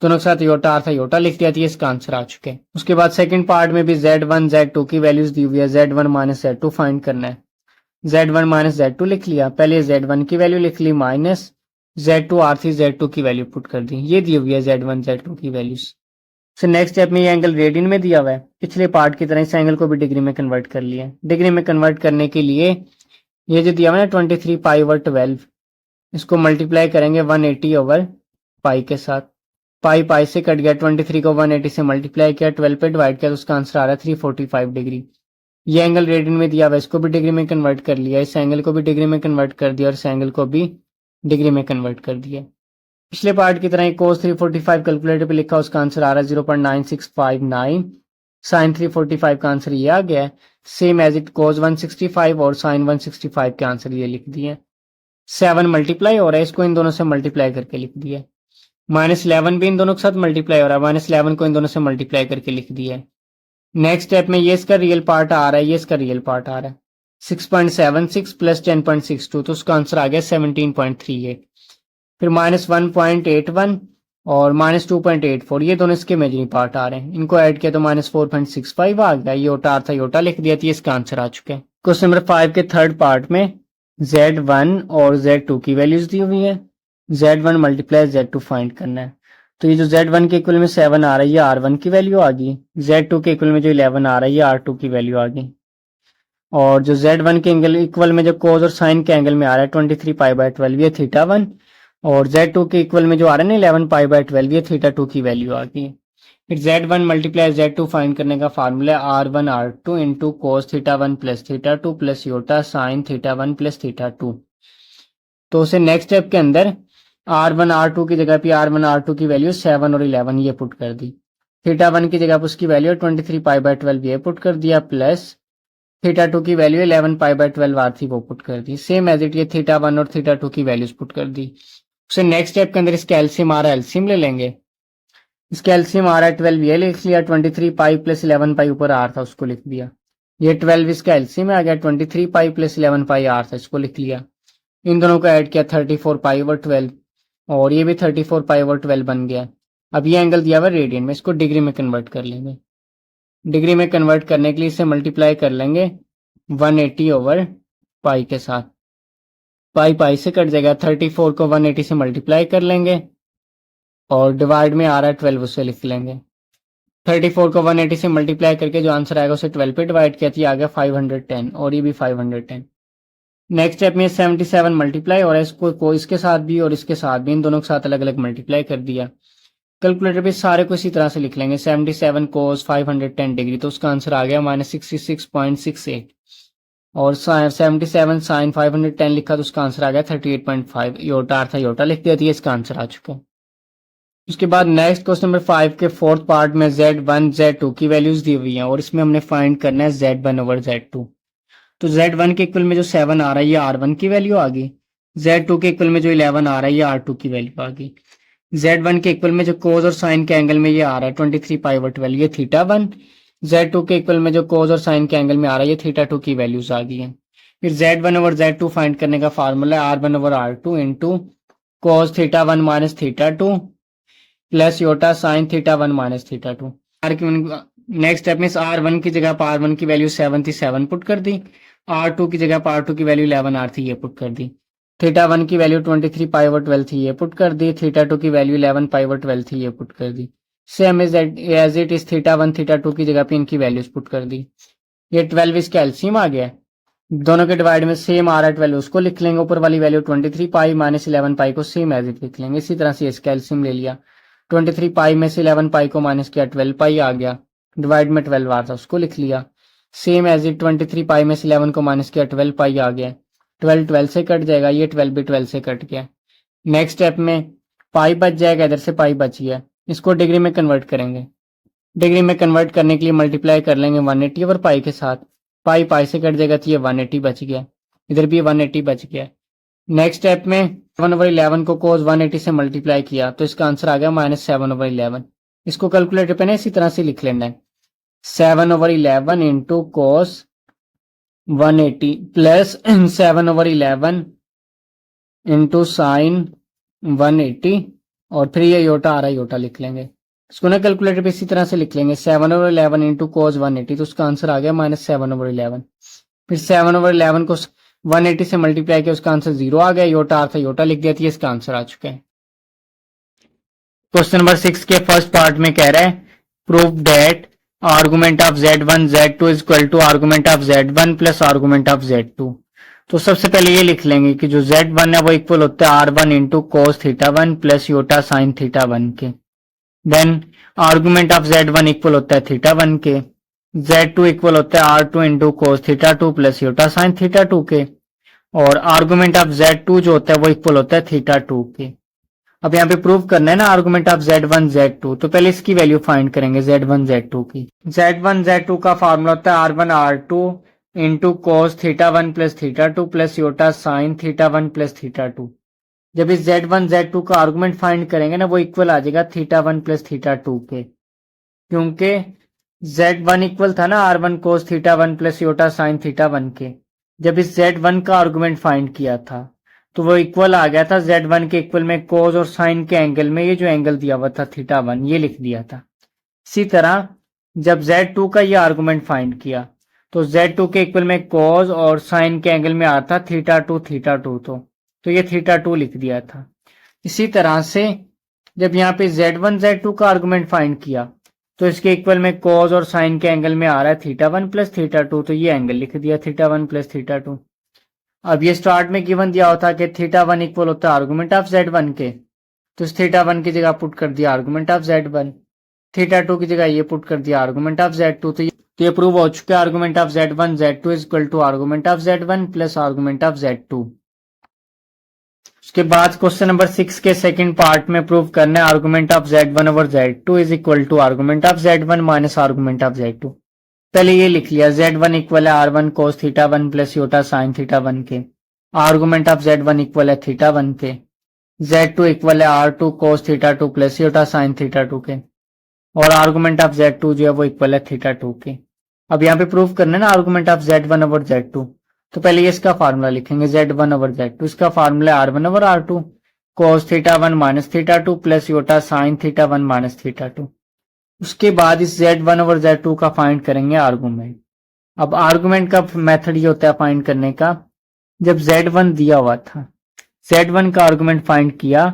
Speaker 1: दोनों के साथ योटा आर था योटा लिख दिया, इसका आंसर आ चुके हैं। उसके बाद सेकंड पार्ट में भी Z1 Z2 की वैल्यूज दी हुई है, Z1 माइनस Z2 फाइंड करना है, Z1 माइनस Z2 लिख लिया, पहले Z1 की वैल्यू लिख ली माइनस Z2 R3 Z2 की वैल्यू पुट कर दी, ये दी हुई है Z1 Z2 की वैल्यूज। सो नेक्स्ट स्टेप में ये एंगल रेडियन में दिया हुआ है, पिछले पार्ट की तरह इस एंगल को भी डिग्री में कन्वर्ट कर लिया। डिग्री में कन्वर्ट करने के लिए ये जो दिया हुआ है 23 पाई ओवर 12, इसको मल्टीप्लाई करेंगे 180 ओवर पाई के साथ, पाई पाई से कट गया, 23 को 180 से मल्टीप्लाई किया, 12 पे डिवाइड किया तो उसका आंसर आ रहा है 345 डिग्री। ये एंगल रेडियन में दिया हुआ है, इसको भी डिग्री में कन्वर्ट कर लिया, इस एंगल को भी डिग्री में कन्वर्ट कर दिया और इस एंगल को भी डिग्री में कन्वर्ट कर दिया। पिछले पार्ट की तरह ही cos 345 कैलकुलेटर पे लिखा, उसका आंसर आ रहा है 0.9659, साइन 345 का आंसर ये आ गया है, सेम एज इट cos 165 और साइन 165 के आंसर ये लिख दिए। 7 मल्टीप्लाई हो रहा है, इसको इन दोनों से मल्टीप्लाई करके लिख दिया, -11 भी इन दोनों के साथ मल्टीप्लाई हो रहा है, -11 को इन दोनों से मल्टीप्लाई करके लिख दिया। नेक्स्ट स्टेप में ये इसका रियल पार्ट आ रहा है, ये इसका रियल पार्ट आ रहा है 6.76 प्लस 10.62, तो उसका आंसर आ गया 17.38। फिर -1.81 और -2.84, ये दोनों इसके इमेजिनरी पार्ट आ रहे हैं, इनको ऐड किया तो -4.65 आ गया, योटा था योटा लिख दिया, तो इसका आंसर आ चुका है। क्वेश्चन नंबर 5 के थर्ड पार्ट में Z1 और Z2 की वैल्यूज दी हुई है, Z1 मल्टीप्लाई Z2 फाइंड करना है। तो ये जो Z1 के इक्वल में 7 आ रहा है, ये R1 की वैल्यू आ गई, Z2 के इक्वल में जो 11 आ रहा है, ये R2 की वैल्यू आ गई, और जो Z1 के एंगल इक्वल में जो कोस और साइन के एंगल में आ रहा है 23 पाई बाय 12, ये थीटा 1, और Z2 के इक्वल में जो आ रहा है ना 11 पाई बाय 12, ये थीटा 2 की वैल्यू आ गई। फिर Z1 मल्टीप्लाई Z2 फाइंड करने का formula R1 R2 into cos theta 1 plus theta 2 plus iota sine theta 1 plus theta 2। तो उसे नेक्स्ट स्टेप के अंदर R1 R2 की जगह पे R1 R2 की वैल्यू 7 और 11 ये पुट कर दी, थीटा 1 की जगह पर उसकी वैल्यू 23 पाई बाय 12 ये पुट कर दिया, प्लस थीटा 2 की वैल्यू 11 पाई बाय 12 आर थी वो पुट कर दी, सेम एज इट ये थीटा 1 और थीटा 2 की वैल्यूज पुट कर दी। उसे नेक्स्ट स्टेप के अंदर इसका एलसीएम आ रहा है, एलसीएम ले लेंगे, इसका एलसीएम आ रहा है 12 ये लिख लिया, 23 पाई प्लस 11 पाई ऊपर आर था उसको लिख दिया, ये 12 इसका एलसीएम आ गया, 23 पाई प्लस 11 पाई आर था इसको लिख लिया, इन दोनों को ऐड किया 34 पाई/12 और ये भी 34 पाई/12 बन गया। अब ये एंगल दिया हुआ रेडियन में, इसको डिग्री में कन्वर्ट कर लेंगे। डिग्री में कन्वर्ट करने के लिए इसे मल्टीप्लाई कर लेंगे 180/पाई के साथ। पाई पाई से कट जाएगा, 34 को 180 से मल्टीप्लाई कर लेंगे और डिवाइड में आ रहा है 12, उसे लिख लेंगे। 34 को 180 से मल्टीप्लाई करके जो आंसर आएगा उसे 12 पे डिवाइड किया, तो ये आ गया 510 और ये भी 510। नेक्स्ट स्टेप में 77 मल्टीप्लाई और इसको इसके साथ भी और इसके साथ भी, इन दोनों के साथ अलग अलग मल्टीप्लाई कर दिया। कैलकुलेटर पे सारे को इसी तरह से लिख लेंगे। 77 कोस 510 डिग्री, तो उसका आंसर आ गया -66.68 और 77 साइन 510 लिखा तो उसका आंसर आ गया 38.5। योटा था योटा लिख दिया, तो इसका आंसर आ चुका है। उसके बाद नेक्स्ट क्वेश्चन नंबर 5 के फोर्थ पार्ट में Z1 Z2 की वैल्यूज दी हुई हैं और इसमें हमने फाइंड करना है Z1/Z2। तो Z1 के इक्वल में जो 7 आ रहा है ये R1 की वैल्यू आ गई। Z2 के इक्वल में जो 11 आ रहा है ये R2 की वैल्यू आ गई। Z1 के इक्वल में जो कोज और साइन के एंगल में ये आ रहा है 23 पाई/12, ये θ1। Z2 के इक्वल में जो कोज और साइन के एंगल में आ रहा है ये θ2 की वैल्यूज आ गई हैं। फिर Z1/Z2 फाइंड करने का फार्मूला है R1/R2 into cos θ1 minus θ2 plus iota sine θ1 minus θ2। Next step में R1 की जगह पर R1 की वैल्यू 7 थी, 7 पुट कर दी। R2 की जगह पर R2 की वैल्यू 11 R थी, ये पुट कर दी। θ1 की वैल्यू 23 पाई/12 थी, ये पुट कर दी। θ2 की वैल्यू 11 पाई/12 थी, ये पुट कर दी। सेम एज इट इज θ1 θ2 की जगह पे इनकी वैल्यूज पुट कर दी। ये 12 इसका एलसीएम आ गया। दोनों के डिवाइड में सेम आ रहा है 12, उसको लिख लेंगे। ऊपर वाली वैल्यू 23 पाई माइनस 11 पाई को सेम एज इट लिख लेंगे। इसी तरह से इसका एलसीएम ले लिया। 23 पाई में से 11 पाई को माइनस किया, 12 पाई आ गया। डिवाइड में 12 आ था, उसको लिख लिया। सेम एज इट 23 पाई में से 11 को माइनस किया, 12 पाई आ गया। 12 12 से कट जाएगा, ये 12 भी 12 से कट गया। नेक्स्ट स्टेप में पाई बच जाएगा, इधर से पाई बच गया। इसको डिग्री में कन्वर्ट करेंगे। डिग्री में कन्वर्ट करने के लिए मल्टीप्लाई कर लेंगे 180 और पाई के साथ। पाई पाई से कट जाएगा, तो ये 180 बच गया। इधर भी 180 बच गया। नेक्स्ट स्टेप में 7/11 को कोस 180 से मल्टीप्लाई किया, तो इसका आंसर आ गया -7/11। इसको कैलकुलेटर पे ना इसी तरह से लिख लेना है। 7/11 into cos 180 plus 7/11 into sine 180 और फिर ये योटा आ रहा है, योटा लिख लेंगे। इसको ना कैलकुलेटर पे इसी तरह से लिख लेंगे। 7/11 इंटू कोस 180, तो उसका आंसर आ गया -7/11। फिर 7/11 को 180 से मल्टीप्लाई किया, उसका आंसर 0 आ गया। योटा आ था, योटा लिख दिया, थी इसका आंसर आ चुका है। क्वेश्चन नंबर 6 के फर्स्ट पार्ट में कह रहा है prove that argument of Z1 Z2 is equal to argument of Z1 plus argument of Z2। तो सबसे पहले ये लिख लेंगे कि जो Z1 है वो इक्वल होता है R1 into cos θ1 plus iota sine θ1 के। Then argument of Z1 equal होता है θ1 के। Z2 इक्वल होता है R2 into cos θ2 plus iota sine θ2 के। और आर्गुमेंट ऑफ Z2 जो होता है वो इक्वल होता है θ2 के। अब यहाँ पे प्रूव करना है ना आर्गुमेंट ऑफ Z1 Z2, तो पहले इसकी वैल्यू फाइंड करेंगे Z1 Z2 की। Z1 Z2 का फार्मूला होता है R1 R2 into cos θ1 plus θ2 plus iota sine θ1 plus θ2। जब इस Z1 Z2 का आर्गुमेंट फाइंड करेंगे ना वो इक्वल आ जाएगा θ1 प्लस θ2 के, क्योंकि Z1 इक्वल था ना R1 कोस θ1 प्लस योटा साइन θ1 के। जब इस Z1 का आर्गुमेंट फाइंड किया था तो वो इक्वल आ गया था Z1 के इक्वल में कोस और साइन के एंगल में ये जो एंगल दिया हुआ था θ1, ये लिख दिया था। इसी तरह जब Z2 का ये आर्गुमेंट फाइंड किया तो Z2 के इक्वल में कोस और साइन के एंगल में आता θ2 तो ये θ2 लिख दिया था। इसी तरह से जब यहाँ पे Z1 Z2 का आर्गुमेंट फाइंड किया तो इसके इक्वल में कोस और साइन के एंगल में आ रहा है θ1 प्लस θ2, तो ये एंगल लिख दिया θ1 प्लस θ2। अब ये स्टार्ट में गिवन दिया होता कि θ1 इक्वल होता है आर्गुमेंट ऑफ Z1 के, तो इस θ1 की जगह पुट कर दिया आर्गुमेंट ऑफ Z1। θ2 की जगह ये पुट कर दिया आर्गुमेंट ऑफ Z2। तो ये प्रूव हो चुका है argument of Z1 Z2 is equal to argument of Z1 plus argument of Z2। उसके बाद क्वेश्चन नंबर 6 के सेकंड पार्ट में प्रूव करना है argument of Z1 over Z2 is equal to argument of Z1 minus argument of Z2। पहले ये लिख लिया Z1 इक्वल है R1 कोस θ1 प्लस योटा साइन θ1 के। आर्गुमेंट ऑफ Z1 इक्वल है θ1 के। Z2 इक्वल है R2 कोस θ2 प्लस योटा साइन θ2 के। और आर्गुमेंट ऑफ Z2 जो है वो इक्वल है θ2 के। अब यहाँ पे प्रूव करना है ना argument of Z1 over Z2, तो पहले ये इसका फार्मूला लिखेंगे Z1 ओवर Z2, इसका formula R1 over R2 cos θ1 minus θ2 plus iota sine θ1 minus θ2। उसके बाद इस Z1 ओवर Z2 का फाइंड करेंगे आर्गुमेंट। अब आर्गुमेंट का मेथड ये होता है फाइंड करने का, जब Z1 दिया हुआ था, Z1 का आर्गुमेंट फाइंड किया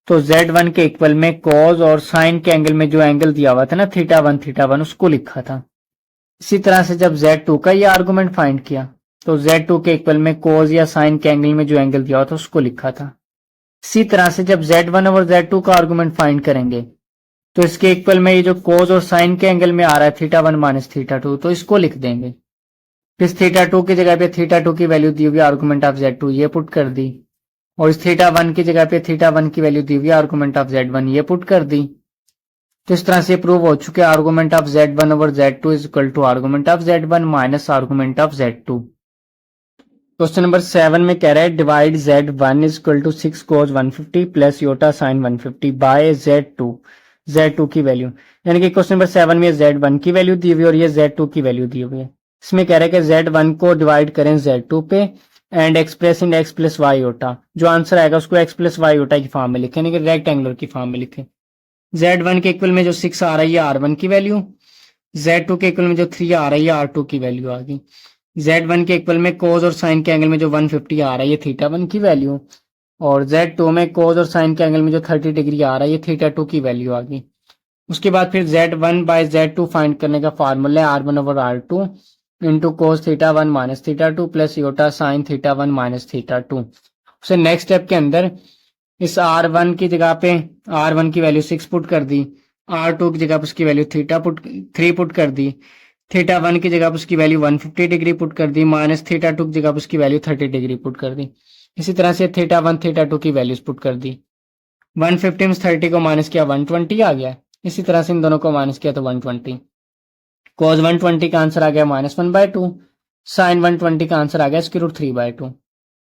Speaker 1: तो Z1 के इक्वल में कॉज और साइन के एंगल में जो एंगल दिया हुआ था ना θ1 उसको लिखा था। इसी तरह से जब Z2 का ये आर्गुमेंट फाइंड किया तो Z2 के इक्वल में कॉज या साइन के एंगल में जो एंगल दिया हुआ था उसको लिखा था। इसी तरह से जब Z1 ओवर Z2 का आर्गुमेंट फाइंड करेंगे तो इसके इक्वल में ये जो कॉज और साइन के एंगल में आ रहा है θ1 माइनस θ2, तो इसको लिख देंगे। फिर θ2 की जगह पे θ2 की वैल्यू दी हुई आर्गुमेंट ऑफ Z2 ये पुट कर दी, और इस θ1 की जगह पे θ1 की वैल्यू दी हुई आर्गुमेंट ऑफ Z1 ये पुट कर दी। तो इस तरह से प्रूव हो चुके argument of Z1 over Z2 is equal to argument of Z1 minus argument of Z2। Question number 7 में कह रहा है divide Z1 is equal to 6 cos 150 plus iota sine 150 by Z2 की वैल्यू, यानी कि क्वेश्चन नंबर 7 में Z1 की वैल्यू दी हुई और ये Z2 की वैल्यू दी हुई है। इसमें कह रहा है कि Z1 को डिवाइड करें Z2 पे and express in x plus y iota, जो आंसर आएगा उसको x प्लस वाई योटा की फॉर्म में लिखें, यानी कि रेक्टेंगुलर की फॉर्म में लिखें। Z1 के इक्वल में जो 6 आ रही है R1 की वैल्यू, Z2 के इक्वल में जो 3 आ रही है R2 की वैल्यू आ गई। Z1 के इक्वल में कोज और साइन के एंगल में जो 150 आ रहा है ये θ1 की वैल्यू, और Z2 में कोज और साइन के एंगल में जो 30 डिग्री आ रहा है ये θ2 की वैल्यू आ गई। उसके बाद फिर Z1 बाय Z2 फाइंड करने का फार्मूला है R1 over R2 into cos θ1 minus θ2 plus iota sine θ1 minus θ2। उसे नेक्स्ट स्टेप के अंदर इस R1 की जगह पे R1 की वैल्यू 6 पुट कर दी, R2 की जगह पर उसकी वैल्यू 3 पुट कर दी, θ1 की जगह पर उसकी वैल्यू 150 डिग्री पुट कर दी, माइनस θ2 की जगह पर उसकी वैल्यू 30 डिग्री पुट कर दी। इसी तरह से θ1 θ2 की वैल्यूज पुट कर दी। 150 में 30 को माइनस किया 120 आ गया, इसी तरह से इन दोनों को माइनस किया तो 120। cos 120 का आंसर आ गया -1/2, साइन 120 का आंसर आ गया √3/2।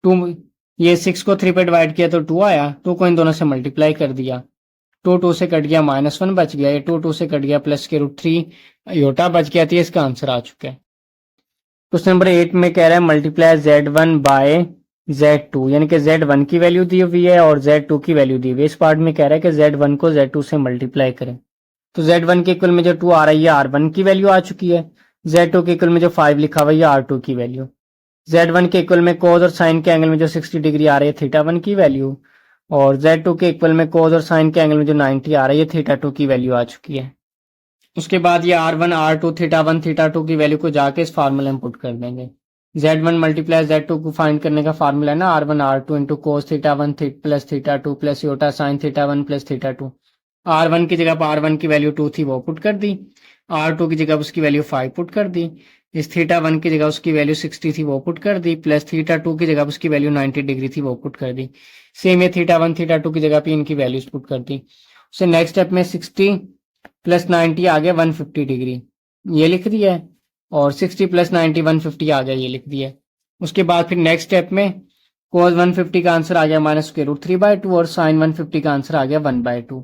Speaker 1: 2 ये 6 को 3 पे डिवाइड किया तो 2 आया, 2 को इन दोनों से मल्टीप्लाई कर दिया, 2 से कट गया -1 बच गया, ये 2 से कट गया प्लस √3 योटा बच गया, तो इसका आंसर आ चुका है। क्वेश्चन नंबर 8 में कह रहा है मल्टीप्लाई Z1 बाय Z2, यानी कि Z1 की वैल्यू दी हुई है और Z2 की वैल्यू दी हुई है। इस पार्ट में कह रहा है कि Z1 को Z2 से मल्टीप्लाई करें, तो Z1 के इक्वल में जो 2 आ रही है R1 की वैल्यू आ चुकी है, Z2 के इक्वल में जो 5 लिखा हुआ है R2 की वैल्यू, Z1 के इक्वल में कोज और साइन के एंगल में जो 60 डिग्री आ रही है θ1 की वैल्यू, और Z2 के इक्वल में कोज और साइन के एंगल में जो 90 आ रही है θ2 की वैल्यू आ चुकी है। उसके बाद ये R1 R2 θ1 θ2 की वैल्यू को जाके इस फार्मूले में पुट कर देंगे। Z1 मल्टीप्लाई Z2 को फाइंड करने का फार्मूला है ना R1 R2 into cos θ1 plus θ2 plus iota sine θ1 plus θ2। R1 की जगह पर R1 की वैल्यू 2 थी वो पुट कर दी, R2 की जगह पर उसकी वैल्यू 5 पुट कर दी, इस θ1 की जगह उसकी वैल्यू 60 थी वो पुट कर दी, प्लस θ2 की जगह पर उसकी वैल्यू 90 डिग्री थी वो पुट कर दी। सेम ये θ1 θ2 की जगह पे इनकी वैल्यूज पुट कर दी। उससे नेक्स्ट स्टेप में 60 प्लस 90 आ गया 150 डिग्री, ये लिख दिया है, और 60 प्लस 90 150 आ गया, ये लिख दिया है। उसके बाद फिर नेक्स्ट स्टेप में cos 150 का आंसर आ गया -√3/2 और साइन 150 का आंसर आ गया 1/2।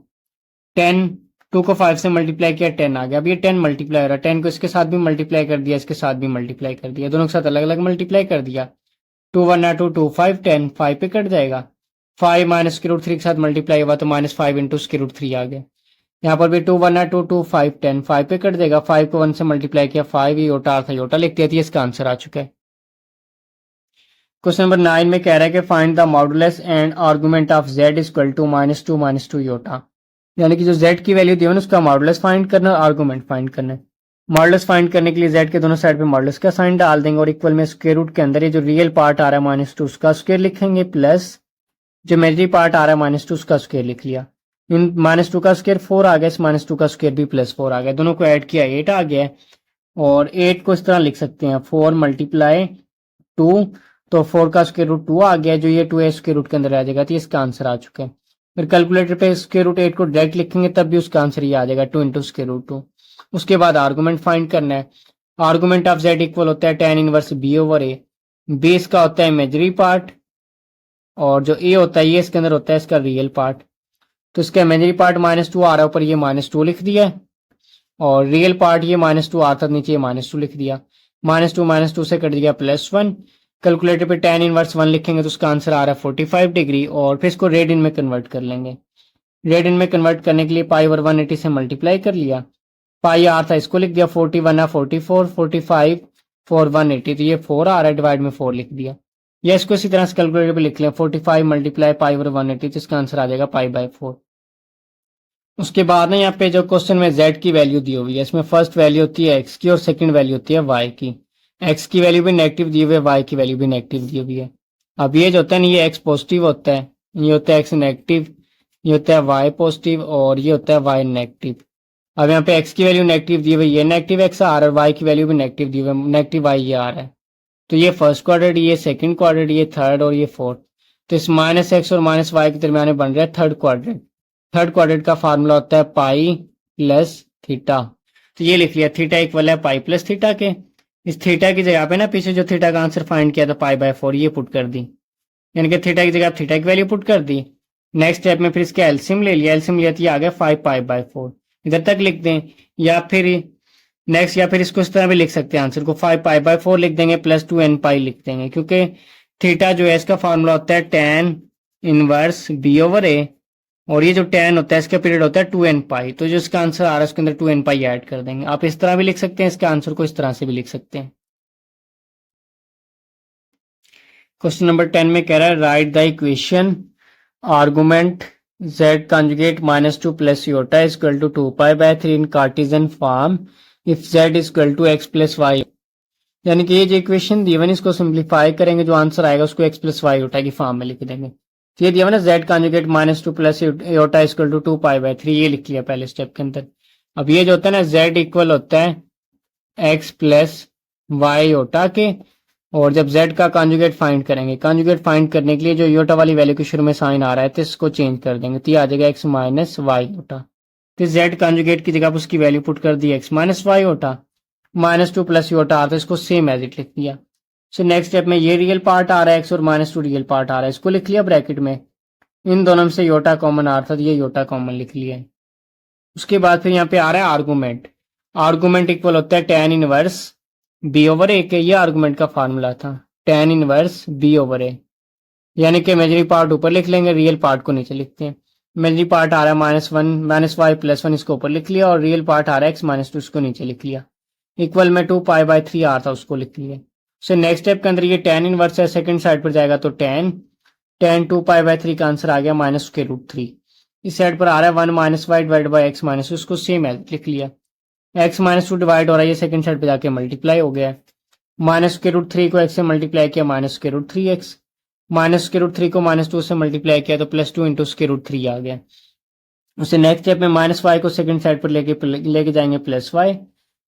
Speaker 1: 10 2 को 5 से मल्टीप्लाई किया 10 आ गया। अब ये 10 मल्टीप्लाई हो रहा है, 10 को इसके साथ भी मल्टीप्लाई कर दिया, इसके साथ भी मल्टीप्लाई कर दिया, दोनों के साथ अलग अलग मल्टीप्लाई कर दिया। 2 1 2 2 5 10 5 पे कट जाएगा, 5 -√3 के साथ मल्टीप्लाई हुआ तो -5 इंटू √3 आ गया। यहाँ पर भी 2 1 2 2 5 10 5 पे कट जाएगा, 5 को 1 से मल्टीप्लाई किया 5 योटा था योटा लिख दिया थी, इसका आंसर आ चुका है। क्वेश्चन नंबर 9 में कह रहा है कि find the modulus and argument of z equal to -2 iota, यानी कि जो z की वैल्यू दी है उसका मॉडुलस फाइंड करना और आर्गुमेंट फाइंड करना है। मॉडुलस फाइंड करने के लिए z के दोनों साइड पे मॉडुलस का साइन डाल देंगे और इक्वल में स्क्वायर रूट के अंदर ये जो रियल पार्ट आ रहा है -2 उसका स्क्वायर लिखेंगे, प्लस जो इमेजिनरी पार्ट आ रहा है -2 उसका स्क्वायर लिख लिया। इन -2 का स्क्वायर 4 आ गया, इस -2 का स्क्वायर भी +4 आ गया, दोनों को ऐड किया 8 आ गया, और 8 को इस तरह लिख सकते हैं 4 × 2, तो 4 का स्क्वायर रूट 2 आ गया, जो ये 2 है स्क्वायर रूट के अंदर आ जाएगा, तो इसका आंसर आ चुका है। फिर कैलकुलेटर पे स्क्वायर रूट 8 को डायरेक्ट लिखेंगे तब भी उसका आंसर ये आ जाएगा 2 × √2। उसके बाद आर्गुमेंट फाइंड करना है। आर्गुमेंट ऑफ z इक्वल होता है tan inverse b over a, b इसका होता है इमेजरी पार्ट और जो a होता है ये इसके अंदर होता है इसका रियल पार्ट। तो इसका इमेजरी पार्ट -2 आ रहा है ऊपर, ये -2 लिख दिया है, और रियल पार्ट ये -2 आता नीचे ये -2 लिख दिया। -2 से कट गया +1, कैलकुलेटर पे tan इनवर्स 1 लिखेंगे तो उसका आंसर आ रहा है 45 डिग्री, और फिर इसको रेडियन में कन्वर्ट कर लेंगे। रेडियन में कन्वर्ट करने के लिए पाई ओवर 180 से मल्टीप्लाई कर लिया। पाई आर था, इसको लिख दिया 41 है 44, 45 4 180, तो ये 4 आ रहा है, डिवाइड में 4 लिख दिया। या इसको इसी तरह से कैलकुलेटर पे लिख लें 45 मल्टीप्लाई पाई ओवर 180, तो इसका आंसर आ जाएगा पाई बाय 4। उसके बाद ना यहाँ पे जो क्वेश्चन में z की वैल्यू दी हुई है, इसमें फर्स्ट वैल्यू होती है x की और सेकंड वैल्यू होती है y की। x की वैल्यू भी नेगेटिव दी हुई है, y की वैल्यू भी नेगेटिव दी हुई है। अब ये जो होता है ना, ये x पॉजिटिव होता है, ये होता है x नेगेटिव, ये होता है y पॉजिटिव, और ये होता है y नेगेटिव। अब यहाँ पे x की वैल्यू नेगेटिव दी हुई है, ये नेगेटिव x आ रहा है, y की वैल्यू भी नेगेटिव दी हुई है, नेगेटिव y ये आ रहा है। तो ये फर्स्ट क्वाड्रेंट, ये सेकंड क्वाड्रेंट, ये थर्ड और ये फोर्थ। तो इस माइनस एक्स और माइनस वाई के दरमियान बन रहा है थर्ड क्वाड्रेंट। थर्ड क्वाड्रेंट का फार्मूला होता है पाई प्लस थीटा। तो ये लिख लिया, थीटा इक्वल है पाई प्लस थीटा के। इस थीटा की जगह पे ना पीछे जो थीटा का आंसर फाइंड किया था पाई बाय 4, ये पुट कर दी, यानी कि थीटा की जगह थीटा की वैल्यू पुट कर दी। नेक्स्ट स्टेप में फिर इसका एलसीएम ले लिया, एलसीएम लिया तो ये आ गया 5 पाई बाय 4, इधर तक लिख दें। या फिर नेक्स्ट, या फिर इसको इस तरह भी लिख सकते हैं, आंसर को 5 पाई बाय 4 लिख देंगे प्लस 2 एन पाई लिख देंगे, क्योंकि थीटा जो है इसका फार्मूला होता है tan इनवर्स बी ओवर ए, और ये जो tan होता है इसका पीरियड होता है 2 एन पाई। तो जो इसका आंसर आ रहा है उसके अंदर 2 एन पाई ऐड कर देंगे। आप इस तरह भी लिख सकते हैं, इसका आंसर को इस तरह से भी लिख सकते हैं। क्वेश्चन नंबर 10 में कह रहा है right the equation argument z conjugate minus 2 plus iota is equal to 2 pi by 3 in Cartesian form if z is equal to x plus y। यानी कि ये जो इक्वेशन दी हुई है इसको सिंप्लीफाई करेंगे, जो आंसर आएगा उसको x प्लस वाई ओटा की फॉर्म में लिख देंगे। तो ये दिया हुआ ना z कॉन्जुगेट माइनस 2 प्लस ओटा इक्वल टू 2 पाई बाय 3, ये लिख लिया पहले स्टेप के अंदर। अब ये जो होता है ना z इक्वल होता है x प्लस वाई ओटा के, और जब z का कॉन्जुगेट फाइंड करेंगे, कॉन्जुगेट फाइंड करने के लिए जो योटा वाली वैल्यू के शुरू में साइन आ रहा है तो इसको चेंज कर देंगे, तो ये आ जाएगा x माइनस वाई ओटा। तो z कॉन्जुगेट की जगह उसकी वैल्यू पुट कर दी x माइनस वाई ओटा, माइनस 2 प्लस योटा आ रहा है, इसको सेम एज इट लिख दिया। सो नेक्स्ट स्टेप में ये रियल पार्ट आ रहा है x और माइनस 2 रियल पार्ट आ रहा है, इसको लिख लिया ब्रैकेट में। इन दोनों में से योटा कॉमन आ रहा था तो ये योटा कॉमन लिख लिया है। उसके बाद फिर यहाँ पे आ रहा है आर्गूमेंट। आर्गूमेंट इक्वल होता है tan इनवर्स बी ओवर ए के, ये आर्गूमेंट का फार्मूला था, tan इनवर्स बी ओवर ए। यानी कि इमेजिनरी पार्ट ऊपर लिख लेंगे, रियल पार्ट को नीचे लिखते हैं। इमेजिनरी पार्ट आ रहा है -1 माइनस वाई प्लस 1, इसको ऊपर लिख लिया, और रियल पार्ट आ रहा है x माइनस 2, इसको नीचे लिख लिया। इक्वल में 2 पाई बाय 3 आ रहा था, उसको लिख लिया। सो नेक्स्ट स्टेप के अंदर ये tan इनवर्स है, सेकंड साइड पर जाएगा तो tan 2 पाई बाय 3 का आंसर आ गया -√3। इस साइड पर आ रहा है 1 minus y divide by x minus 2, उसको सेम है लिख लिया। x माइनस 2 डिवाइड हो रहा है, ये सेकंड साइड पे जाके मल्टीप्लाई हो गया। -√3 को x से मल्टीप्लाई किया -√3x, -√3 को -2 से मल्टीप्लाई किया तो +2 इंटू √3 आ गया। उसे नेक्स्ट स्टेप में -y को सेकंड साइड पर लेके जाएंगे +y,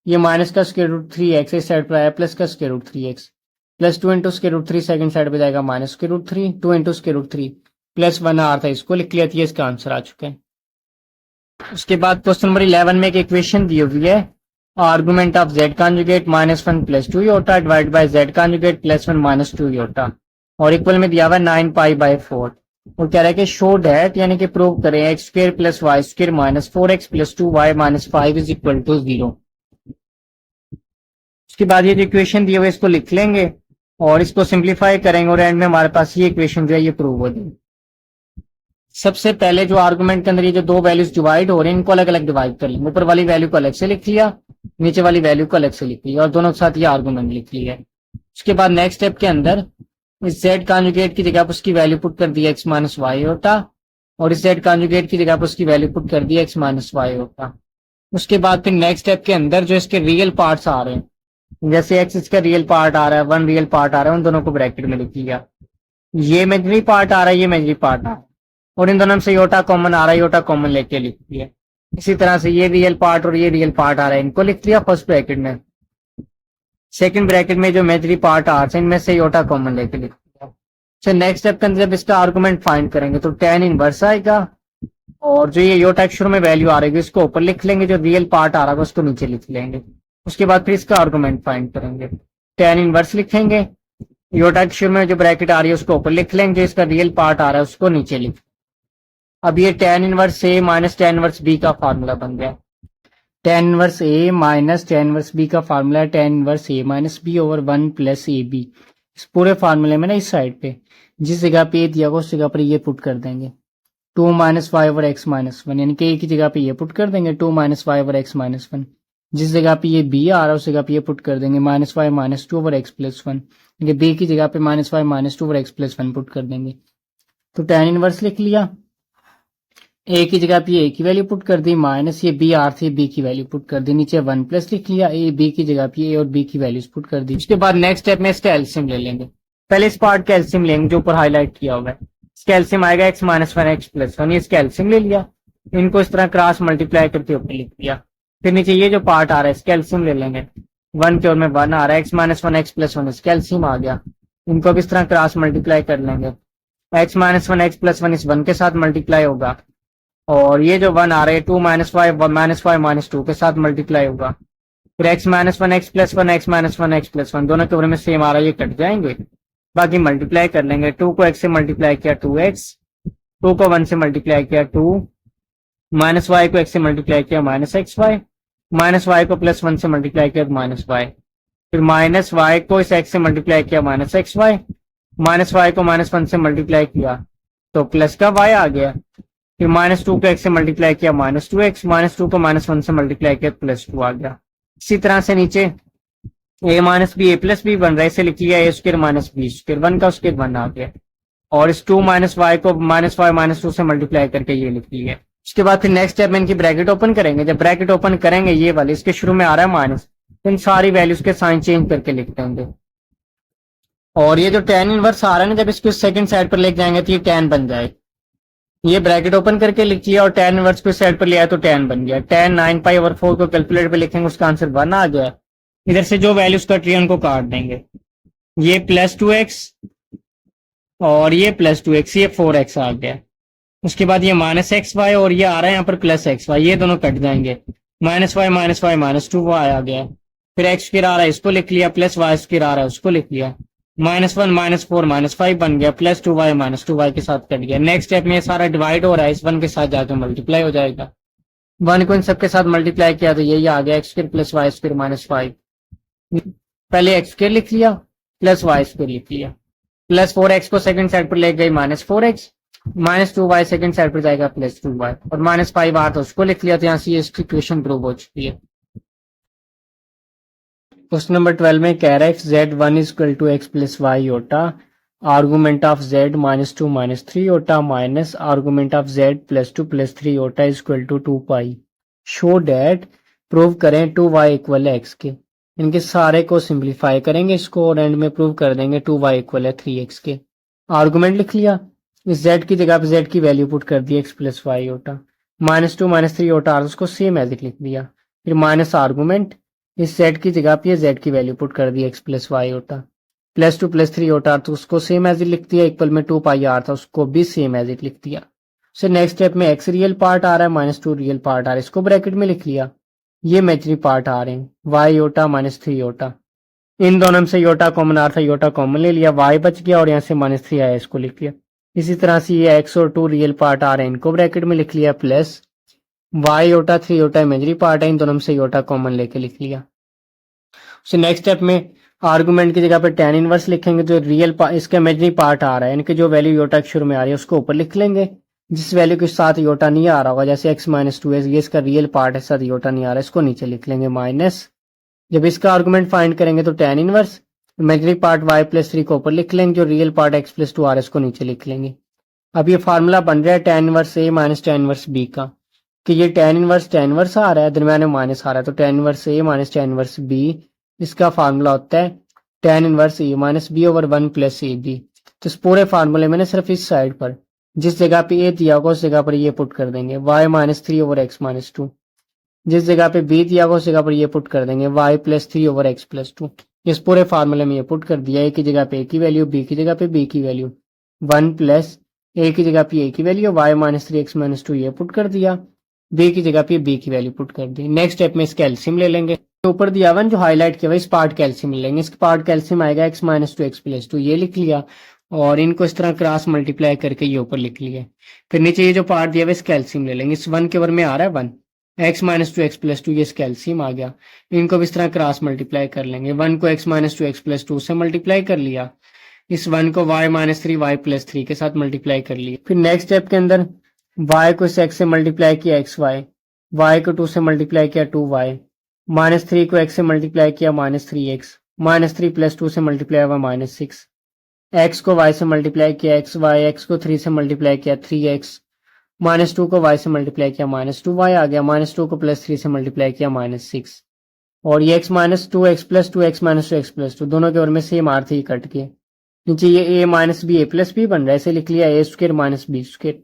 Speaker 1: ये माइनस का √3x इस साइड पर आया, प्लस का √3x, +2 इंटू √3 सेकंड साइड पे जाएगा -√3, 2 इंटू √3 +1 आ रहा था, इसको लिख लिया, इसका आंसर आ चुका है। उसके बाद क्वेश्चन नंबर 11 में एक इक्वेशन दी हुई है, argument of z conjugate -1 + 2 iota divide by z conjugate +1 - 2 iota, और इक्वल में दिया हुआ 9 पाई बाय 4, और कह रहा है कि शो दैट, यानी कि प्रूव करें x² + y² - 4x + 2y - 5 is equal to 0। उसके बाद ये जो इक्वेशन दी हुई है इसको लिख लेंगे और इसको सिंप्लीफाई करेंगे, और एंड में हमारे पास ये इक्वेशन जो है ये प्रूव हो जाएगी। सबसे पहले जो आर्गुमेंट के अंदर ये जो दो वैल्यूज डिवाइड हो रहे हैं इनको अलग अलग डिवाइड कर लेंगे, ऊपर वाली वैल्यू को अलग से लिख लिया, नीचे वाली वैल्यू को अलग से लिख लिया, और दोनों के साथ ये आर्गुमेंट लिख लिया। उसके बाद नेक्स्ट स्टेप के अंदर इस z कॉन्जुगेट की जगह पर उसकी वैल्यू पुट कर दी x माइनस वाई होता, और इस z कॉन्जुगेट की जगह पर उसकी वैल्यू पुट कर दी x माइनस वाई होता। उसके बाद फिर नेक्स्ट स्टेप के अंदर जो इसके रियल पार्ट्स आ रहे हैं, जैसे x इसका रियल पार्ट आ रहा है, 1 रियल पार्ट आ रहा है, उन दोनों को ब्रैकेट में लिख लिया। ये इमेजिनरी पार्ट आ रहा है, ये इमेजिनरी पार्ट आ रहा है, और इन दोनों में से योटा कॉमन आ रहा है, योटा कॉमन लेके लिख दिया। इसी तरह से ये रियल पार्ट और ये रियल पार्ट आ रहा है, इनको लिख लिया फर्स्ट ब्रैकेट में। सेकंड ब्रैकेट में जो इमेजिनरी पार्ट आ रहा है इनमें से योटा कॉमन लेके लिख दिया। तो नेक्स्ट स्टेप के अंदर जब इसका आर्गुमेंट फाइंड करेंगे तो tan इनवर्स आएगा, और जो ये योटा शुरू में वैल्यू आ रही है इसको ऊपर लिख लेंगे, जो रियल पार्ट आ रहा है उसको नीचे लिख लेंगे। उसके बाद फिर इसका आर्गुमेंट फाइंड करेंगे, tan इनवर्स लिखेंगे, योटा शुरू में जो ब्रैकेट आ रही है उसको ऊपर लिख लेंगे, जो इसका रियल पार्ट आ रहा है उसको नीचे लिख। अब ये tan inverse a minus tan inverse b का फार्मूला बन गया। tan inverse a minus tan inverse b का फार्मूला है tan inverse a minus b over 1 plus ab। इस पूरे फार्मूले में ना इस साइड पे जिस जगह पे ए दिया होगा उस जगह पर ये पुट कर देंगे 2 minus y over x minus one, यानी कि ए की जगह पे ये पुट कर देंगे 2 minus y over x minus one. जिस जगह पे ये बी आ रहा है उस जगह पे ये पुट कर देंगे minus y minus two over x plus one, b की जगह पे minus y minus two over x plus one put कर देंगे। तो tan इनवर्स लिख लिया, ए की जगह पे ए की वैल्यू पुट कर दी माइनस ये बी आर थी बी की वैल्यू पुट कर दी, नीचे 1 प्लस लिख लिया, ए बी की जगह पे ए और बी की वैल्यूज पुट कर दी। उसके बाद नेक्स्ट स्टेप में इसका एलसीएम ले लेंगे। पहले इस पार्ट का एलसीएम लेंगे जो ऊपर हाईलाइट किया हुआ है। इसका एलसीएम आएगा x minus one x plus one, इसका एलसीएम ले लिया, इनको इस तरह क्रॉस मल्टीप्लाई करके ऊपर लिख दिया। फिर नीचे ये जो पार्ट आ रहा है इसका एलसीएम ले लेंगे, 1 की ओर में 1 आ रहा है, x minus one x plus one इसका एलसीएम आ गया, इनको अब इस तरह क्रॉस मल्टीप्लाई कर लेंगे। X minus one x plus one इस 1 के साथ मल्टीप्लाई होगा और ये जो 1 आ रहा है 2 माइनस वाई माइनस टू के साथ मल्टीप्लाई होगा। फिर x minus one x plus one x minus one x plus one दोनों के बारे में सेम आ रहा है, ये कट जाएंगे, बाकी मल्टीप्लाई कर लेंगे। 2 को x से मल्टीप्लाई किया 2x, 2 को 1 से मल्टीप्लाई किया 2, माइनस वाई को x से मल्टीप्लाई किया minus x y, minus y को प्लस 1 से मल्टीप्लाई किया माइनस वाई, फिर माइनस वाई को इस x से मल्टीप्लाई किया minus x y, minus y को माइनस 1 से मल्टीप्लाई किया तो प्लस का y आ गया, फिर माइनस 2 को x से मल्टीप्लाई किया माइनस टू एक्स, माइनस 2 को माइनस 1 से मल्टीप्लाई किया प्लस 2 आ गया। इसी तरह से नीचे a minus b a plus b बन रहा है, इसे लिख लिया a square minus b square, 1 का स्क्वायर 1 आ गया, और इस 2 माइनस वाई को माइनस वाई माइनस टू से मल्टीप्लाई करके ये लिख लिया। उसके बाद फिर नेक्स्ट स्टेप में इनकी ब्रैकेट ओपन करेंगे। जब ब्रैकेट ओपन करेंगे ये वाले इसके शुरू में आ रहा है माइनस, इन सारी वैल्यूज के साइन चेंज करके लिख देंगे, और ये जो tan इनवर्स आ रहा है ना जब इसको सेकंड साइड पर लेके जाएंगे तो ये tan बन जाए। ये ब्रैकेट ओपन करके लिखिए और tan इनवर्स को साइड पर लिया तो tan बन गया। tan 9 पाई ओवर 4 को कैलकुलेटर पे लिखेंगे उसका आंसर 1 आ गया। इधर से जो वैल्यूज कट रही है उनको काट देंगे, ये प्लस 2x और ये प्लस 2x, ये 4x आ गया। उसके बाद ये माइनस एक्स वाई और ये आ रहा है यहाँ पर प्लस एक्स वाई, ये दोनों कट जाएंगे, minus y minus two y आ गया, फिर एक्स स्क्वायर आ रहा है इसको लिख लिया, प्लस वाई स्क्वायर आ रहा है उसको लिख लिया, माइनस 1 माइनस 4 माइनस 5 बन गया, प्लस 2y माइनस 2y के साथ कट गया। नेक्स्ट स्टेप में ये सारा डिवाइड हो रहा है, इस 1 के साथ जाकर मल्टीप्लाई हो जाएगा, 1 को इन सबके साथ मल्टीप्लाई किया तो यही आ गया x square plus y square minus 5। पहले एक्स स्क्वायर लिख लिया प्लस वाई स्क्वायर लिख लिया, प्लस 4x को सेकंड साइड पर ले गई minus 4x, minus 2y second side पर जाएगा प्लस 2y, और माइनस 5 आ तो उसको लिख लिया, तो यहाँ से ये इसकी इक्वेशन प्रूव हो चुकी है। क्वेश्चन नंबर 12 में कह रहा है z1 is equal to x plus y iota, argument of z minus 2 minus 3 iota minus argument of z plus 2 plus 3 iota is equal to 2 pi. Show that, prove करें 2y इक्वल है x के। इनके सारे को सिंप्लीफाई करेंगे इसको और एंड में प्रूव कर देंगे 2y इक्वल है 3x के। आर्गूमेंट लिख लिया, इस z की जगह पे z की वैल्यू पुट कर दी x plus y iota, minus 2 minus 3 iota उसको सेम एज इट लिख दिया, फिर माइनस आर्गूमेंट, इस z की जगह पे z की वैल्यू पुट कर दी x प्लस वाई होता, प्लस 2 प्लस 3 होता तो उसको सेम एज इट लिख दिया, इक्वल में 2 पाई आर था उसको भी सेम एज इट लिख दिया। फिर नेक्स्ट स्टेप में x रियल पार्ट आ रहा है माइनस 2 रियल पार्ट आ रहा है, इसको ब्रैकेट में लिख लिया, ये इमेजिनरी पार्ट आ रहे हैं y योटा माइनस 3 योटा, इन दोनों में से योटा कॉमन आ रहा था, योटा कॉमन ले लिया, y बच गया और यहाँ से माइनस 3 आया इसको लिख लिया। इसी तरह से ये x और 2 रियल पार्ट आ रहे हैं इनको ब्रैकेट में लिख लिया, plus y iota 3 iota imaginary part है, इन दोनों में से योटा कॉमन लेके लिख लिया। सो नेक्स्ट स्टेप में आर्गुमेंट की जगह पे tan इनवर्स लिखेंगे, जो रियल इसका इमेजिनरी पार्ट आ रहा है इनके जो वैल्यू योटा के शुरू में आ रही है उसको ऊपर लिख लेंगे, जिस वैल्यू के साथ योटा नहीं आ रहा होगा जैसे x माइनस 2 ये इसका रियल पार्ट है साथ योटा नहीं आ रहा है इसको नीचे लिख लेंगे माइनस, जब इसका आर्गुमेंट फाइंड करेंगे तो tan inverse imaginary part y plus 3 को ऊपर लिख लेंगे, जो रियल पार्ट x प्लस 2 आ रहा है इसको नीचे लिख लेंगे। अब ये फार्मूला बन रहा है tan inverse a minus tan inverse b का, कि ये tan इनवर्स आ रहा है दरम्यान में माइनस आ रहा है, तो tan inverse a minus tan inverse b, इसका फार्मूला होता है tan inverse a minus b over 1 plus a b. तो इस पूरे फार्मूले में सिर्फ इस साइड पर जिस जगह पे a दिया होगा उस जगह पर ये पुट कर देंगे y minus 3 over x minus 2, जिस जगह पे b दिया होगा उस जगह पर ये पुट कर देंगे y plus 3 over x plus 2। इस पूरे फार्मूले में ये पुट कर दिया, a की जगह पे a की वैल्यू, b की जगह पे b की वैल्यू, 1 प्लस a की जगह पे a की value y minus 3 x minus 2 ये पुट कर दिया, b की जगह पे b की वैल्यू पुट कर दी। नेक्स्ट स्टेप में इसका एलसीएम ले लेंगे, ऊपर दिया हुआ जो हाईलाइट किया हुआ इस पार्ट का एलसीएम ले लेंगे, इसका पार्ट का एलसीएम आएगा x माइनस 2 x प्लस 2 ये लिख लिया, और इनको इस तरह क्रॉस मल्टीप्लाई करके ये ऊपर लिख लिया। फिर नीचे ये जो पार्ट दिया हुआ इसका एलसीएम ले लेंगे, इस 1 के ओवर में आ रहा है 1, x minus two x plus to, ये इसका एलसीएम आ गया। इनको भी इस तरह क्रॉस मल्टीप्लाई कर लेंगे। 1 को x minus two x plus two से मल्टीप्लाई कर लिया, इस 1 को y minus three y plus three के साथ मल्टीप्लाई कर लिया। फिर नेक्स्ट स्टेप के अंदर y को इस x से मल्टीप्लाई किया एक्स वाई, y को 2 से मल्टीप्लाई किया 2y, माइनस थ्री को x से मल्टीप्लाई किया minus three x, minus three plus two से मल्टीप्लाई हुआ माइनस सिक्स, x को y से मल्टीप्लाई किया एक्स वाई, x को 3 से मल्टीप्लाई किया 3x, माइनस टू को y से मल्टीप्लाई किया माइनस टू वाई आ गया, माइनस टू को प्लस थ्री से मल्टीप्लाई किया माइनस सिक्स, और ये x minus two x plus to x minus two x plus to दोनों के ओर में सेम आर थी कट के नीचे ये a minus b a plus b बन रहा है, इसे लिख लिया a square minus b square.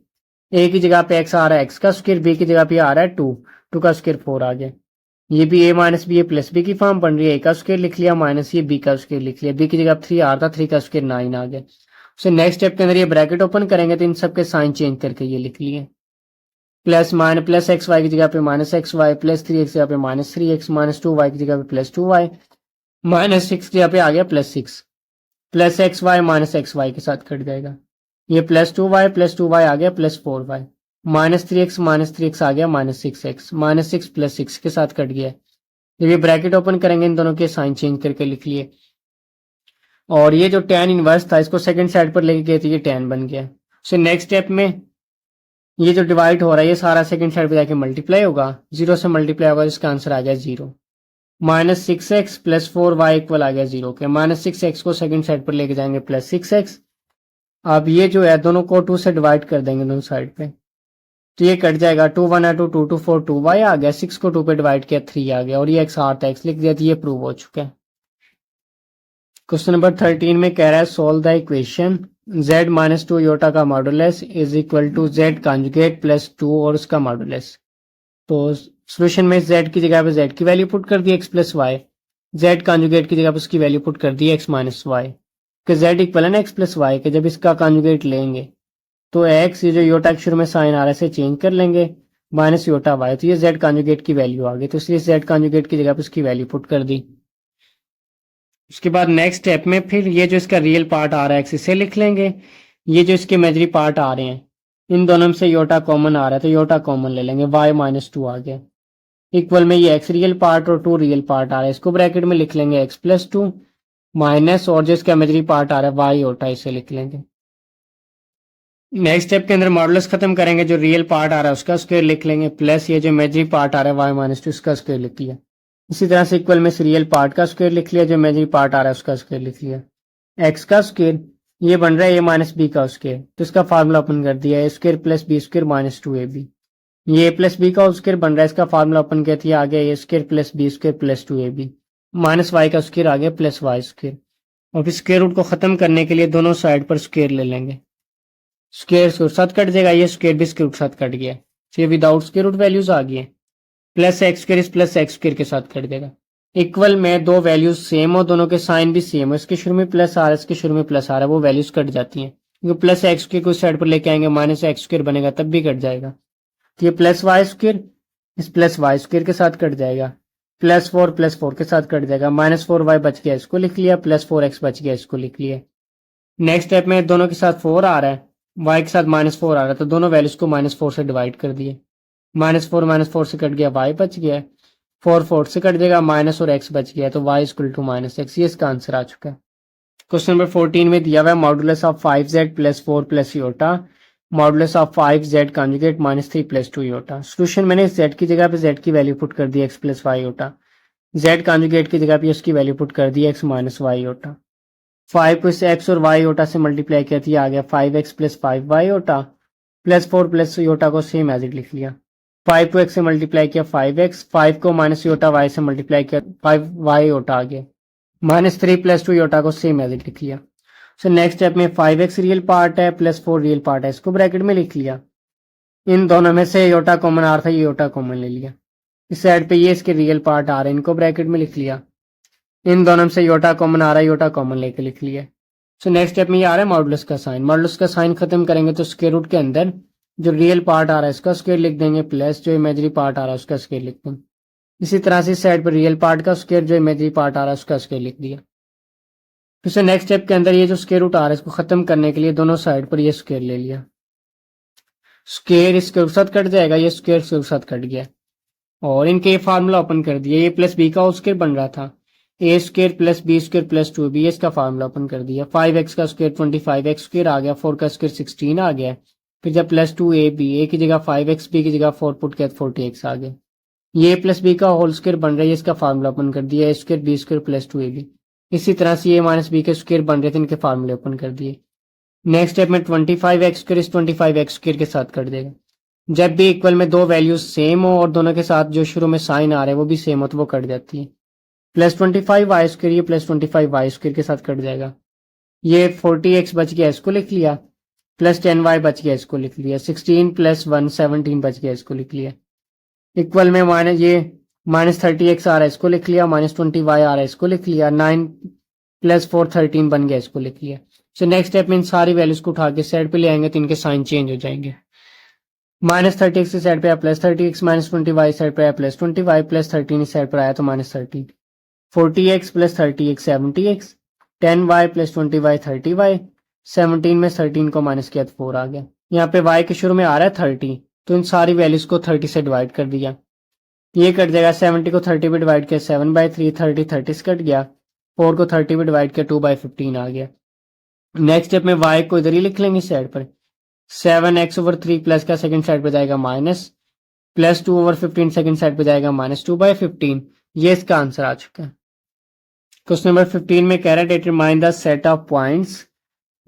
Speaker 1: A की जगह पे x आ रहा है x का स्क्र, बी की जगह पे आ रहा है टू का स्क्र 4 आ गया। ये भी a minus b a plus b की फॉर्म बन रही है, a का स्क्र लिख लिया माइनस ये b का स्क्र लिख लिया, b की जगह 3 आ रहा था 3 का स्क्र 9 आ गया। उसे नेक्स्ट स्टेप के अंदर ये ब्रैकेट ओपन करेंगे तो इन सबके साइन चेंज करके ये लिख लिए plus minus plus x y की जगह पे minus x y, plus three x की जगह पे minus three x, minus two y की जगह पे plus two y, minus six की जगह पे आ गया plus six, plus x y minus x y के साथ कट जाएगा। ये प्लस टू वाई आ गया plus four y, minus three x आ गया minus six x, minus six plus six के साथ कट गया। जब ये ब्रैकेट ओपन करेंगे इन दोनों के साइन चेंज करके लिख लिए, और ये जो tan इनवर्स था इसको सेकंड साइड पर लेके गए थे, ये tan बन गया। सो नेक्स्ट स्टेप में ये जो डिवाइड हो रहा है ये सारा सेकंड साइड पे जाके मल्टीप्लाई होगा, जीरो से मल्टीप्लाई होगा, इसका आंसर आ गया zero. Minus six x plus four y equal आ गया जीरो के, माइनस सिक्स एक्स को सेकंड साइड पर लेके जाएंगे प्लस सिक्स एक्स। अब ये जो है दोनों को टू से डिवाइड कर देंगे दोनों साइड पे, तो ये कट जाएगा, टू वन है two two four two y आ गया, सिक्स को टू पे डिवाइड किया थ्री आ गया, और ये एक्स आर था एक्स लिख दिया, तो ये प्रूव हो चुका है। क्वेश्चन नंबर 13 में कह रहा है solve the equation z minus two iota का modulus is equal to z conjugate plus two और उसका मॉडुलस। तो सोल्यूशन में z की जगह पे z की वैल्यू पुट कर दी x plus y, z conjugate की जगह पे उसकी वैल्यू पुट कर दी x माइनस वाई, कि z इक्वल है ना x प्लस वाई के, जब इसका कॉन्जुगेट लेंगे तो x ये जो योटा के शुरू में साइन आ रहा है इसे चेंज कर लेंगे माइनस योटा वाई, तो ये z कॉन्जुगेट की वैल्यू आ गई, तो इसलिए z कॉन्जुगेट की जगह पे उसकी वैल्यू पुट कर दी। उसके बाद नेक्स्ट स्टेप में फिर ये जो इसका रियल पार्ट आ रहा है एक्स इसे लिख लेंगे, ये जो इसके इमेजिनरी पार्ट आ रहे हैं इन दोनों में से योटा कॉमन आ रहा है तो योटा कॉमन ले लेंगे, y माइनस टू आ गया, इक्वल में ये x रियल पार्ट और टू रियल पार्ट आ रहा है, इसको ब्रैकेट में लिख लेंगे x प्लस टू माइनस, और जो इसका इमेजिनरी पार्ट आ रहा है y योटा, इसे लिख लेंगे। नेक्स्ट स्टेप के अंदर मॉडुलस खत्म करेंगे, जो रियल पार्ट आ रहा है उसका स्क्वायर लिख लेंगे, प्लस ये जो इमेजिनरी पार्ट आ रहा है y माइनस टू उसका स्क्वायर लिख लिया। इसी तरह से इक्वल में रियल पार्ट का स्क्वायर लिख लिया, जो इमेजिनरी पार्ट आ रहा है उसका स्क्वायर लिख लिया। एक्स का स्क्वायर ये बन रहा है ए माइनस बी का स्क्वायर, तो इसका फार्मूला ओपन कर दिया, a square plus b square minus two a b. ये ए प्लस बी का स्क्वायर बन रहा है, इसका फार्मूला ओपन कर दिया, आ गया a square plus b square plus two a b, minus y का स्क्वायर आ गया प्लस वाई स्क्वायर। और फिर स्क्वायर रूट को खत्म करने के लिए दोनों साइड पर स्क्वायर ले लेंगे, स्क्वायर के साथ कट जाएगा, ये स्क्वायर भी स्क्वायर रूट साथ कट गया, तो ये विदाउट स्क्वायर रूट वैल्यूज आ गई है, plus x square plus x square के साथ कट देगा। इक्वल में दो वैल्यूज सेम हो, दोनों के साइन भी सेम है, इसके शुरू में प्लस आ रहा है इसके शुरू में प्लस आ रहा है, वो वैल्यूज कट जाती हैं, क्योंकि प्लस एक्स स्क्वायर को साइड पर लेके आएंगे माइनस एक्स स्क्वायर बनेगा तब भी कट जाएगा, तो ये प्लस वाई स्क्वायर इस प्लस वाई स्क्वायर के साथ कट जाएगा, प्लस फोर के साथ कट जाएगा, माइनस फोर वाई बच गया इसको लिख लिया, प्लस फोर एक्स बच गया इसको लिख लिया। नेक्स्ट स्टेप में दोनों के साथ फोर आ रहा है, वाई के साथ माइनस फोर आ रहा है, तो दोनों वैल्यूज को माइनस फोर से डिवाइड कर दिए, माइनस फोर से कट गया वाई बच गया, फोर से कट जाएगा माइनस और एक्स बच गया, तो y equal to minus x, ये इसका आंसर आ चुका है। क्वेश्चन नंबर 14 में दिया हुआ है modulus of 5z plus 4 plus iota, modulus of 5z conjugate minus 3 plus 2 iota. Solution मैंने z की जगह पे z की वैल्यू पुट कर दी x plus y iota, z conjugate की जगह पे उसकी वैल्यू पुट कर दी x माइनस वाई योटा। 5 को इस x और y योटा से मल्टीप्लाई किया था, आ गया 5x plus 5y iota, plus 4 plus iota को सेम एज इट लिख लिया, 5 को x से मल्टीप्लाई किया 5x, 5 को माइनस योटा y से मल्टीप्लाई किया 5y योटा आ गया, माइनस 3 प्लस 2 योटा को सेम एज इट लिख लिया। सो नेक्स्ट स्टेप में 5x रियल पार्ट है प्लस 4 रियल पार्ट है, इसको ब्रैकेट में लिख लिया, इन दोनों में से योटा कॉमन आ रहा था, ये योटा कॉमन ले लिया, इस साइड पे ये इसके रियल पार्ट आ रहे हैं, इनको ब्रैकेट में लिख लिया, इन दोनों में से योटा कॉमन आ रहा है, योटा कॉमन लेके लिख लिया। सो नेक्स्ट स्टेप में ये आ रहा है मॉडुलस का साइन, मॉडुलस का साइन खत्म करेंगे तो स्क्वायर रूट के अंदर जो रियल पार्ट आ रहा है इसका स्क्वायर लिख देंगे, प्लस जो इमेजिनरी पार्ट आ रहा है उसका स्क्वायर लिख देंगे। इसी तरह से इस साइड पर रियल पार्ट का स्क्वायर, जो इमेजिनरी पार्ट आ रहा है उसका स्क्वायर लिख दिया। फिर से नेक्स्ट स्टेप के अंदर ये जो स्क्वायर रूट आ रहा है इसको खत्म करने के लिए दोनों साइड पर ये स्क्वायर ले लिया, स्क्वायर इसके साथ कट जाएगा, ये स्क्वायर इसके साथ कट गया, और इनके ये फार्मूला ओपन कर दिया, ए प्लस बी का होल स्क्वायर बन रहा था, a square plus b square plus 2b, इसका फार्मूला ओपन कर दिया। 5x का स्क्वायर 25x स्क्वायर आ गया, 4 का स्क्वायर 16 आ गया। फिर जब प्लस 2ab, ए की जगह 5x, बी की जगह 4 पुट किया 40x आ गया। ये प्लस बी का होल स्क्वायर बन रहा है, इसका फार्मूला ओपन कर दिया, a square b square plus 2ab। इसी तरह से ये माइनस बी के स्क्वायर बन रहे थे, इनके फार्मूले ओपन कर दिए। नेक्स्ट स्टेप में 25x स्क्वायर इस 25x स्क्वायर के साथ कट देगा। जब भी इक्वल में दो वैल्यूज सेम हो और दोनों के साथ जो शुरू में साइन आ रहे हैं वो भी सेम हो तो वो कट जाती है। प्लस 25y स्क्वायर ये प्लस 25y स्क्वायर के साथ कट जाएगा। ये 40x बच गया, इसको लिख लिया, प्लस 10y बच गया, इसको लिख लिया। 16 प्लस 1 17 बच गया, इसको लिख लिया। इक्वल में माइनस 30x आ रहा है, इसको लिख लिया। माइनस 20y आ रहा है, इसको लिख लिया। 9 प्लस 4 13 बन गया, इसको लिख लिया। सो नेक्स्ट स्टेप में इन सारी वैल्यूज को उठा के साइड पे ले आएंगे तो इनके साइन चेंज हो जाएंगे। माइनस 30x इस साइड पे आया प्लस 30x, माइनस 20y इस साइड पे आया प्लस 20y, प्लस 13 इस साइड पर आया तो minus 13। 40x plus 30x 70x, 10y plus 20y 30y, 17 में 13 को माइनस किया तो 4 आ गया। यहाँ पे y के शुरू में आ रहा है 30, तो इन सारी वैल्यूज को 30 से डिवाइड कर दिया, ये कट जाएगा। 70 को 30 पे डिवाइड किया 7/3, 30 30 से कट गया। 4 को 30 पे डिवाइड किया 2/15 आ गया। नेक्स्ट स्टेप में y को इधर ही लिख लेंगे साइड पर। 7x/3 प्लस का सेकंड साइड पे जाएगा माइनस, प्लस 2/15 सेकंड साइड पे जाएगा माइनस 2/15। ये इसका आंसर आ चुका है। क्वेश्चन नंबर 15 में कह रहा है determine the set of points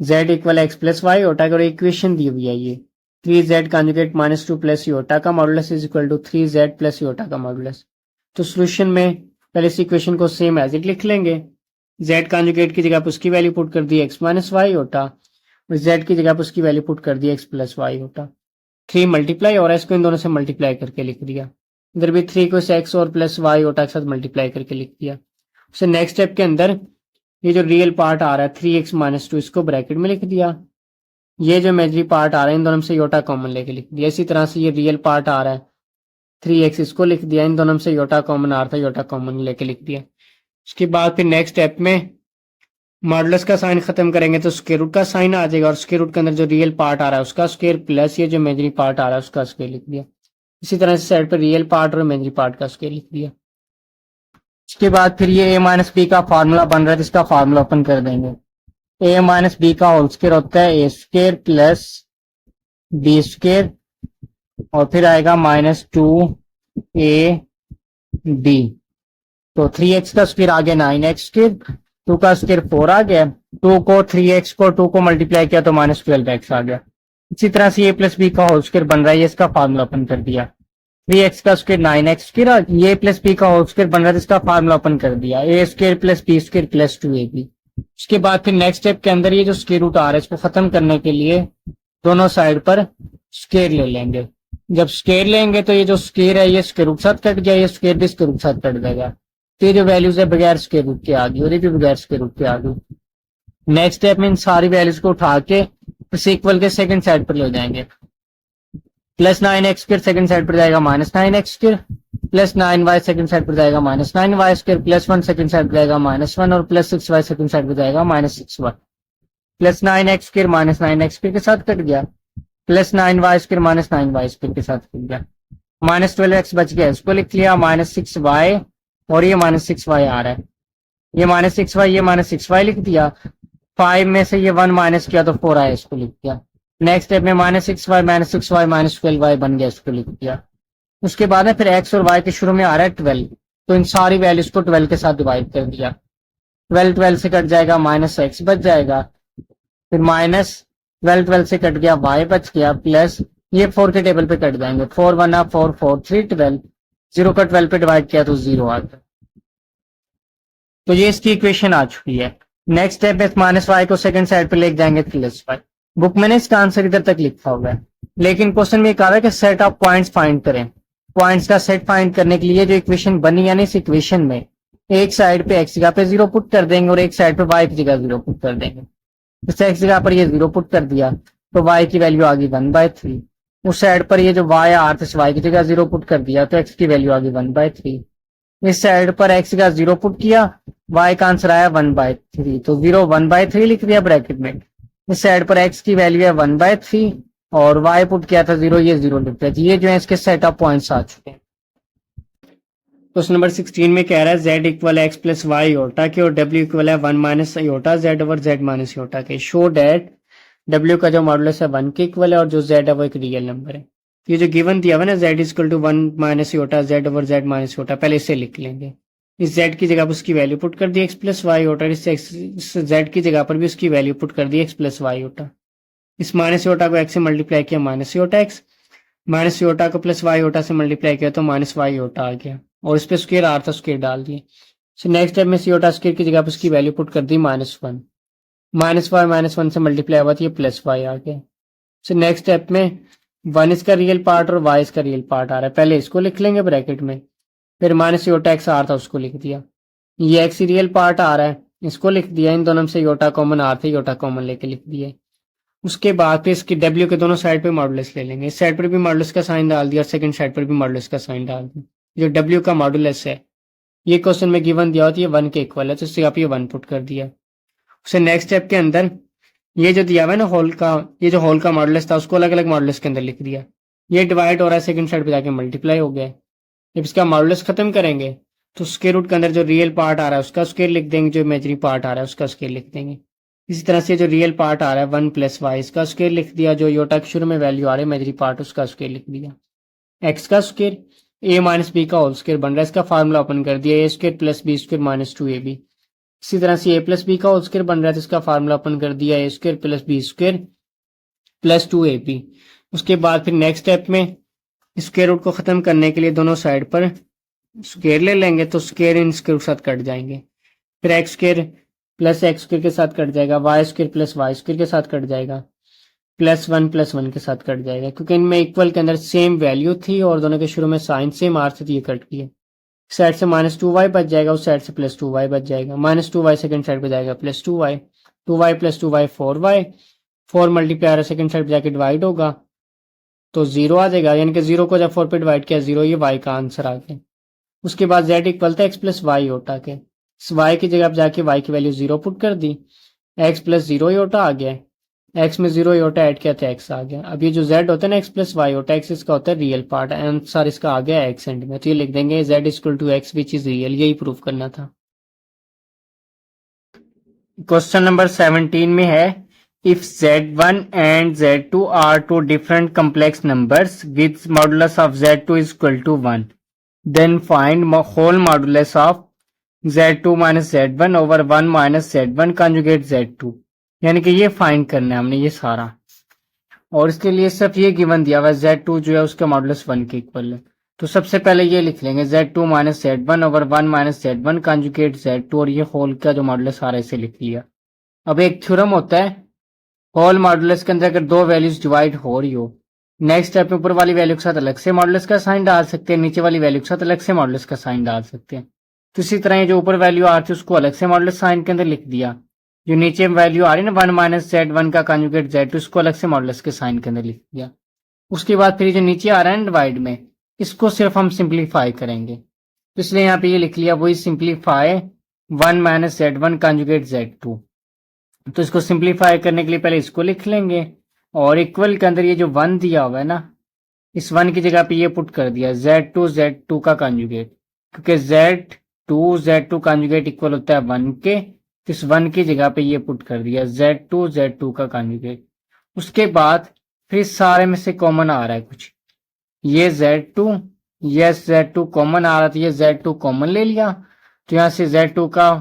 Speaker 1: z equal x plus y iota का इक्वेशन दी हुई है ये 3z conjugate minus 2 plus iota का modulus is equal to 3z plus iota का मॉडुलस। तो सोल्यूशन में पहले इस इक्वेशन को सेम एज इट लिख लेंगे। z कॉन्जुगेट की जगह पर उसकी वैल्यू पुट कर दी x माइनस वाई योटा, और z की जगह पर उसकी वैल्यू पुट कर दी x plus y iota. 3 multiply और इसको इन दोनों से मल्टीप्लाई करके लिख दिया। इधर भी 3 को x और प्लस वाई योटा के साथ मल्टीप्लाई करके लिख दिया। उसे नेक्स्ट स्टेप के अंदर ये जो रियल पार्ट आ रहा है 3x माइनस 2 इसको ब्रैकेट में लिख दिया। ये जो इमेजिनरी पार्ट आ रहा है इन दोनों से योटा कॉमन लेके लिख दिया। इसी तरह से ये रियल पार्ट आ रहा है 3x इसको लिख दिया, इन दोनों से योटा कॉमन आ रहा था, योटा कॉमन लेके लिख दिया। उसके बाद फिर नेक्स्ट स्टेप में मॉडुलस का साइन खत्म करेंगे तो स्क्वायर रूट का साइन आ जाएगा, और स्क्वायर रूट के अंदर जो रियल पार्ट आ रहा है उसका स्क्वायर प्लस ये जो इमेजिनरी पार्ट आ रहा है उसका स्क्वायर लिख दिया। इसी तरह से साइड पर रियल पार्ट और इमेजिनरी पार्ट का स्क्वायर लिख दिया। इसके बाद फिर ये a माइनस बी का फार्मूला बन रहा है, जिसका फार्मूला ओपन कर देंगे। a माइनस बी का होल स्क्वायर होता है ए स्क्वायर प्लस बी स्क्वायर, और फिर आएगा माइनस 2ab। तो 3x का स्क्वायर आ गया 9x स्क्वायर, 2 का स्क्वायर 4 आ गया, 2 को 3x को 2 को मल्टीप्लाई किया तो माइनस 12x आ गया। इसी तरह से a प्लस बी का होल स्क्वायर बन रहा है, इसका फार्मूला ओपन कर दिया। 3x का स्क्वायर 9x स्क्वायर, ये प्लस बी का होल स्क्वायर बन रहा है, इसका फार्मूला ओपन कर दिया। a square plus b square plus 2ab। उसके बाद फिर नेक्स्ट स्टेप के अंदर ये जो स्क्वायर रूट आ रहा है इसको खत्म करने के लिए दोनों साइड पर स्क्वायर ले लेंगे। जब स्क्वायर लेंगे तो ये जो स्क्वायर है ये स्क्वायर रूट साथ कट गया, ये स्क्वायर भी स्क्वायर रूट साथ कट जाएगा। तो ये जो वैल्यूज है बगैर स्क्वायर रूट के आ गई, और ये भी बगैर स्क्वायर रूट के आ गई। नेक्स्ट स्टेप में इन सारी वैल्यूज को उठा के इस इक्वल के सेकंड साइड पर ले जाएंगे। Plus 9x square second side पर जाएगा minus 9x square, plus 9y second side पर जाएगा minus 9y square, plus 1 second side पर जाएगा माइनस 1, और प्लस 6y सेकंड साइड पर जाएगा minus 6y। Plus 9x square minus 9x square के साथ कट गया, plus 9y square minus 9y square के साथ कट गया। माइनस 12x बच गया, इसको लिख लिया। माइनस 6y और ये माइनस 6y आ रहा है, ये माइनस 6y ये माइनस 6y लिख दिया। 5 में से ये 1 माइनस किया तो 4 आया, इसको लिख दिया। नेक्स्ट स्टेप में minus 6y minus 6y minus 12y बन गया, इसको लिख दिया। उसके बाद में फिर x और y के शुरू में आ रहा है 12, तो इन सारी वैल्यूज को 12 के साथ डिवाइड कर दिया। 12 से कट जाएगा, माइनस x बच जाएगा, फिर माइनस 12 से कट गया y बच गया, प्लस ये 4 के टेबल पे कट जाएंगे। 4 1 4 4 3 12, 0 का 12 पे डिवाइड किया तो 0 आ गया। तो ये इसकी इक्वेशन आ चुकी है। नेक्स्ट स्टेप में माइनस y को सेकंड साइड पे लेके जाएंगे प्लस y। बुक मैंने इसका आंसर इधर तक लिखा हुआ है, लेकिन क्वेश्चन में कहा है कि सेट ऑफ पॉइंट्स फाइंड करें। पॉइंट्स का सेट फाइंड करने के लिए जो इक्वेशन बनी, यानी इस इक्वेशन में एक साइड पे x जगह पे 0 पुट कर देंगे और एक साइड पे y की जगह 0 पुट कर देंगे। इस x जगह पर ये 0 पुट कर दिया तो y की वैल्यू आ गई 1/3। उस साइड पर ये जो y आ रहा था इस y की जगह 0 पुट कर दिया तो x की वैल्यू आ गई 1/3। इस साइड पर x जगह 0 पुट किया, y का आंसर आया 1/3, तो 0 1/3 लिख दिया ब्रैकेट में। इस साइड पर x की वैल्यू है 1/3 और y पुट किया था 0, ये 0 लिख दिया। ये जो है इसके सेट ऑफ पॉइंट्स आ चुके हैं। क्वेश्चन नंबर 16 में कह रहा है z equal x plus y iota के और w इक्वल है 1 minus iota z over z minus iota के। शो डैट w का जो मॉडुलस है 1 के इक्वल है और जो z है वो एक रियल नंबर है। ये जो गिवन दिया हुआ है ना z equal to 1 minus iota z over z minus iota, पहले इसे लिख लेंगे। इस z की जगह पर उसकी वैल्यू पुट कर दी एक्स प्लस वाई योटा, इस z की जगह पर भी उसकी वैल्यू पुट कर दी एक्स प्लस वाई योटा। इस माइनस योटा को x से मल्टीप्लाई किया minus iota x, minus iota को प्लस वाई योटा से मल्टीप्लाई किया तो माइनस वाई योटा आ गया और इस पे स्क्वायर आर था, स्क्वायर डाल दिए। सो नेक्स्ट स्टेप में सी योटा स्क्वायर की जगह पर उसकी वैल्यू पुट कर दी -1, माइनस वाई -1 से मल्टीप्लाई हुआ तो ये प्लस वाई आ गया। सो नेक्स्ट स्टेप में 1 इसका रियल पार्ट और y इसका रियल पार्ट आ रहा है, पहले इसको लिख लेंगे ब्रैकेट में, फिर माइनस योटा एक्स आर था उसको लिख दिया। ये एक्स रियल पार्ट आ रहा है, इसको लिख दिया, इन दोनों में से योटा कॉमन आर थे, योटा कॉमन लेके लिख दिया। उसके बाद फिर इसकी w के दोनों साइड पे मॉडुलस ले लेंगे, इस साइड पर भी मॉडुलस का साइन डाल दिया और सेकंड साइड पर भी मॉडुलस का साइन डाल दिया। जो w का मॉडुलस है ये क्वेश्चन में गिवन दिया होता है, ये 1 के इक्वल है तो इससे आप ये 1 पुट कर दिया। उसे नेक्स्ट स्टेप के अंदर ये जो दिया हुआ है ना होल का, ये जो होल का मॉडुलस था उसको अलग अलग मॉडुलस के अंदर लिख दिया। ये डिवाइड हो रहा है, सेकंड साइड पे जाके मल्टीप्लाई हो गया। जब इसका मॉडुलस खत्म करेंगे तो स्क्वायर रूट के अंदर जो रियल पार्ट आ रहा है उसका स्क्वायर लिख देंगे, जो इमेजिनरी पार्ट आ रहा है उसका स्क्वायर लिख देंगे। इसी तरह से जो रियल पार्ट आ रहा है 1 प्लस वाई इसका स्क्वायर लिख दिया, जो योटा के शुरू में वैल्यू आ रही है इमेजिनरी पार्ट उसका स्क्वायर लिख दिया। एक्स का स्क्वायर a माइनस बी का होल स्क्वायर बन रहा है, इसका फार्मूला ओपन कर दिया, a square plus b square minus 2ab। इसी तरह से a प्लस बी का होल स्क्वायर बन रहा है तो इसका फार्मूला ओपन कर दिया, a square plus b square plus 2ab। उसके बाद फिर नेक्स्ट स्टेप में स्क्वायर रूट को खत्म करने के लिए दोनों साइड पर स्क्वायर ले लेंगे तो स्क्वायर इन स्क्वायर के साथ कट जाएंगे, फिर x square plus x square के साथ कट जाएगा, y square plus y square के साथ कट जाएगा, प्लस वन के साथ कट जाएगा, क्योंकि इनमें इक्वल के अंदर सेम वैल्यू थी और दोनों के शुरू में साइन सेम आर से, ये कट गया। साइड से -2y बच जाएगा, उस साइड से +2y बच जाएगा, -2y सेकंड साइड पे जाएगा +2y, 2y + 2y 4y, 4 multiply second side पे जाके डिवाइड होगा तो 0 आ जाएगा, यानी कि 0 को जब 4 पे डिवाइड किया 0, ये y का आंसर आ गया। उसके बाद z इक्वल था x प्लस वाई योटा के, y की जगह पर जाके y की वैल्यू 0 पुट कर दी, x प्लस 0 योटा आ गया, x में 0 योटा ऐड किया तो x आ गया। अब ये जो z होता है ना x plus y iota, x इसका होता है रियल पार्ट, आंसर इसका आ गया x एंड में, तो ये लिख देंगे z equal to x which is real, यही प्रूव करना था। क्वेश्चन नंबर 17 में है if z1 and z2 are two different complex numbers with modulus of z2 is equal to 1, then find whole modulus of z2 minus z1 over 1 minus z1 conjugate z2, यानी कि ये फाइंड करना है हमने ये सारा, और इसके लिए सिर्फ ये गिवन दिया हुआ है z2 जो है उसका मॉडुलस 1 के इक्वल है। तो सबसे पहले ये लिख लेंगे z2 minus z1 over 1 minus z1 conjugate z2, और ये होल का जो मॉडुलस आ रहा है इसे लिख लिया। अब एक थ्योरम होता है होल मॉडुलस के अंदर अगर दो वैल्यूज डिवाइड हो रही हो, नेक्स्ट स्टेप में ऊपर वाली वैल्यू के साथ अलग से मॉडुलस का साइन डाल सकते हैं, नीचे वाली वैल्यू के साथ अलग से मॉडुलस का साइन डाल सकते हैं। तो इसी तरह ये जो ऊपर वैल्यू आ रही थी उसको अलग से मॉडुलस साइन के अंदर लिख दिया, जो नीचे वैल्यू आ रही है ना 1 माइनस z1 का कॉन्जुगेट z2, इसको अलग से मॉडुलस के साइन के अंदर लिख दिया। उसके बाद फिर जो नीचे आ रहा है डिवाइड में, इसको सिर्फ हम सिंप्लीफाई करेंगे, तो इसलिए यहाँ पे ये लिख लिया वही simplify 1 minus z1 conjugate z2। तो इसको सिंप्लीफाई करने के लिए पहले इसको लिख लेंगे और इक्वल के अंदर ये जो 1 दिया हुआ है ना, इस 1 की जगह पे ये पुट कर दिया z2 का कॉन्जुगेट, क्योंकि z2 कॉन्जुगेट इक्वल होता है 1 के, तो इस 1 की जगह पे ये पुट कर दिया z2 का कॉन्जुगेट। उसके बाद फिर सारे में से कॉमन आ रहा है कुछ, ये z2 कॉमन आ रहा था, ये z2 कॉमन ले लिया, तो यहाँ से z2 का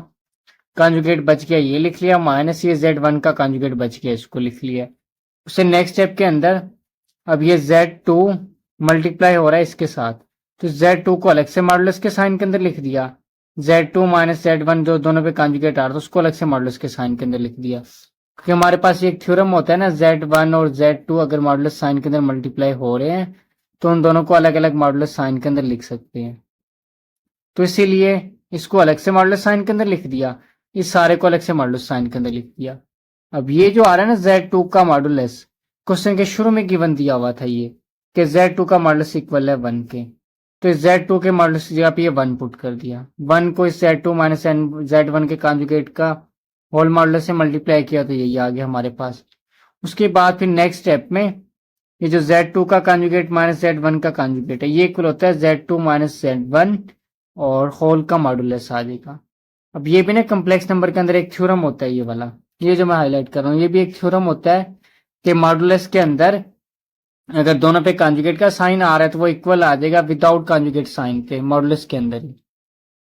Speaker 1: कॉन्जुगेट बच गया, ये लिख लिया, माइनस ये z1 का कॉन्जुगेट बच गया, इसको लिख लिया। उससे नेक्स्ट स्टेप के अंदर अब ये z2 मल्टीप्लाई हो रहा है इसके साथ, तो z2 को अलग से मॉडुलस के साइन के अंदर लिख दिया, z2 माइनस z1 जो दोनों पे कॉन्जुगेट आ रहा था उसको अलग से मॉडुलस के साइन के अंदर लिख दिया, क्योंकि हमारे पास एक थ्योरम होता है ना z1 और z2 अगर मॉडुलस साइन के अंदर मल्टीप्लाई हो रहे हैं तो उन दोनों को अलग अलग मॉडुलस साइन के अंदर लिख सकते हैं। तो इसीलिए इसको अलग से मॉडुलस साइन के अंदर लिख दिया, इस सारे को अलग से मॉडुलस साइन के अंदर लिख दिया। अब ये जो आ रहा है ना z2 का मॉडुलस, क्वेश्चन के शुरू में गिवन दिया हुआ था ये कि z2 का मॉडुलस इक्वल है 1 के, तो इस z2 के मॉडुलस की जगह पे ये 1 पुट कर दिया, 1 को इस z2 माइनस z1 के कॉन्जुगेट का होल मॉडुलस से मल्टीप्लाई किया तो यही आ गया हमारे पास। उसके बाद फिर नेक्स्ट स्टेप में ये जो z2 का कॉन्जुगेट माइनस z1 का कॉन्जुगेट है ये इक्वल होता है z2 माइनस z1 और होल का मॉडुलस आ जाएगा। अब ये भी ना कम्प्लेक्स नंबर के अंदर एक थ्योरम होता है, ये वाला, ये जो मैं हाईलाइट कर रहा हूँ, ये भी एक थ्योरम होता है कि मॉडुलस के अंदर अगर दोनों पे कॉन्जुगेट का साइन आ रहा है तो वो इक्वल आ जाएगा विदाउट कॉन्जुगेट साइन के मॉडुलस के अंदर ही।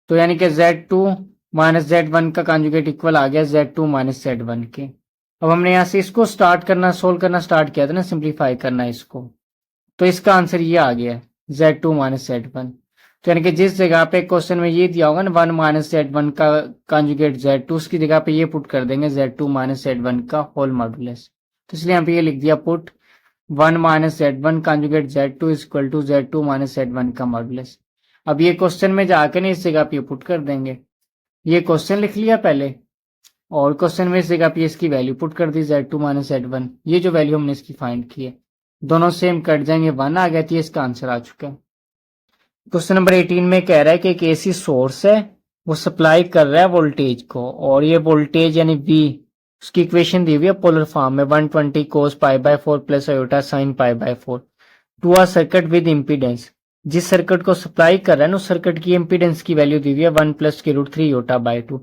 Speaker 1: तो यानी कि Z2 माइनस Z1 का कॉन्जुगेट इक्वल आ गया Z2 माइनस Z1 के। अब हमने यहाँ से इसको स्टार्ट करना, सोल्व करना स्टार्ट किया था ना, सिंप्लीफाई करना इसको, तो इसका आंसर ये आ गया Z2 माइनस Z1। तो यानी कि जिस जगह पे क्वेश्चन में ये दिया होगा ना 1 माइनस Z1 का कॉन्जुगेट Z2, उसकी जगह पे ये पुट कर देंगे Z2 माइनस Z1 का होल मॉडुलस। तो इसलिए यहाँ पे ये लिख दिया put 1 minus Z1 conjugate Z2 is equal to Z2 minus Z1 का मॉडुलस। अब ये क्वेश्चन में जाके ना इस जगह पे पुट कर देंगे, ये क्वेश्चन लिख लिया पहले और क्वेश्चन में इस जगह पे इसकी वैल्यू पुट कर दी Z2 माइनस Z1, ये जो वैल्यू हमने इसकी फाइंड की है दोनों सेम कट जाएंगे, 1 आ गया, तो इसका आंसर आ चुका है। क्वेश्चन नंबर 18 में कह रहा है कि एक एसी सोर्स है, वो सप्लाई कर रहा है वोल्टेज को, और ये वोल्टेज यानी V उसकी इक्वेशन दी हुई है पोलर फॉर्म में 120 cos π/4 plus iota sin π/4 to a circuit with impedance. जिस सर्किट को सप्लाई कर रहा है ना उस सर्किट की इम्पीडेंस की वैल्यू दी हुई है 1 प्लस के रूट 3 योटा बाई 2।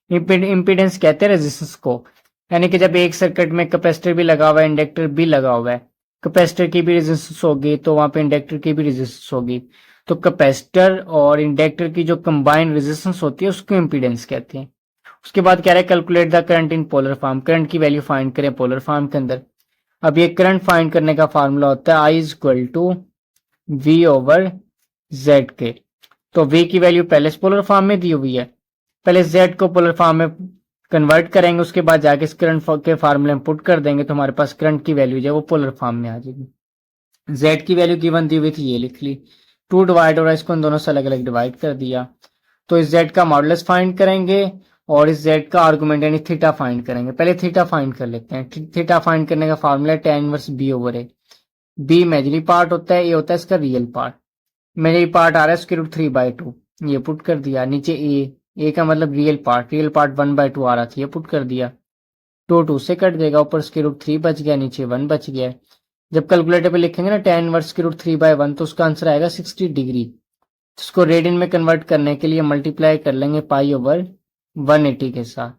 Speaker 1: इम्पीडेंस कहते हैं रेजिस्टेंस को, यानी कि जब एक सर्किट में कैपेसिटर भी लगा हुआ है इंडक्टर भी लगा हुआ है, कैपेसिटर की भी रेजिस्टेंस होगी तो वहां पे इंडक्टर की भी रेजिस्टेंस होगी, तो कैपेसिटर और इंडक्टर की जो कंबाइंड रेजिस्टेंस होती है उसको इम्पीडेंस कहते हैं। उसके बाद कह रहा है calculate the current in polar form, current की वैल्यू फाइंड करें पोलर फॉर्म के अंदर। अब ये करंट फाइंड करने का फार्मूला होता है I is equal to V over Z के। तो V की वैल्यू पहले पोलर फॉर्म में दी हुई है, पहले Z को पोलर फॉर्म में कन्वर्ट करेंगे, उसके बाद जाके इस करंट के फार्मूले में पुट कर देंगे तो हमारे पास करंट की वैल्यू जो है वो पोलर फॉर्म में आ जाएगी। Z की वैल्यू गिवन दी हुई थी, ये लिख ली, 2 डिवाइड हो रहा है, इसको इन दोनों से अलग अलग डिवाइड कर दिया। तो इस Z का मॉडुलस फाइंड करेंगे और इस Z का आर्गुमेंट यानी थीटा फाइंड करेंगे। पहले थीटा फाइंड कर लेते हैं। थीटा फाइंड करने का फार्मूला है tan inverse B over A। B imaginary part होता है, A होता है इसका रियल पार्ट। इमेजिनरी पार्ट आ रहा है उसके रूट 3/2, ये पुट कर दिया। नीचे A का मतलब रियल पार्ट 1/2 आ रहा था, ये पुट कर दिया। 2 से कट देगा, ऊपर उसके रूट 3 बच गया, नीचे 1 बच गया। जब कैलकुलेटर पे लिखेंगे ना tan इनवर्स के रूट 3/1 तो उसका आंसर आएगा 60 डिग्री। इसको रेडियन में कन्वर्ट करने के लिए मल्टीप्लाई कर लेंगे पाई ओवर 180 के साथ,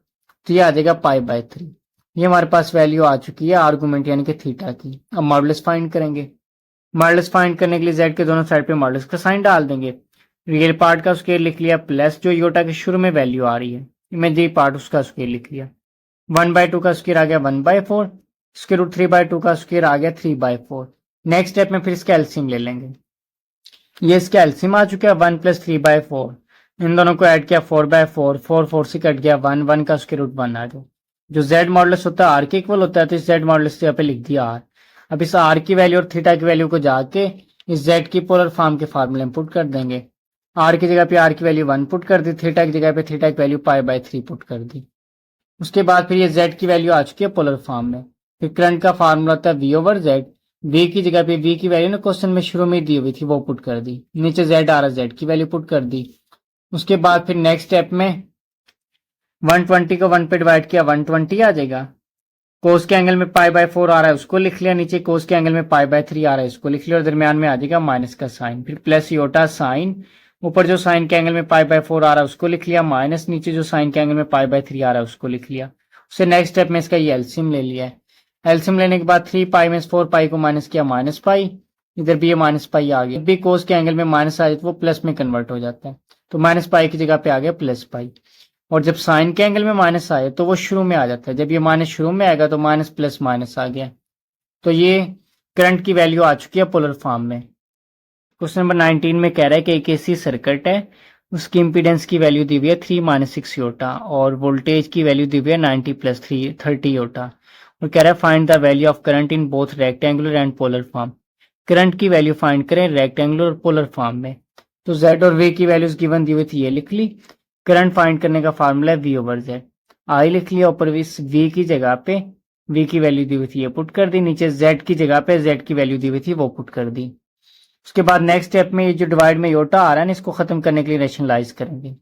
Speaker 1: तो ये आ जाएगा π/3। ये हमारे पास वैल्यू आ चुकी है आर्गुमेंट यानी कि थीटा की। अब मॉडुलस फाइंड करेंगे। मॉडुलस फाइंड करने के लिए Z के दोनों साइड पे मॉडुलस का साइन डाल देंगे। रियल पार्ट का स्क्वायर लिख लिया प्लस जो योटा के शुरू में वैल्यू आ रही है इमेजिनरी पार्ट उसका स्क्वायर लिख लिया। 1/2 का स्क्वायर आ गया 1/4, इसके रूट 3/2 का स्क्वायर आ गया 3/4। नेक्स्ट स्टेप में फिर इसका एलसीएम ले लेंगे। ये इसका एलसीएम आ चुका है 1 प्लस 3/4, इन दोनों को ऐड किया 4/4, 4 से कट गया 1 का स्क्वायर रूट 1 आ गया। जो Z मॉडुलस होता है R के इक्वल होता है, तो इस Z मॉडुलस यहाँ पे लिख दिया R। अब इस R की वैल्यू और थीटा की वैल्यू को जाके इस Z की पोलर फॉर्म के फार्मूले में पुट कर देंगे। R की जगह पे R की वैल्यू 1 पुट कर दी, थीटा की जगह पे थीटा की वैल्यू π/3 पुट कर दी। उसके बाद फिर ये Z की वैल्यू आ चुकी है पोलर फॉर्म में। फिर करंट का फार्मूला होता है V ओवर Z। V की जगह पे V की वैल्यू ना क्वेश्चन में शुरू में दी हुई थी वो पुट कर दी, नीचे Z आ रहा Z की वैल्यू पुट कर दी। उसके बाद फिर नेक्स्ट स्टेप में 120 को 1 पे डिवाइड किया 120 आ जाएगा। कोस के एंगल में π/4 आ रहा है उसको लिख लिया, नीचे कोस के एंगल में π/3 आ रहा है उसको लिख लिया, और दरमियान में आ जाएगा माइनस का साइन, फिर प्लस योटा साइन, ऊपर जो साइन के एंगल में π/4 आ रहा है उसको लिख लिया, माइनस नीचे जो साइन के एंगल में π/3 आ रहा है उसको लिख लिया। उससे नेक्स्ट स्टेप में इसका ये एलसीएम ले लिया है। एलसीएम लेने के बाद 3π में 4π को माइनस किया -π, इधर भी ये -π आ गया। भी कोस के एंगल में माइनस आ जाए तो वो प्लस में कन्वर्ट हो जाता है, तो -π की जगह पे आ गया +π। और जब साइन के एंगल में माइनस आए तो वो शुरू में आ जाता है, जब ये माइनस शुरू में आएगा तो माइनस प्लस माइनस आ गया। तो ये करंट की वैल्यू आ चुकी है पोलर फॉर्म में। क्वेश्चन नंबर 19 में कह रहा है कि एक एसी सर्किट है, उसकी इंपीडेंस की वैल्यू दी हुई है 3 - 6 योटा और वोल्टेज की वैल्यू दी हुई है 90 + 3 30 योटा, और कह रहा है find the value of current in both rectangular and polar form. Current की वैल्यू फाइंड करें रेक्टेंगुलर और पोलर फॉर्म में। तो Z और V की वैल्यूज गिवन दी हुई थी, ये लिख ली। करंट फाइंड करने का फार्मूला है V ओवर Z, I लिख लिया, ऊपर इस V की जगह पे V की वैल्यू दी हुई थी ये पुट कर दी, नीचे Z की जगह पे Z की वैल्यू दी हुई थी वो पुट कर दी। उसके बाद नेक्स्ट स्टेप में ये जो डिवाइड में योटा आ रहा है ना इसको खत्म करने के लिए रैशनलाइज करेंगे।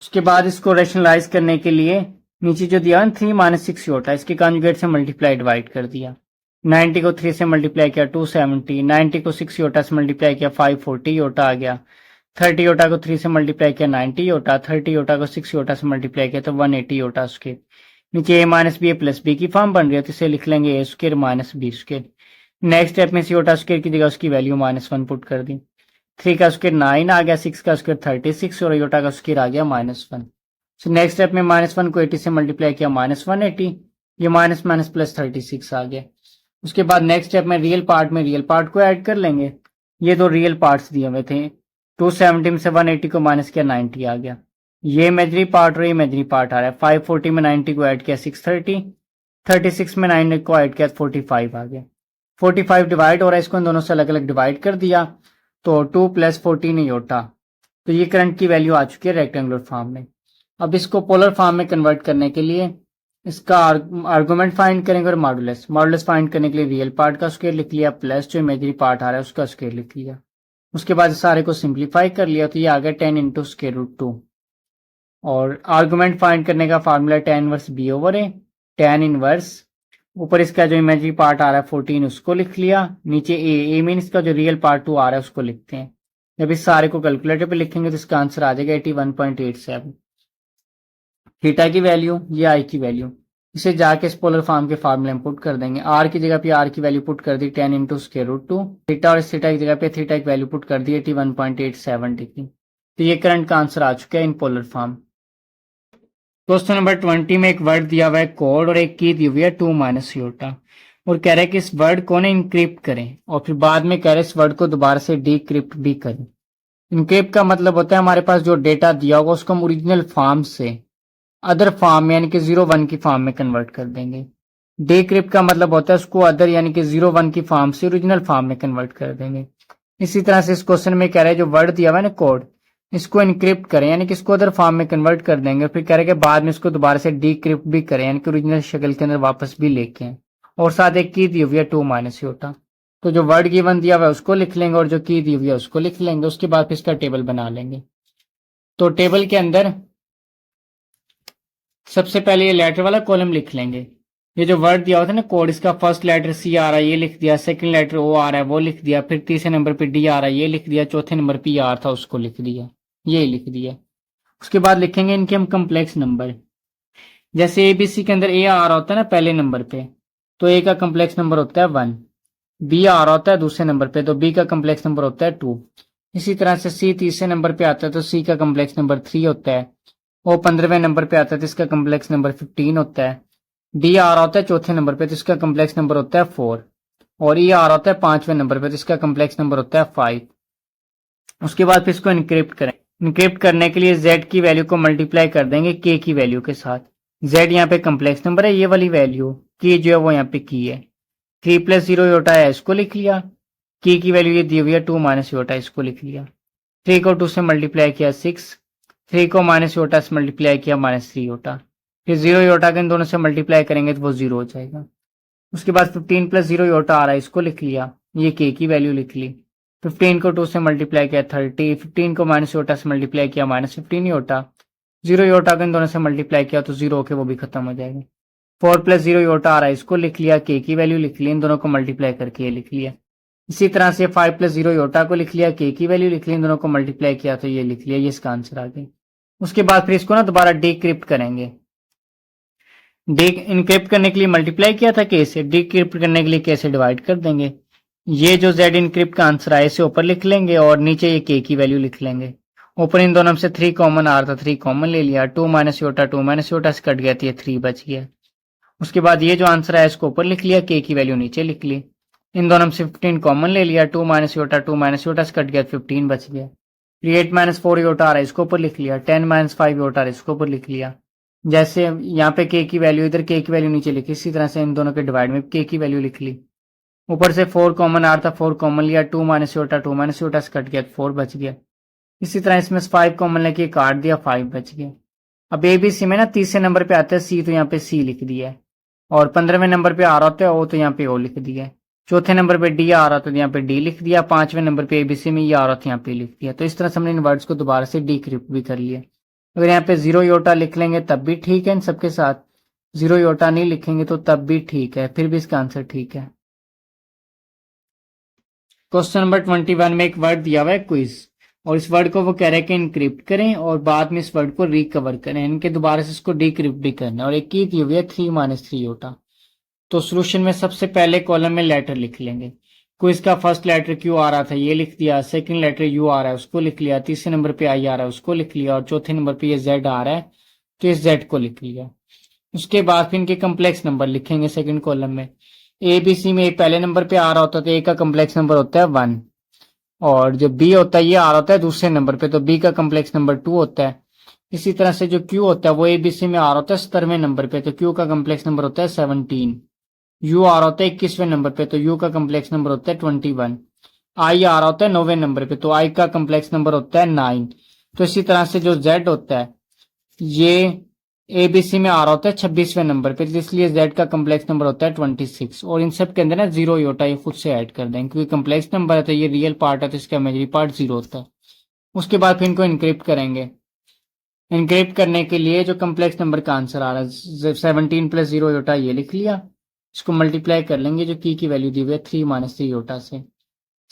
Speaker 1: उसके बाद इसको रैशनलाइज करने के लिए नीचे जो दिया 3 - 6 योटा, इसके कॉन्जुगेट से मल्टीप्लाई डिवाइड कर दिया। 90 को 3 से मल्टीप्लाई किया 270, 90 को 6 योटा से मल्टीप्लाई किया 540 योटा आ गया। 30 योटा को 3 से मल्टीप्लाई किया 90 योटा, 30 योटा को 6 योटा से मल्टीप्लाई किया तो 180 योटा स्क्वायर। नीचे a minus b plus b की फॉर्म बन रही है तो इसे लिख लेंगे a square minus b square. Next step में योटा स्क्वायर की जगह उसकी वैल्यू -1 पुट कर दी। 3 का स्क्वायर 9 आ गया, 6 का स्क्वायर 36 और योटा का स्क्वायर आ गया -1। सो नेक्स्ट स्टेप में -1 को 80 से मल्टीप्लाई किया -180, ये माइनस माइनस प्लस 36 आ गया। उसके बाद नेक्स्ट स्टेप में रियल पार्ट को ऐड कर लेंगे। ये दो रियल पार्ट्स दिए हुए थे, 270 में से 180 को माइनस किया 90 आ गया। ये इमेजरी पार्ट और ये इमेजरी पार्ट आ रहा है। 540 में 90 को ऐड किया 630, 36 में 9 को ऐड किया 45 आ गया। 45 डिवाइड हो रहा है, इसको इन दोनों से अलग अलग डिवाइड कर दिया तो 2 + 14 योटा। तो ये करंट की वैल्यू आ चुकी है रेक्टेंगुलर फॉर्म में। अब इसको पोलर फॉर्म में कन्वर्ट करने के लिए इसका आर्गुमेंट फाइंड करेंगे और मॉडुलस फाइंड करने के लिए रियल पार्ट का स्क्वायर लिख लिया प्लस जो इमेजरी पार्ट आ रहा है उसका स्क्वायर लिख लिया। उसके बाद सारे को सिंप्लीफाई कर लिया तो ये आ गया 10 × √2। और आर्गुमेंट फाइंड करने का formula tan 1 b/a, tan inverse ऊपर इसका जो इमेजरी पार्ट आ रहा है 14 उसको लिख लिया, नीचे ए मीन इसका जो रियल पार्ट 2 आ रहा है उसको लिखते हैं। जब इस सारे को कैलकुलेटर पे लिखेंगे तो इसका आंसर आ जाएगा 81.87। थीटा की वैल्यू, ये आई की वैल्यू, इसे जाके इस पोलर फॉर्म के फार्मूले में पुट कर देंगे। आर की जगह पे आर की वैल्यू पुट कर दी 10 × √2 थीटा, और इस थीटा की जगह पे थीटा की वैल्यू पुट कर दी 81.87 डिग्री। तो ये करंट का आंसर आ चुका है in polar form. Question number 20 में एक वर्ड दिया हुआ है कोड और एक की दी हुई है 2 - योटा, और कह रहे हैं कि इस वर्ड को ना इनक्रिप्ट करें और फिर बाद में कह रहे हैं इस वर्ड को दोबारा से डिक्रिप्ट भी करें। इनक्रिप्ट का मतलब होता है हमारे पास जो डेटा दिया होगा उसको हम ओरिजिनल फॉर्म से अदर फॉर्म यानी कि 0 1 की फॉर्म में कन्वर्ट कर देंगे। डिक्रिप्ट का मतलब होता है उसको अदर यानी कि 0 1 की फॉर्म से ओरिजिनल फॉर्म में कन्वर्ट कर देंगे। इसी तरह से इस क्वेश्चन में कह रहे हैं जो वर्ड दिया हुआ है ना कोड, इसको इनक्रिप्ट करें यानी कि इसको अदर फॉर्म में कन्वर्ट कर देंगे, फिर कह रहे हैं कि बाद में इसको दोबारा से डिक्रिप्ट भी करें यानी कि ओरिजिनल शक्ल के अंदर वापस भी लेके आए, और साथ एक की दी हुई है 2 - योटा। तो जो वर्ड गिवन दिया हुआ है उसको लिख लेंगे और जो की दी हुई है उसको लिख लेंगे। उसके बाद फिर इसका टेबल बना लेंगे। तो टेबल के अंदर सबसे पहले ये लेटर वाला कॉलम लिख लेंगे। ये जो वर्ड दिया होता है ना कोड, इसका फर्स्ट लेटर सी आ रहा है ये लिख दिया, सेकंड लेटर ओ आ रहा है वो लिख दिया, फिर तीसरे नंबर पे डी आ रहा है ये लिख दिया, चौथे नंबर पे आर था उसको लिख दिया, ये लिख दिया। उसके बाद लिखेंगे इनके हम कम्प्लेक्स नंबर। जैसे एबीसी के अंदर ए आ रहा होता है ना पहले नंबर पे, तो ए का कम्प्लेक्स नंबर होता है 1, बी आ रहा होता है दूसरे नंबर पे तो बी का कम्प्लेक्स नंबर होता है 2। इसी तरह से सी तीसरे नंबर पे आता है तो सी का कम्प्लेक्स नंबर 3 होता है। वो 15वें नंबर पे आता है तो इसका कम्प्लेक्स नंबर 15 होता है। डी आ रहा होता है चौथे नंबर पे तो इसका कम्प्लेक्स नंबर होता है 4, और ई आ रहा होता है 5वें नंबर पे तो इसका कम्प्लेक्स नंबर होता है 5। उसके बाद फिर इसको इनक्रिप्ट करें। इनक्रिप्ट करने के लिए z की वैल्यू को मल्टीप्लाई कर देंगे k की वैल्यू के साथ। z यहाँ पे कम्प्लेक्स नंबर है, ये वाली वैल्यू k जो है वो यहाँ पे की है। 3 + 0 योटा है इसको लिख लिया, k की वैल्यू ये दी हुई है 2 - योटा, इसको लिख लिया। 3 को 2 से मल्टीप्लाई किया 6, 3 को माइनस योटा से मल्टीप्लाई किया -3 योटा, फिर 0 योटा के इन दोनों से मल्टीप्लाई करेंगे तो वो 0 हो जाएगा। उसके बाद 15 + 0 योटा आ रहा है इसको लिख लिया, ये k की वैल्यू लिख ली। 15 को 2 से मल्टीप्लाई किया 30, 15 को माइनस योटा से मल्टीप्लाई किया -15 योटा, 0 योटा को इन दोनों से मल्टीप्लाई किया तो 0 होके वो भी खत्म हो जाएगा। 4 + 0 योटा आ रहा है इसको लिख लिया, k की वैल्यू लिख ली, इन दोनों को मल्टीप्लाई करके ये लिख लिया। इसी तरह से 5 + 0 योटा को लिख लिया, k की वैल्यू लिख ली, इन दोनों को मल्टीप्लाई किया तो ये लिख लिया, ये इसका आंसर आ गया। उसके बाद फिर इसको ना दोबारा डिक्रिप्ट करेंगे। इनक्रिप्ट करने के लिए मल्टीप्लाई किया था k से, डिक्रिप्ट करने के लिए k से डिवाइड कर देंगे। ये जो z इनक्रिप्ट का आंसर आया इसे ऊपर लिख लेंगे और नीचे ये k की वैल्यू लिख लेंगे। ऊपर इन दोनों में से 3 कॉमन आ रहा था, 3 कॉमन ले लिया, 2 - योटा 2 - योटा से कट गया तो ये 3 बच गया। उसके बाद ये जो आंसर आया इसको ऊपर लिख लिया, k की वैल्यू नीचे लिख ली। इन दोनों में से 15 कॉमन ले लिया, 2 - योटा 2 - योटा से कट गया 15 बच गया। 8 - 4 योटा आ रहा है इसको ऊपर लिख लिया, 10 - 5 योटा आ रहा है इसको ऊपर लिख लिया। जैसे यहाँ पे k की वैल्यू इधर k की वैल्यू नीचे लिखी, इसी तरह से इन दोनों के डिवाइड में k की वैल्यू लिख ली। ऊपर से 4 कॉमन आ रहा था, 4 कॉमन लिया, 2 - योटा 2 - योटा से कट गया 4 बच गया। इसी तरह इसमें 5 कॉमन लेके काट दिया 5 बच गया। अब ABC में ना तीसरे नंबर पे आता है C तो यहाँ पे C लिख दिया है, और 15वें नंबर पे आ रहा होता है O तो यहाँ पे O लिख दिया है। चौथे नंबर पे D आ रहा था तो यहाँ पे D लिख दिया, 5वें नंबर पे ABC में ये आ रहा था यहाँ पे लिख दिया। तो इस तरह से हमने इन वर्ड्स को दोबारा से डिक्रिप्ट भी कर लिया। अगर यहाँ पे 0 योटा लिख लेंगे तब भी ठीक है इन सबके साथ, 0 योटा नहीं लिखेंगे तो तब भी ठीक है, फिर भी इसका आंसर ठीक है। क्वेश्चन नंबर 21 में एक वर्ड दिया हुआ है क्विज, और इस वर्ड को वो कह रहे हैं कि इनक्रिप्ट करें और बाद में इस वर्ड को रिकवर करें, इनके दोबारा से इसको डिक्रिप्ट भी करना है। और एक की दी हुई है 3 - 3 योटा। तो सोल्यूशन में सबसे पहले कॉलम में लेटर लिख लेंगे। क्विज का फर्स्ट लेटर क्यू आ रहा था, ये लिख दिया। सेकंड लेटर यू आ रहा है, उसको लिख लिया। तीसरे नंबर पे आई आ रहा है, उसको लिख लिया। और चौथे नंबर पे ये जेड आ रहा है, तो इस जेड को लिख लिया। उसके बाद फिर इनके कम्प्लेक्स नंबर लिखेंगे सेकंड कॉलम में। ए बी सी में ए पहले नंबर पे आ रहा होता है, तो ए का कम्प्लेक्स नंबर होता है 1। और जो बी होता है ये आ रहा होता है दूसरे नंबर पे, तो बी का कम्प्लेक्स नंबर 2 होता है। इसी तरह से जो क्यू होता है वो एबीसी में आ रहा होता है 17वें नंबर पे, तो क्यू का कम्प्लेक्स नंबर होता है 17। यू आ रहा होता है 21वें नंबर पे, तो यू का कम्प्लेक्स नंबर होता है 21। आई आ रहा होता है 9वें नंबर पे, तो आई का कम्प्लेक्स नंबर होता है 9। तो इसी तरह से जो जेड होता है ये एबीसी में आ रहा होता है 26वें नंबर पे, तो इसलिए जेड का कम्प्लेक्स नंबर होता है 26। और इन सब के अंदर ना 0 ही होता है, ये खुद से ऐड कर देंगे क्योंकि कम्प्लेक्स नंबर है तो ये रियल पार्ट है, तो इसका इमेजिनरी पार्ट 0 होता है। उसके बाद फिर इनको इनक्रिप्ट करेंगे। इनक्रिप्ट करने के लिए जो कम्प्लेक्स नंबर का आंसर आ रहा है 17 + 0 योटा, ये लिख लिया। इसको मल्टीप्लाई कर लेंगे जो की वैल्यू दी हुई है 3 - 3 योटा से।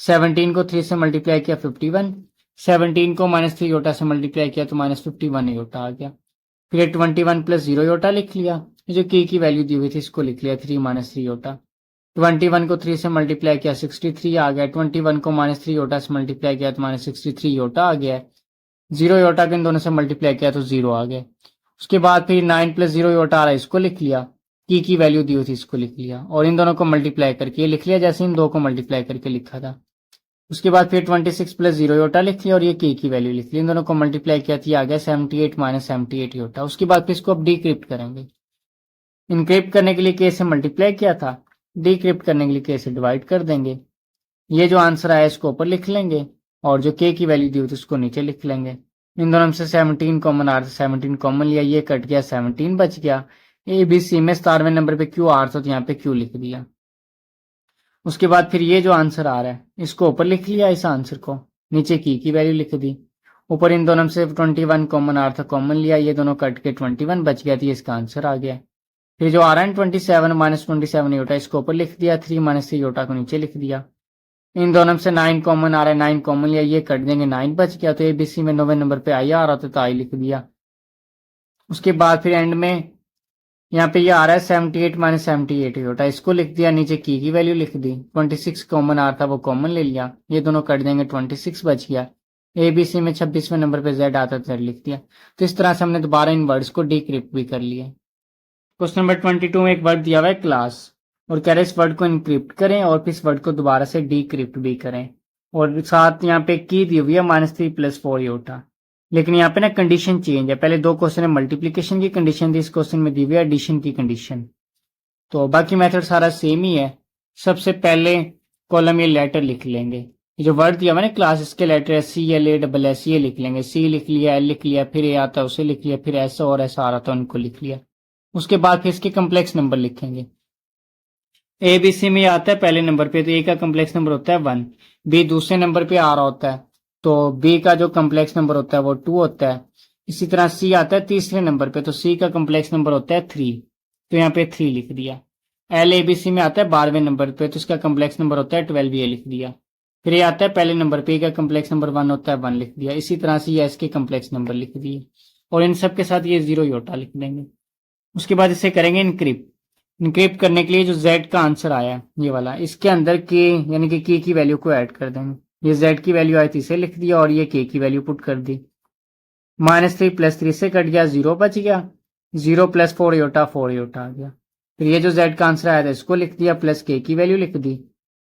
Speaker 1: 17 को 3 से मल्टीप्लाई किया 51, 17 को -3 योटा से मल्टीप्लाई किया तो -51 योटा आ गया। फिर 21 + 0 योटा लिख लिया, जो की वैल्यू दी हुई थी इसको लिख लिया 3 - 3 योटा। 21 को 3 से मल्टीप्लाई किया 63 आ गया। 21 को -3 योटा से मल्टीप्लाई किया तो -63 योटा आ गया। 0 योटा के इन दोनों से मल्टीप्लाई किया तो 0 आ गया। उसके बाद फिर 9 + 0 योटा आ रहा है, इसको लिख लिया। की वैल्यू दी हुई थी इसको लिख लिया और इन दोनों को मल्टीप्लाई करके ये लिख लिया जैसे इन दो को मल्टीप्लाई करके लिखा था। उसके बाद फिर 26 + 0 योटा लिख लिया और ये की वैल्यू लिख ली। इन दोनों को मल्टीप्लाई किया तो ये आ गया 78 - 78 योटा। उसके बाद फिर इसको अब डिक्रिप्ट करेंगे। इनक्रिप्ट करने के लिए के से मल्टीप्लाई किया था, डिक्रिप्ट करने के लिए के से डिवाइड कर देंगे। ये जो आंसर आया इसको ऊपर लिख लेंगे और जो के की वैल्यू दी हुई थी उसको नीचे लिख लेंगे। इन दोनों में से 17 कॉमन आ रहा था, 17 कॉमन लिया, ये कट गया, 17 बच गया। ए बी सी में 17वें नंबर पे क्यू आ रहा था तो यहाँ पे क्यू लिख दिया। उसके बाद फिर ये जो आंसर आ रहा है इसको ऊपर लिख लिया, इस आंसर को नीचे की वैल्यू लिख दी। ऊपर इन दोनों में से 21 कॉमन आ रहा था, कॉमन लिया, ये दोनों कट के 21 बच गया, तो इसका आंसर आ गया। फिर जो आ रहा है 27 - 27 योटा, इसको ऊपर लिख दिया। 3 - 3 योटा को नीचे लिख दिया। इन दोनों में से 9 कॉमन आ रहा है, 9 कॉमन लिया, ये कट देंगे, 9 बच गया। तो एबीसी में 9वें नंबर पे आई आ रहा था तो आई लिख दिया। उसके बाद फिर एंड में यहाँ पे ये आ रहा है 78 - 78 योटा, इसको लिख दिया, नीचे की वैल्यू लिख दी। 26 कॉमन आ रहा था वो कॉमन ले लिया, ये दोनों कट देंगे, 26 बच गया। एबीसी में 26वें नंबर पे जेड आता था, जेड लिख दिया। तो इस तरह से हमने दोबारा इन वर्ड्स को डिक्रिप्ट भी कर लिया। क्वेश्चन नंबर 22 में एक वर्ड दिया हुआ है क्लास और कह रहे इस वर्ड को इनक्रिप्ट करें और फिर इस वर्ड को दोबारा से डिक्रिप्ट भी करें। और साथ यहाँ पे की दी हुई है -3 + 4 योटा। लेकिन यहाँ पे ना कंडीशन चेंज है, पहले दो क्वेश्चन में मल्टीप्लीकेशन की कंडीशन थी, इस क्वेश्चन में दी हुई है एडिशन की कंडीशन। तो बाकी मेथड सारा सेम ही है। सबसे पहले कॉलम ये लेटर लिख लेंगे, ये जो वर्ड दिया हुआ है ना क्लास, इसके लेटर CLASS ये लिख लेंगे। सी लिख लिया, एल लिख लिया, फिर ए आता है उसे लिख लिया, फिर ऐसा और ऐसा आ रहा था उनको लिख लिया। उसके बाद फिर इसके कम्प्लेक्स नंबर लिखेंगे। ए बी सी में आता है पहले नंबर पे, तो ए का कम्प्लेक्स नंबर होता है 1। बी दूसरे नंबर पे आ रहा होता है तो बी का जो कम्प्लेक्स नंबर होता है वो 2 होता है। इसी तरह सी आता है तीसरे नंबर पे, तो सी का कम्प्लेक्स नंबर होता है 3, तो यहाँ पे 3 लिख दिया। एल ए बी सी में आता है 12वें नंबर पे, तो इसका कम्प्लेक्स नंबर होता है 12, ये लिख दिया। फिर ये आता है पहले नंबर पे, का कम्प्लेक्स नंबर 1 होता है 1 लिख दिया। इसी तरह से ये इसके कम्प्लेक्स नंबर लिख दिए और इन सब के साथ ये 0 योटा लिख देंगे। उसके बाद इसे करेंगे इनक्रिप्ट। इनक्रिप्ट करने के लिए जो z का आंसर आया ये वाला, इसके अंदर के यानी कि की वैल्यू को ऐड कर देंगे। ये z की वैल्यू आई थी इसे लिख दिया और ये के की वैल्यू पुट कर दी। -3 + 3 से कट गया, 0 बच गया। 0 + 4 योटा, 4 योटा आ गया। फिर ये जो z का आंसर आया था इसको लिख दिया, प्लस के की वैल्यू लिख दी।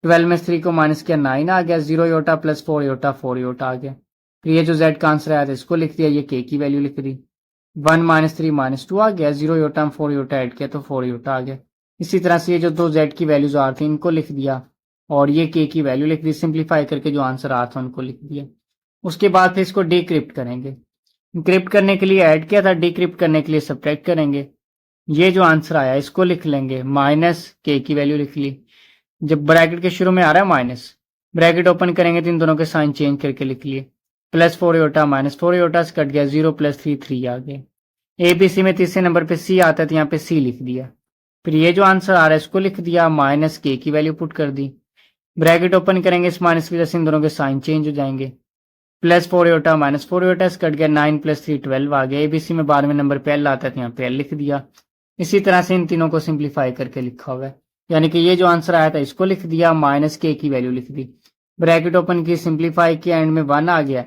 Speaker 1: 12 में 3 को माइनस किया, 9 आ गया। 0 योटा + 4 योटा, 4 योटा आ गया। फिर ये जो z का आंसर आया था इसको लिख दिया, ये के की वैल्यू लिख दी। 1 - 3 -2 आ गया। 0 योटा में 4 योटा ऐड किया तो 4 योटा आ गया। इसी तरह से ये जो दो z की वैल्यूज आ रही थी इनको लिख दिया और ये के की वैल्यू लिख दी। सिंप्लीफाई करके जो आंसर आ रहा था उनको लिख दिया। उसके बाद फिर इसको डिक्रिप्ट करेंगे। इंक्रिप्ट करने के लिए ऐड किया था, डिक्रिप्ट करने के लिए सब्ट्रैक्ट करेंगे। ये जो आंसर आया इसको लिख लेंगे, माइनस के की वैल्यू लिख ली। जब ब्रैकेट के शुरू में आ रहा है माइनस, ब्रैकेट ओपन करेंगे तो इन दोनों के साइन चेंज करके लिख लिए। +4 योटा -4 योटा से कट गया, 0 + 3 3 आ गए। एबीसी में तीसरे नंबर पे सी आता है तो यहाँ पे सी लिख दिया। फिर ये जो आंसर आ रहा है इसको लिख दिया, माइनस के की वैल्यू पुट कर दी। ब्रैकेट ओपन करेंगे, इस माइनस की वजह से इन दोनों के साइन चेंज हो जाएंगे। प्लस 4 योटा माइनस 4 योटा, कट गया 9 प्लस 3 12 आ गया। एबीसी में 12वें नंबर पे एल आता है तो यहाँ पे एल लिख दिया। इसी तरह से इन तीनों को सिंप्लीफाई करके लिखा हुआ है, यानी कि ये जो आंसर आया था इसको लिख दिया, माइनस के की वैल्यू लिख दी, ब्रैकेट ओपन की, सिंप्लीफाई किया, एंड में 1 आ गया।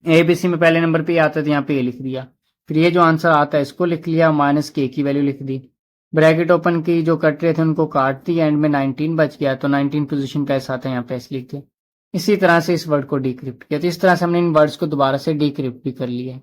Speaker 1: एबीसी में पहले नंबर पे आता है तो यहाँ पे ए लिख दिया। फिर ये जो आंसर आता है इसको लिख लिया, माइनस के की वैल्यू लिख दी, ब्रैकेट ओपन की, जो कट रहे थे उनको काट दी, एंड में 19 बच गया तो 19 पोजीशन पे ऐसा आता है यहाँ पे ऐसे लिख दिया। इसी तरह से इस वर्ड को डिक्रिप्ट किया। तो इस तरह से हमने इन वर्ड्स को दोबारा से डिक्रिप्ट भी कर लिया।